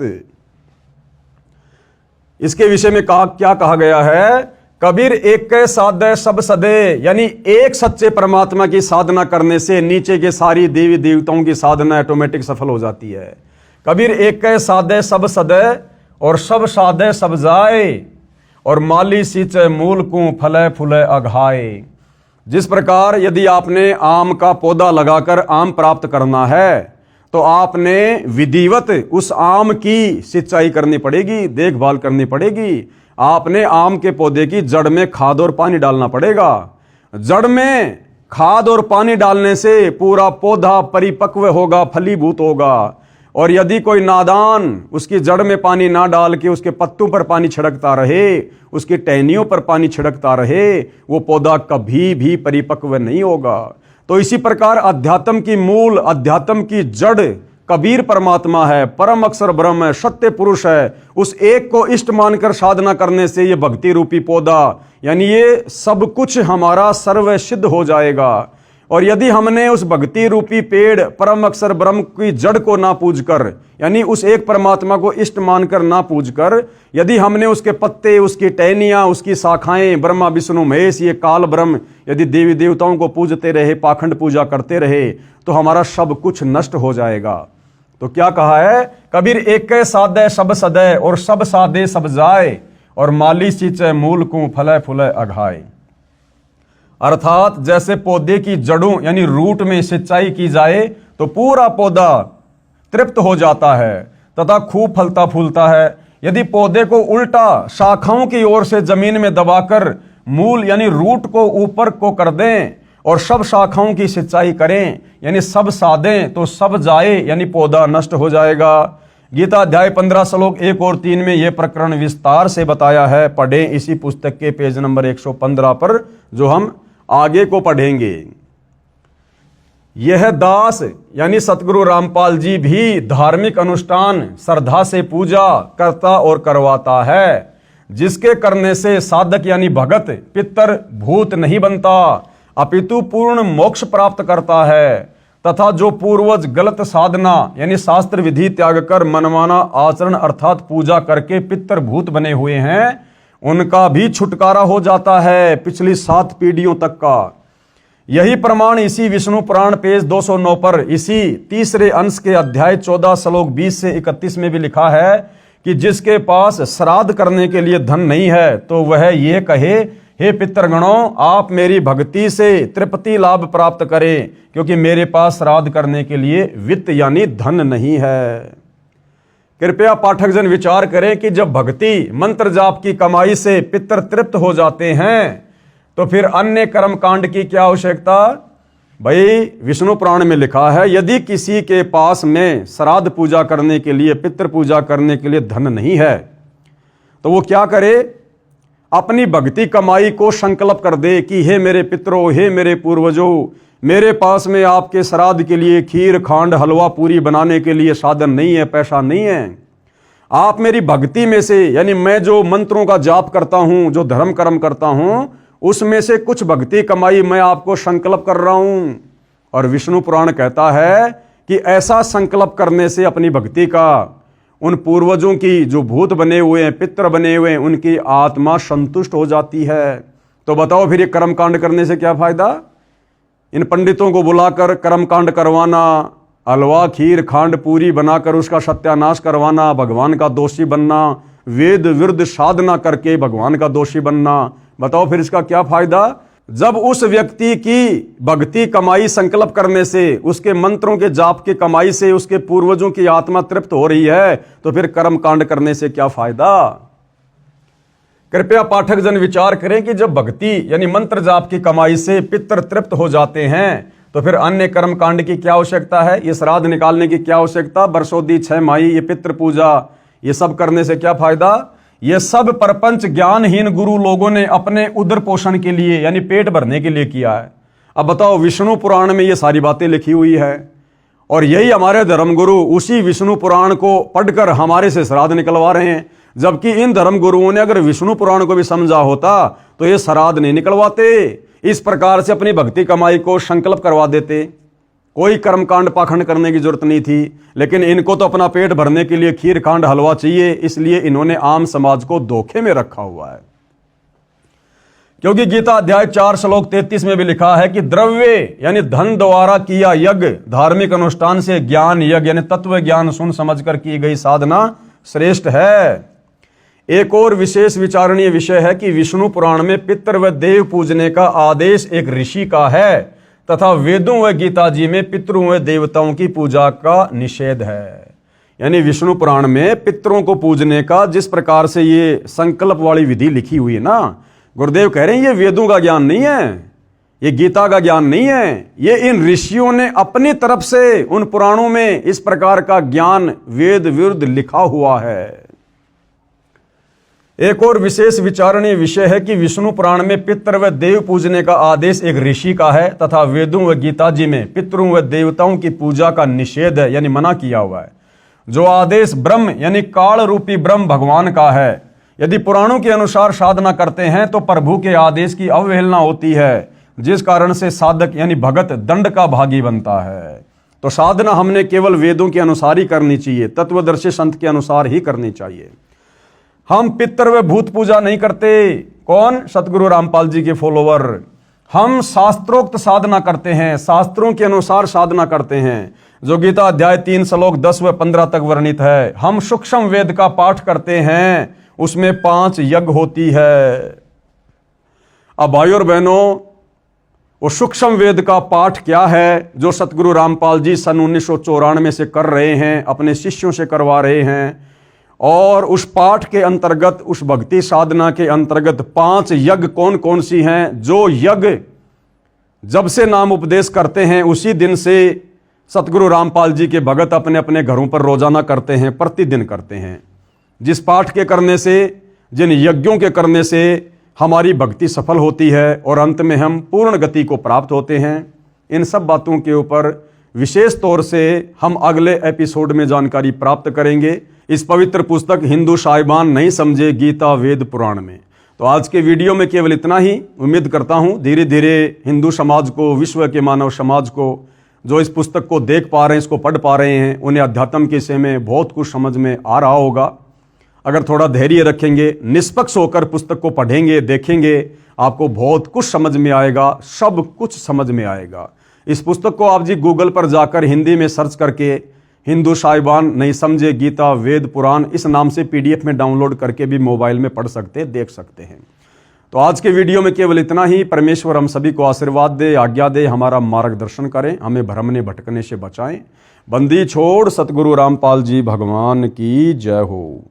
इसके विषय में क्या कहा गया है? कबीर एक के साधे सब सदे, यानी एक सच्चे परमात्मा की साधना करने से नीचे के सारी देवी देवताओं की साधना ऑटोमेटिक सफल हो जाती है। कबीर एक के साधे सब सदे और सब साधे सब जाए और माली सींचे मूल को फले फूले अघाए। जिस प्रकार यदि आपने आम का पौधा लगाकर आम प्राप्त करना है तो आपने विधिवत उस आम की सिंचाई करनी पड़ेगी, देखभाल करनी पड़ेगी। आपने आम के पौधे की जड़ में खाद और पानी डालना पड़ेगा। जड़ में खाद और पानी डालने से पूरा पौधा परिपक्व होगा, फलीभूत होगा। और यदि कोई नादान उसकी जड़ में पानी ना डाल के उसके पत्तों पर पानी छिड़कता रहे, उसकी टहनियों पर पानी छिड़कता रहे, वो पौधा कभी भी परिपक्व नहीं होगा। तो इसी प्रकार अध्यात्म की मूल, अध्यात्म की जड़ कबीर परमात्मा है, परम अक्षर ब्रह्म है, सत्य पुरुष है। उस एक को इष्ट मानकर साधना करने से ये भक्ति रूपी पौधा यानी ये सब कुछ हमारा सर्व सिद्ध हो जाएगा। और यदि हमने उस भक्ति रूपी पेड़ परम अक्षर ब्रह्म की जड़ को ना पूज कर, यानी उस एक परमात्मा को इष्ट मानकर ना पूज कर, यदि हमने उसके पत्ते, उसकी टहनियां, उसकी शाखाएं, ब्रह्मा विष्णु महेश, ये काल ब्रह्म, यदि देवी देवताओं को पूजते रहे, पाखंड पूजा करते रहे, तो हमारा सब कुछ नष्ट हो जाएगा। तो क्या कहा है? कबीर एक के साधे सब सदे और सब साधे सब जाए और माली सींचे मूल को फले फूले अघाए। अर्थात जैसे पौधे की जड़ों यानी रूट में सिंचाई की जाए तो पूरा पौधा तृप्त हो जाता है तथा खूब फलता फूलता है। यदि पौधे को उल्टा शाखाओं की ओर से जमीन में दबाकर मूल यानी रूट को ऊपर को कर दें और सब शाखाओं की सिंचाई करें यानी सब साधें तो सब जाए यानी पौधा नष्ट हो जाएगा। गीता अध्याय 15 श्लोक 1 और 3 में यह प्रकरण विस्तार से बताया है। पढ़ें इसी पुस्तक के पेज नंबर 115 पर, जो हम आगे को पढ़ेंगे। यह दास यानी सतगुरु रामपाल जी भी धार्मिक अनुष्ठान श्रद्धा से पूजा करता और करवाता है, जिसके करने से साधक यानी भगत पितर भूत नहीं बनता अपितु पूर्ण मोक्ष प्राप्त करता है। तथा जो पूर्वज गलत साधना यानी शास्त्र विधि त्याग कर मनमाना आचरण अर्थात पूजा करके पितर भूत बने हुए हैं, उनका भी छुटकारा हो जाता है पिछली 7 पीढ़ियों तक का। यही प्रमाण इसी विष्णु पुराण पेज 209 पर इसी तीसरे अंश के अध्याय 14 श्लोक 20 से 31 में भी लिखा है कि जिसके पास श्राद्ध करने के लिए धन नहीं है तो वह ये कहे, हे पितृगणों, आप मेरी भक्ति से तृप्ति लाभ प्राप्त करें, क्योंकि मेरे पास श्राद्ध करने के लिए वित्त यानी धन नहीं है। कृपया पाठक जन विचार करें कि जब भक्ति मंत्र जाप की कमाई से पितर तृप्त हो जाते हैं तो फिर अन्य कर्म कांड की क्या आवश्यकता? भाई विष्णु पुराण में लिखा है, यदि किसी के पास में श्राद्ध पूजा करने के लिए, पितृ पूजा करने के लिए धन नहीं है तो वो क्या करे? अपनी भक्ति कमाई को संकल्प कर दे कि हे मेरे पितरों, हे मेरे पूर्वजों, मेरे पास में आपके श्राद्ध के लिए खीर खांड हलवा पूरी बनाने के लिए साधन नहीं है, पैसा नहीं है। आप मेरी भक्ति में से यानी मैं जो मंत्रों का जाप करता हूं, जो धर्म कर्म करता हूं, उसमें से कुछ भक्ति कमाई मैं आपको संकल्प कर रहा हूं। और विष्णु पुराण कहता है कि ऐसा संकल्प करने से अपनी भक्ति का उन पूर्वजों की जो भूत बने हुए हैं, पितर बने हुए हैं, उनकी आत्मा संतुष्ट हो जाती है। तो बताओ फिर ये कर्मकांड करने से क्या फायदा? इन पंडितों को बुलाकर कर्मकांड करवाना, हलवा खीर खांड पूरी बनाकर उसका सत्यानाश करवाना, भगवान का दोषी बनना, वेद विरुद्ध साधना करके भगवान का दोषी बनना, बताओ फिर इसका क्या फायदा? जब उस व्यक्ति की भक्ति कमाई संकल्प करने से, उसके मंत्रों के जाप की कमाई से उसके पूर्वजों की आत्मा तृप्त हो रही है, तो फिर कर्म कांड करने से क्या फायदा। कृपया पाठक जन विचार करें कि जब भक्ति यानी मंत्र जाप की कमाई से पितर तृप्त हो जाते हैं, तो फिर अन्य कर्म कांड की क्या आवश्यकता है। ये श्राद्ध निकालने की क्या आवश्यकता, बरसोदी 6 माही, ये पितृ पूजा, ये सब करने से क्या फायदा। ये सब परपंच ज्ञानहीन गुरु लोगों ने अपने उदर पोषण के लिए यानी पेट भरने के लिए किया है। अब बताओ, विष्णु पुराण में ये सारी बातें लिखी हुई है और यही हमारे धर्मगुरु उसी विष्णु पुराण को पढ़कर हमारे से श्राद्ध निकलवा रहे हैं, जबकि इन धर्मगुरुओं ने अगर विष्णु पुराण को भी समझा होता तो ये श्राद्ध नहीं निकलवाते, इस प्रकार से अपनी भक्ति कमाई को संकल्प करवा देते। कोई कर्मकांड पाखंड करने की जरूरत नहीं थी, लेकिन इनको तो अपना पेट भरने के लिए खीर खांड हलवा चाहिए, इसलिए इन्होंने आम समाज को धोखे में रखा हुआ है। क्योंकि गीता अध्याय 4 श्लोक 33 में भी लिखा है कि द्रव्य यानी धन द्वारा किया यज्ञ धार्मिक अनुष्ठान से ज्ञान यज्ञ यानी तत्व ज्ञान सुन समझकर की गई साधना श्रेष्ठ है। एक और विशेष विचारणीय विषय है कि विष्णु पुराण में पितृ व देव पूजने का आदेश एक ऋषि का है तथा वेदों व गीता जी में पितरों व देवताओं की पूजा का निषेध है। यानी विष्णु पुराण में पितरों को पूजने का जिस प्रकार से ये संकल्प वाली विधि लिखी हुई है ना, गुरुदेव कह रहे हैं ये वेदों का ज्ञान नहीं है, ये गीता का ज्ञान नहीं है, ये इन ऋषियों ने अपनी तरफ से उन पुराणों में इस प्रकार का ज्ञान वेद विरुद्ध लिखा हुआ है। एक और विशेष विचारणीय विषय है कि विष्णु पुराण में पितृ व देव पूजने का आदेश एक ऋषि का है तथा वेदों व गीता जी में पितरों व देवताओं की पूजा का निषेध है यानी मना किया हुआ है। जो आदेश ब्रह्म यानी काल रूपी ब्रह्म भगवान का है, यदि पुराणों के अनुसार साधना करते हैं तो प्रभु के आदेश की अवहेलना होती है, जिस कारण से साधक यानी भगत दंड का भागी बनता है। तो साधना हमने केवल वेदों के अनुसार ही करनी चाहिए, तत्वदर्शी संत के अनुसार ही करनी चाहिए। हम पितर व भूत पूजा नहीं करते। कौन? सतगुरु रामपाल जी के फॉलोवर। हम शास्त्रोक्त साधना करते हैं, शास्त्रों के अनुसार साधना करते हैं, जो गीता अध्याय 3 श्लोक 10 व 15 तक वर्णित है। हम सूक्ष्म वेद का पाठ करते हैं, उसमें 5 यज्ञ होती है। अब भाइयों और बहनों, वो सूक्ष्म वेद का पाठ क्या है जो सतगुरु रामपाल जी सन 1994 से कर रहे हैं, अपने शिष्यों से करवा रहे हैं, और उस पाठ के अंतर्गत, उस भक्ति साधना के अंतर्गत 5 यज्ञ कौन कौन सी हैं, जो यज्ञ जब से नाम उपदेश करते हैं उसी दिन से सतगुरु रामपाल जी के भगत अपने अपने घरों पर रोजाना करते हैं, प्रतिदिन करते हैं। जिस पाठ के करने से, जिन यज्ञों के करने से हमारी भक्ति सफल होती है और अंत में हम पूर्ण गति को प्राप्त होते हैं। इन सब बातों के ऊपर विशेष तौर से हम अगले एपिसोड में जानकारी प्राप्त करेंगे, इस पवित्र पुस्तक हिंदू साहिबान नहीं समझे गीता वेद पुराण में। तो आज के वीडियो में केवल इतना ही। उम्मीद करता हूँ धीरे धीरे हिंदू समाज को, विश्व के मानव समाज को, जो इस पुस्तक को देख पा रहे हैं, इसको पढ़ पा रहे हैं, उन्हें अध्यात्म के विषय में बहुत कुछ समझ में आ रहा होगा। अगर थोड़ा धैर्य रखेंगे, निष्पक्ष होकर पुस्तक को पढ़ेंगे, देखेंगे, आपको बहुत कुछ समझ में आएगा, सब कुछ समझ में आएगा। इस पुस्तक को आप जी गूगल पर जाकर हिंदी में सर्च करके हिंदू साहिबान नहीं समझे गीता वेद पुराण इस नाम से PDF में डाउनलोड करके भी मोबाइल में पढ़ सकते, देख सकते हैं। तो आज के वीडियो में केवल इतना ही। परमेश्वर हम सभी को आशीर्वाद दे, आज्ञा दे, हमारा मार्गदर्शन करें, हमें भ्रमने भटकने से बचाएं। बंदी छोड़ सतगुरु रामपाल जी भगवान की जय हो।